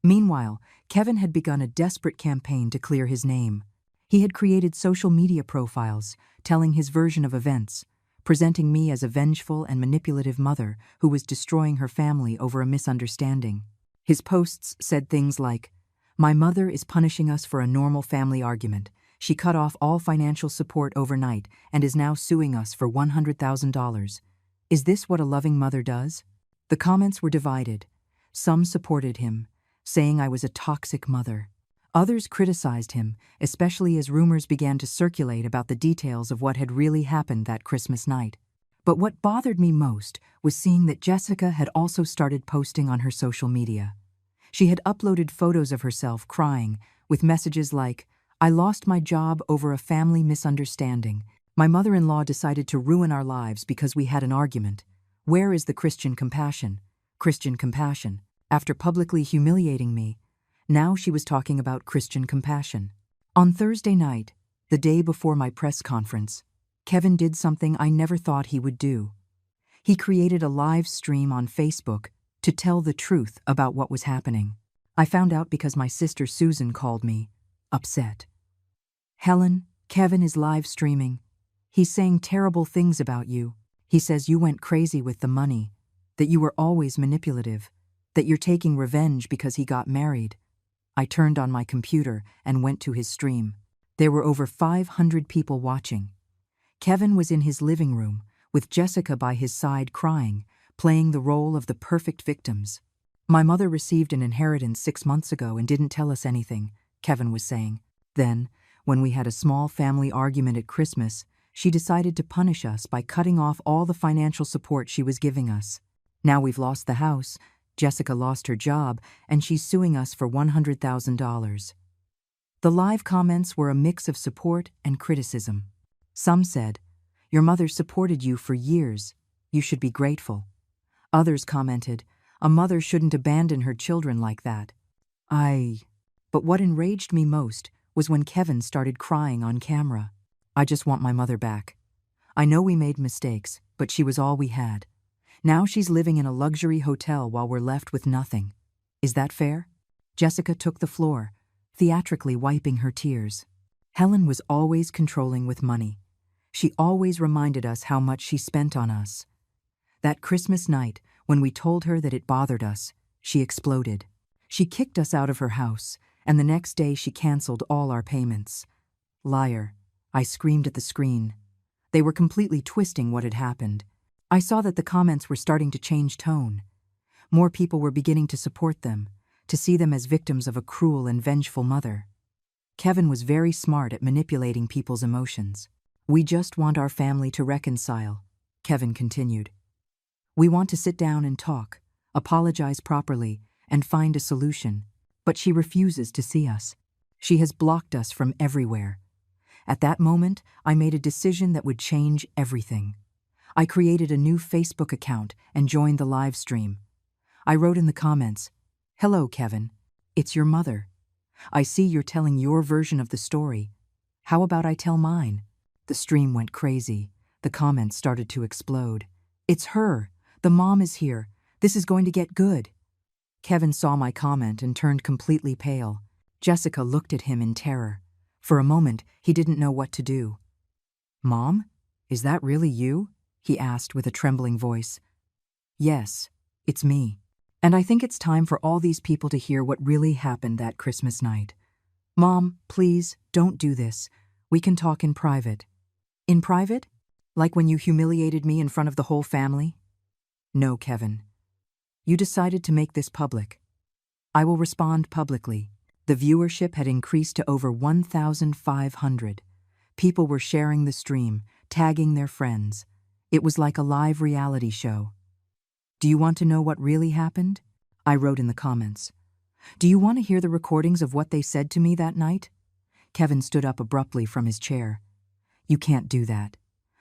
Meanwhile, Kevin had begun a desperate campaign to clear his name. He had created social media profiles, telling his version of events, presenting me as a vengeful and manipulative mother who was destroying her family over a misunderstanding. His posts said things like, "My mother is punishing us for a normal family argument. She cut off all financial support overnight and is now suing us for $100,000. Is this what a loving mother does?" The comments were divided. Some supported him, saying I was a toxic mother. Others criticized him, especially as rumors began to circulate about the details of what had really happened that Christmas night. But what bothered me most was seeing that Jessica had also started posting on her social media. She had uploaded photos of herself crying, with messages like, "I lost my job over a family misunderstanding. My mother-in-law decided to ruin our lives because we had an argument. Where is the Christian compassion? Christian compassion." After publicly humiliating me, now she was talking about Christian compassion. On Thursday night, the day before my press conference, Kevin did something I never thought he would do. He created a live stream on Facebook to tell the truth about what was happening. I found out because my sister Susan called me, upset. "Helen, Kevin is live streaming. He's saying terrible things about you. He says you went crazy with the money, that you were always manipulative, that you're taking revenge because he got married." I turned on my computer and went to his stream. There were over 500 people watching. Kevin was in his living room, with Jessica by his side crying, playing the role of the perfect victims. "My mother received an inheritance 6 months ago and didn't tell us anything," Kevin was saying. "Then, when we had a small family argument at Christmas, she decided to punish us by cutting off all the financial support she was giving us. Now we've lost the house, Jessica lost her job, and she's suing us for $100,000. The live comments were a mix of support and criticism. Some said, "Your mother supported you for years. You should be grateful." Others commented, "A mother shouldn't abandon her children like that." But what enraged me most was when Kevin started crying on camera. "I just want my mother back. I know we made mistakes, but she was all we had. Now she's living in a luxury hotel while we're left with nothing. Is that fair?" Jessica took the floor, theatrically wiping her tears. Helen was always controlling with money. She always reminded us how much she spent on us. That Christmas night, when we told her that it bothered us, she exploded. She kicked us out of her house, and the next day she canceled all our payments. "Liar," I screamed at the screen. They were completely twisting what had happened. I saw that the comments were starting to change tone. More people were beginning to support them, to see them as victims of a cruel and vengeful mother. Kevin was very smart at manipulating people's emotions. "We just want our family to reconcile," Kevin continued. "We want to sit down and talk, apologize properly, and find a solution. But she refuses to see us. She has blocked us from everywhere." At that moment, I made a decision that would change everything. I created a new Facebook account and joined the live stream. I wrote in the comments, "Hello, Kevin. It's your mother. I see you're telling your version of the story. How about I tell mine?" The stream went crazy. The comments started to explode. "It's her. The mom is here. This is going to get good." Kevin saw my comment and turned completely pale. Jessica looked at him in terror. For a moment, he didn't know what to do. "Mom, is that really you?" he asked with a trembling voice. "Yes, it's me. And I think it's time for all these people to hear what really happened that Christmas night. Mom, please, don't do this. We can talk in private." "In private? Like when you humiliated me in front of the whole family?" "No, Kevin. You decided to make this public. I will respond publicly." The viewership had increased to over 1,500. People were sharing the stream, tagging their friends. It was like a live reality show. "Do you want to know what really happened?" I wrote in the comments. "Do you want to hear the recordings of what they said to me that night?" Kevin stood up abruptly from his chair. "You can't do that.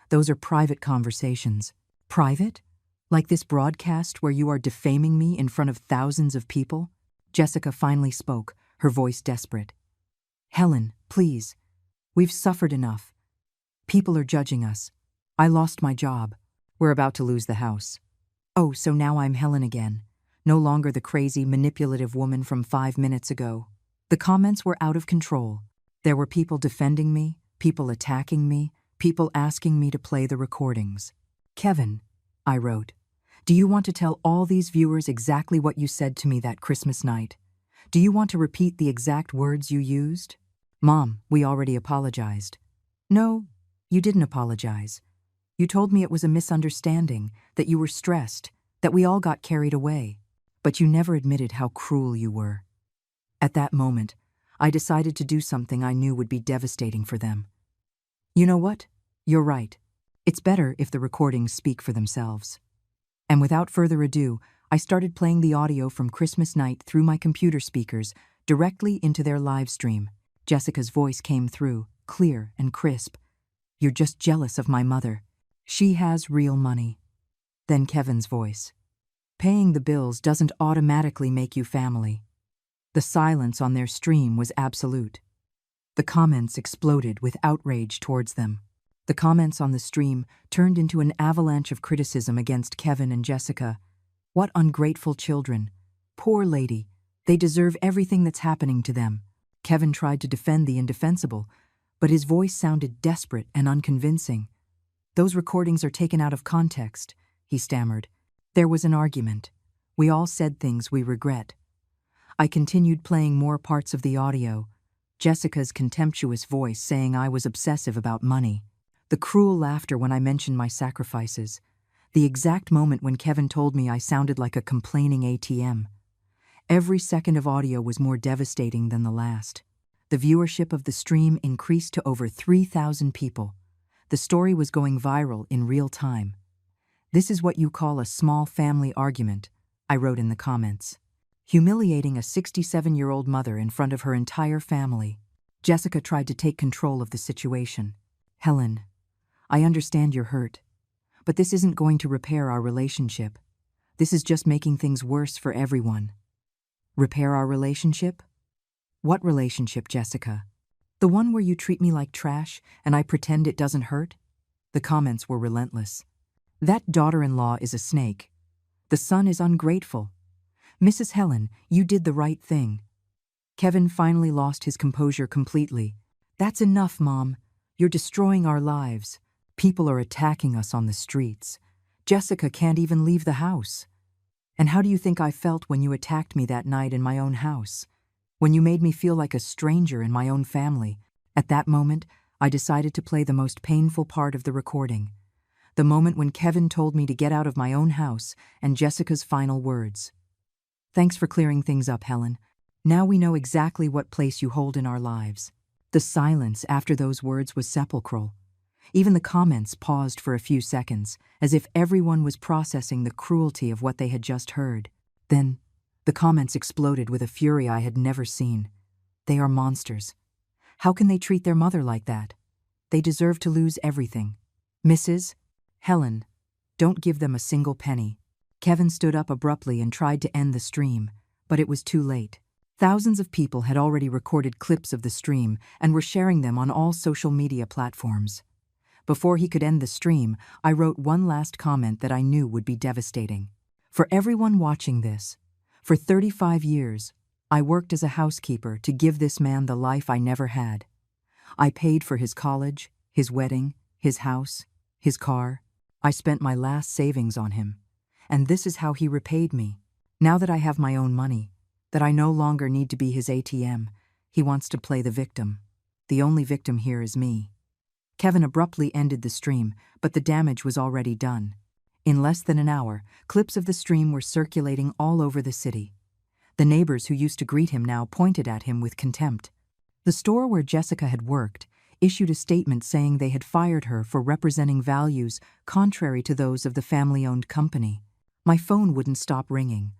Those are private conversations." "Private? Like this broadcast where you are defaming me in front of thousands of people?" Jessica finally spoke, her voice desperate. "Helen, please. We've suffered enough. People are judging us. I lost my job. We're about to lose the house. Oh, so now I'm Helen again. No longer the crazy, manipulative woman from 5 minutes ago." The comments were out of control. There were people defending me, people attacking me, people asking me to play the recordings. "Kevin," I wrote, "do you want to tell all these viewers exactly what you said to me that Christmas night? Do you want to repeat the exact words you used?" "Mom, we already apologized." "No, you didn't apologize. You told me it was a misunderstanding, that you were stressed, that we all got carried away. But you never admitted how cruel you were." At that moment, I decided to do something I knew would be devastating for them. "You know what? You're right. It's better if the recordings speak for themselves." And without further ado, I started playing the audio from Christmas night through my computer speakers directly into their live stream. Jessica's voice came through, clear and crisp. "You're just jealous of my mother. She has real money." Then Kevin's voice. "Paying the bills doesn't automatically make you family." The silence on their stream was absolute. The comments exploded with outrage towards them. The comments on the stream turned into an avalanche of criticism against Kevin and Jessica. "What ungrateful children. Poor lady. They deserve everything that's happening to them." Kevin tried to defend the indefensible, but his voice sounded desperate and unconvincing. "Those recordings are taken out of context," he stammered. "There was an argument. We all said things we regret." I continued playing more parts of the audio. Jessica's contemptuous voice saying I was obsessive about money. The cruel laughter when I mentioned my sacrifices. The exact moment when Kevin told me I sounded like a complaining ATM. Every second of audio was more devastating than the last. The viewership of the stream increased to over 3,000 people. The story was going viral in real time. "This is what you call a small family argument," I wrote in the comments. Humiliating a 67-year-old mother in front of her entire family. Jessica tried to take control of the situation. Helen, I understand you're hurt, but this isn't going to repair our relationship. This is just making things worse for everyone. Repair our relationship? What relationship, Jessica? The one where you treat me like trash and I pretend it doesn't hurt? The comments were relentless. That daughter-in-law is a snake. The son is ungrateful. Mrs. Helen, you did the right thing. Kevin finally lost his composure completely. That's enough, Mom. You're destroying our lives. People are attacking us on the streets. Jessica can't even leave the house. And how do you think I felt when you attacked me that night in my own house? When you made me feel like a stranger in my own family? At that moment, I decided to play the most painful part of the recording. The moment when Kevin told me to get out of my own house and Jessica's final words. Thanks for clearing things up, Helen. Now we know exactly what place you hold in our lives. The silence after those words was sepulchral. Even the comments paused for a few seconds, as if everyone was processing the cruelty of what they had just heard. Then, the comments exploded with a fury I had never seen. They are monsters. How can they treat their mother like that? They deserve to lose everything. Mrs. Helen, don't give them a single penny. Kevin stood up abruptly and tried to end the stream, but it was too late. Thousands of people had already recorded clips of the stream and were sharing them on all social media platforms. Before he could end the stream, I wrote one last comment that I knew would be devastating. For everyone watching this, for 35 years, I worked as a housekeeper to give this man the life I never had. I paid for his college, his wedding, his house, his car. I spent my last savings on him. And this is how he repaid me. Now that I have my own money, that I no longer need to be his ATM, he wants to play the victim. The only victim here is me. Kevin abruptly ended the stream, but the damage was already done. In less than an hour, clips of the stream were circulating all over the city. The neighbors who used to greet him now pointed at him with contempt. The store where Jessica had worked issued a statement saying they had fired her for representing values contrary to those of the family-owned company. My phone wouldn't stop ringing.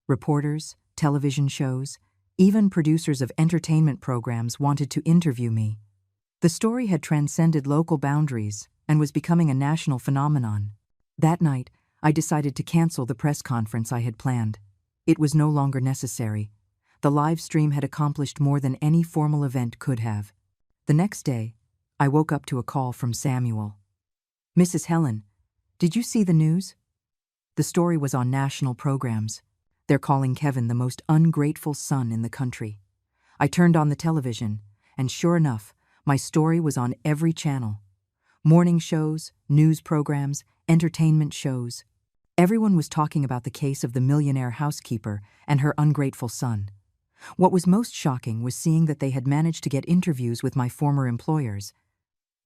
Reporters, television shows, even producers of entertainment programs wanted to interview me. The story had transcended local boundaries and was becoming a national phenomenon. That night, I decided to cancel the press conference I had planned. It was no longer necessary. The live stream had accomplished more than any formal event could have. The next day, I woke up to a call from Samuel. Mrs. Helen, did you see the news? The story was on national programs. They're calling Kevin the most ungrateful son in the country. I turned on the television, and sure enough, my story was on every channel. Morning shows, news programs, entertainment shows. Everyone was talking about the case of the millionaire housekeeper and her ungrateful son. What was most shocking was seeing that they had managed to get interviews with my former employers.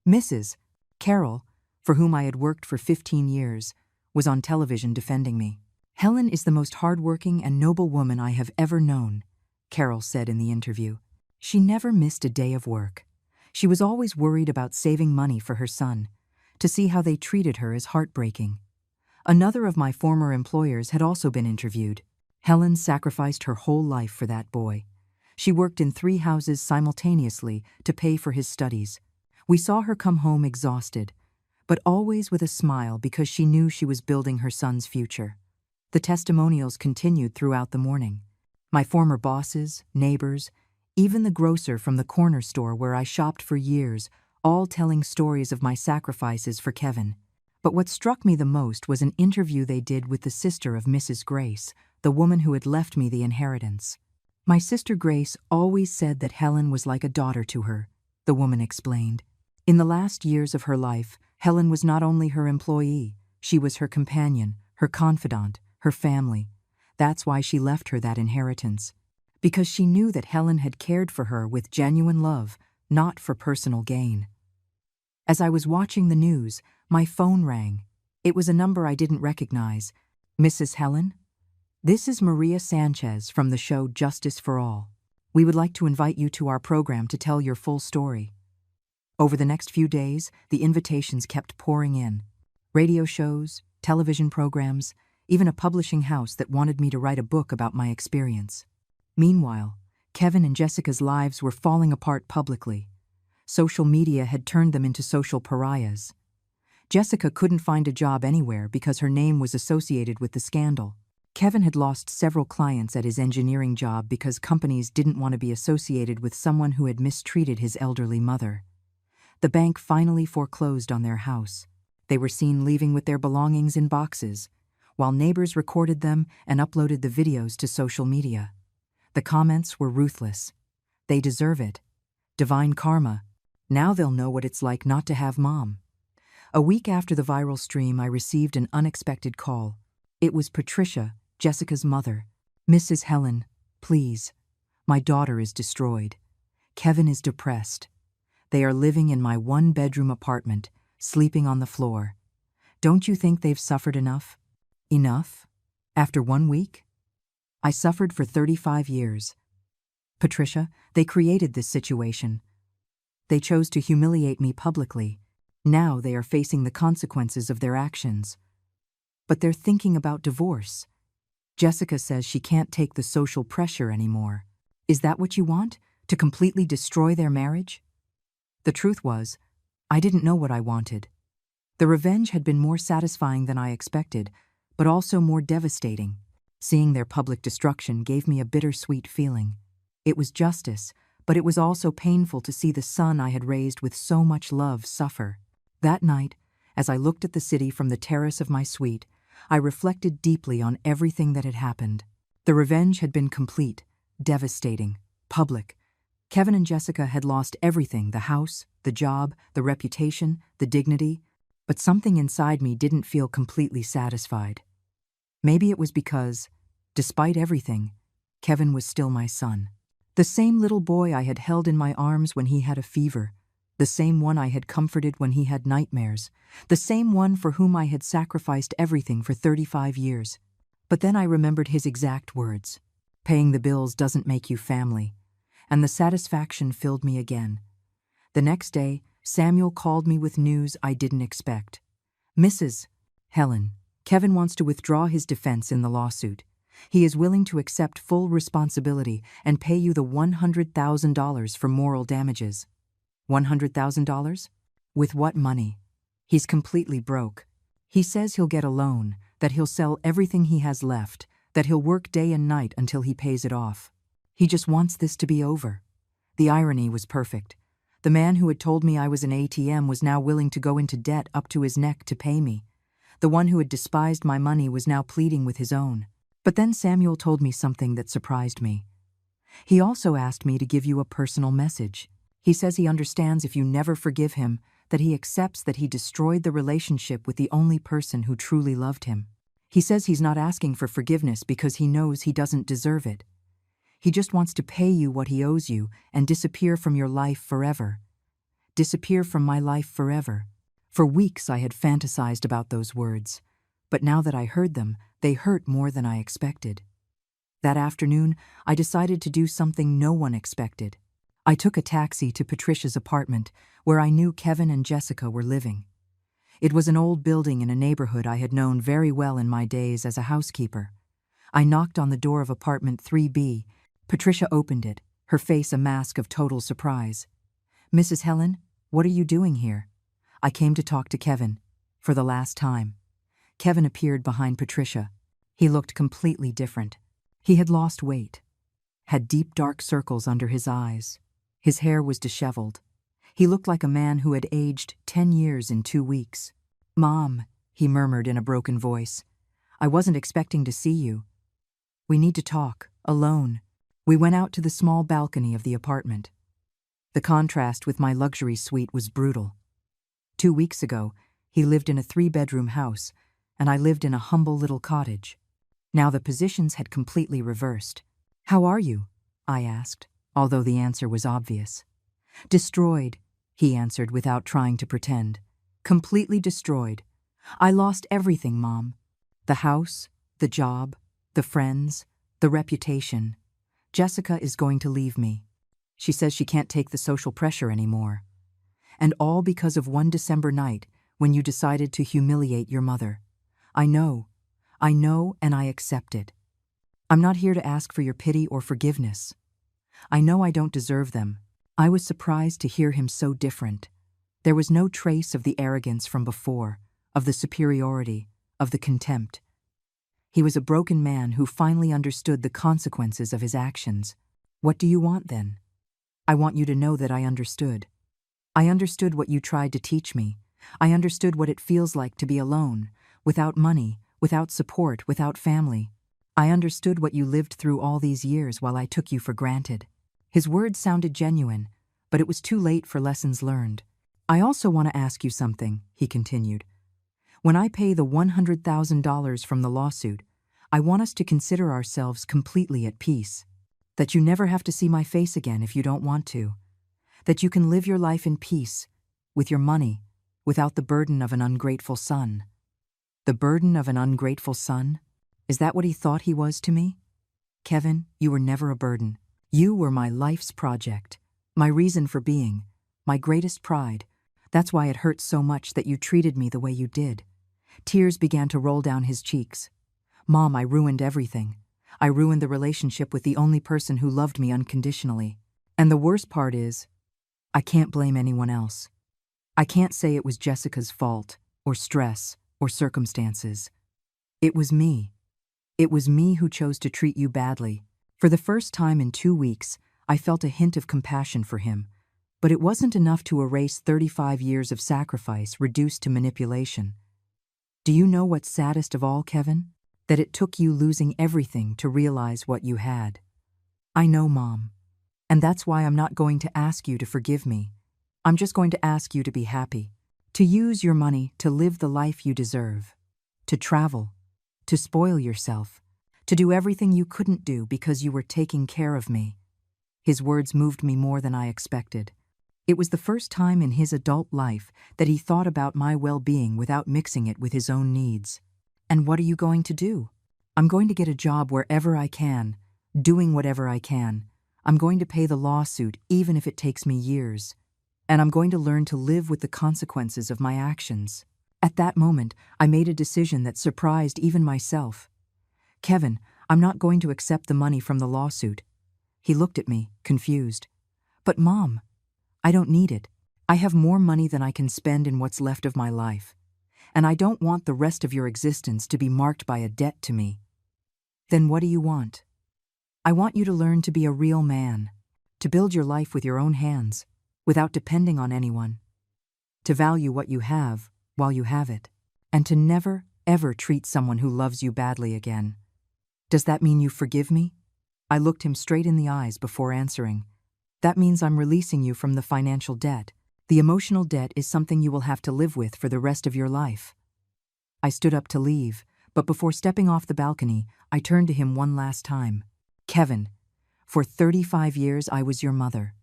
Mrs. Carol, for whom I had worked for 15 years, was on television defending me. Helen is the most hardworking and noble woman I have ever known, Carol said in the interview. She never missed a day of work. She was always worried about saving money for her son. To see how they treated her is heartbreaking. Another of my former employers had also been interviewed. Helen sacrificed her whole life for that boy. She worked in 3 houses simultaneously to pay for his studies. We saw her come home exhausted, but always with a smile because she knew she was building her son's future. The testimonials continued throughout the morning. My former bosses, neighbors, even the grocer from the corner store where I shopped for years, all telling stories of my sacrifices for Kevin. But what struck me the most was an interview they did with the sister of Mrs. Grace, the woman who had left me the inheritance. My sister Grace always said that Helen was like a daughter to her, the woman explained. In the last years of her life, Helen was not only her employee, she was her companion, her confidant, her family. That's why she left her that inheritance. Because she knew that Helen had cared for her with genuine love, not for personal gain. As I was watching the news, my phone rang. It was a number I didn't recognize. Mrs. Helen? This is Maria Sanchez from the show Justice for All. We would like to invite you to our program to tell your full story. Over the next few days, the invitations kept pouring in. Radio shows, television programs, even a publishing house that wanted me to write a book about my experience. Meanwhile, Kevin and Jessica's lives were falling apart publicly. Social media had turned them into social pariahs. Jessica couldn't find a job anywhere because her name was associated with the scandal. Kevin had lost several clients at his engineering job because companies didn't want to be associated with someone who had mistreated his elderly mother. The bank finally foreclosed on their house. They were seen leaving with their belongings in boxes, while neighbors recorded them and uploaded the videos to social media. The comments were ruthless. They deserve it. Divine karma. Now they'll know what it's like not to have mom. A week after the viral stream, I received an unexpected call. It was Patricia, Jessica's mother. "Mrs. Helen, please. My daughter is destroyed. Kevin is depressed. They are living in my one-bedroom apartment, sleeping on the floor. Don't you think they've suffered enough?" Enough? After 1 week? I suffered for 35 years. Patricia, they created this situation. They chose to humiliate me publicly. Now they are facing the consequences of their actions. But they're thinking about divorce. Jessica says she can't take the social pressure anymore. Is that what you want? To completely destroy their marriage? The truth was, I didn't know what I wanted. The revenge had been more satisfying than I expected, but also more devastating. Seeing their public destruction gave me a bittersweet feeling. It was justice, but it was also painful to see the son I had raised with so much love suffer. That night, as I looked at the city from the terrace of my suite, I reflected deeply on everything that had happened. The revenge had been complete, devastating, public. Kevin and Jessica had lost everything: the house, the job, the reputation, the dignity. But something inside me didn't feel completely satisfied. Maybe it was because, despite everything, Kevin was still my son. The same little boy I had held in my arms when he had a fever, the same one I had comforted when he had nightmares, the same one for whom I had sacrificed everything for 35 years. But then I remembered his exact words: "Paying the bills doesn't make you family," and the satisfaction filled me again. The next day, Samuel called me with news I didn't expect. "Mrs. Helen, Kevin wants to withdraw his defense in the lawsuit. He is willing to accept full responsibility and pay you the $100,000 for moral damages." $100,000? With what money? He's completely broke. He says he'll get a loan, that he'll sell everything he has left, that he'll work day and night until he pays it off. He just wants this to be over. The irony was perfect. The man who had told me I was an ATM was now willing to go into debt up to his neck to pay me. The one who had despised my money was now pleading with his own. But then Samuel told me something that surprised me. He also asked me to give you a personal message. He says he understands if you never forgive him, that he accepts that he destroyed the relationship with the only person who truly loved him. He says he's not asking for forgiveness because he knows he doesn't deserve it. He just wants to pay you what he owes you and disappear from your life forever. Disappear from my life forever. For weeks I had fantasized about those words, but now that I heard them, they hurt more than I expected. That afternoon, I decided to do something no one expected. I took a taxi to Patricia's apartment, where I knew Kevin and Jessica were living. It was an old building in a neighborhood I had known very well in my days as a housekeeper. I knocked on the door of apartment 3B. Patricia opened it, her face a mask of total surprise. "Mrs. Helen, what are you doing here?" "I came to talk to Kevin, for the last time." Kevin appeared behind Patricia. He looked completely different. He had lost weight, had deep dark circles under his eyes. His hair was disheveled. He looked like a man who had aged 10 years in 2 weeks. "Mom," he murmured in a broken voice, "I wasn't expecting to see you. We need to talk, alone." We went out to the small balcony of the apartment. The contrast with my luxury suite was brutal. 2 weeks ago, he lived in a 3-bedroom house, and I lived in a humble little cottage. Now the positions had completely reversed. "How are you?" I asked, although the answer was obvious. "Destroyed," he answered without trying to pretend. "Completely destroyed. I lost everything, Mom. The house, the job, the friends, the reputation. Jessica is going to leave me. She says she can't take the social pressure anymore. And all because of one December night when you decided to humiliate your mother. I know, and I accept it. I'm not here to ask for your pity or forgiveness. I know I don't deserve them. I was surprised to hear him so different. There was no trace of the arrogance from before, of the superiority, of the contempt. He was a broken man who finally understood the consequences of his actions. What do you want then? I want you to know that I understood. I understood what you tried to teach me. I understood what it feels like to be alone, without money, without support, without family. I understood what you lived through all these years while I took you for granted. His words sounded genuine, but it was too late for lessons learned. I also want to ask you something, he continued. When I pay the $100,000 from the lawsuit, I want us to consider ourselves completely at peace. That you never have to see my face again if you don't want to. That you can live your life in peace, with your money, without the burden of an ungrateful son. The burden of an ungrateful son? Is that what he thought he was to me? Kevin, you were never a burden. You were my life's project, my reason for being, my greatest pride. That's why it hurts so much that you treated me the way you did. Tears began to roll down his cheeks. Mom, I ruined everything. I ruined the relationship with the only person who loved me unconditionally. And the worst part is, I can't blame anyone else. I can't say it was Jessica's fault, or stress, or circumstances. It was me. It was me who chose to treat you badly. For the first time in 2 weeks, I felt a hint of compassion for him. But it wasn't enough to erase 35 years of sacrifice reduced to manipulation. Do you know what's saddest of all, Kevin? That it took you losing everything to realize what you had. I know, Mom. And that's why I'm not going to ask you to forgive me. I'm just going to ask you to be happy. To use your money to live the life you deserve. To travel. To spoil yourself. To do everything you couldn't do because you were taking care of me. His words moved me more than I expected. It was the first time in his adult life that he thought about my well-being without mixing it with his own needs. And what are you going to do? I'm going to get a job wherever I can, doing whatever I can. I'm going to pay the lawsuit even if it takes me years. And I'm going to learn to live with the consequences of my actions. At that moment, I made a decision that surprised even myself. Kevin, I'm not going to accept the money from the lawsuit. He looked at me, confused. But Mom, I don't need it. I have more money than I can spend in what's left of my life. And I don't want the rest of your existence to be marked by a debt to me. Then what do you want? I want you to learn to be a real man, to build your life with your own hands, without depending on anyone, to value what you have while you have it, and to never, ever treat someone who loves you badly again. Does that mean you forgive me? I looked him straight in the eyes before answering. That means I'm releasing you from the financial debt. The emotional debt is something you will have to live with for the rest of your life. I stood up to leave, but before stepping off the balcony, I turned to him one last time. Kevin, for 35 years I was your mother.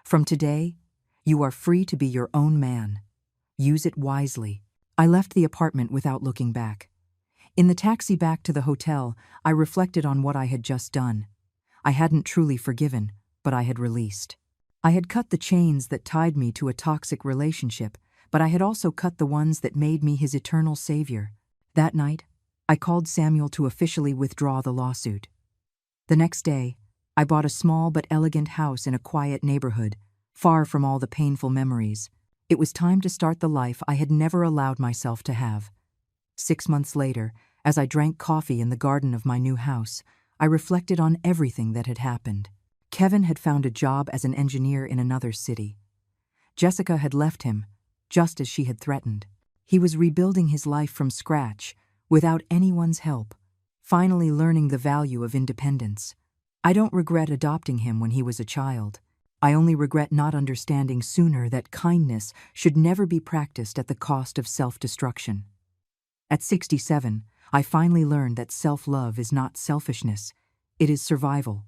From today, you are free to be your own man. Use it wisely. I left the apartment without looking back. In the taxi back to the hotel, I reflected on what I had just done. I hadn't truly forgiven, but I had released. I had cut the chains that tied me to a toxic relationship, but I had also cut the ones that made me his eternal savior. That night, I called Samuel to officially withdraw the lawsuit. The next day, I bought a small but elegant house in a quiet neighborhood, far from all the painful memories. It was time to start the life I had never allowed myself to have. 6 months later, as I drank coffee in the garden of my new house, I reflected on everything that had happened. Kevin had found a job as an engineer in another city. Jessica had left him, just as she had threatened. He was rebuilding his life from scratch, without anyone's help, finally learning the value of independence. I don't regret adopting him when he was a child. I only regret not understanding sooner that kindness should never be practiced at the cost of self-destruction. At 67, I finally learned that self-love is not selfishness, it is survival.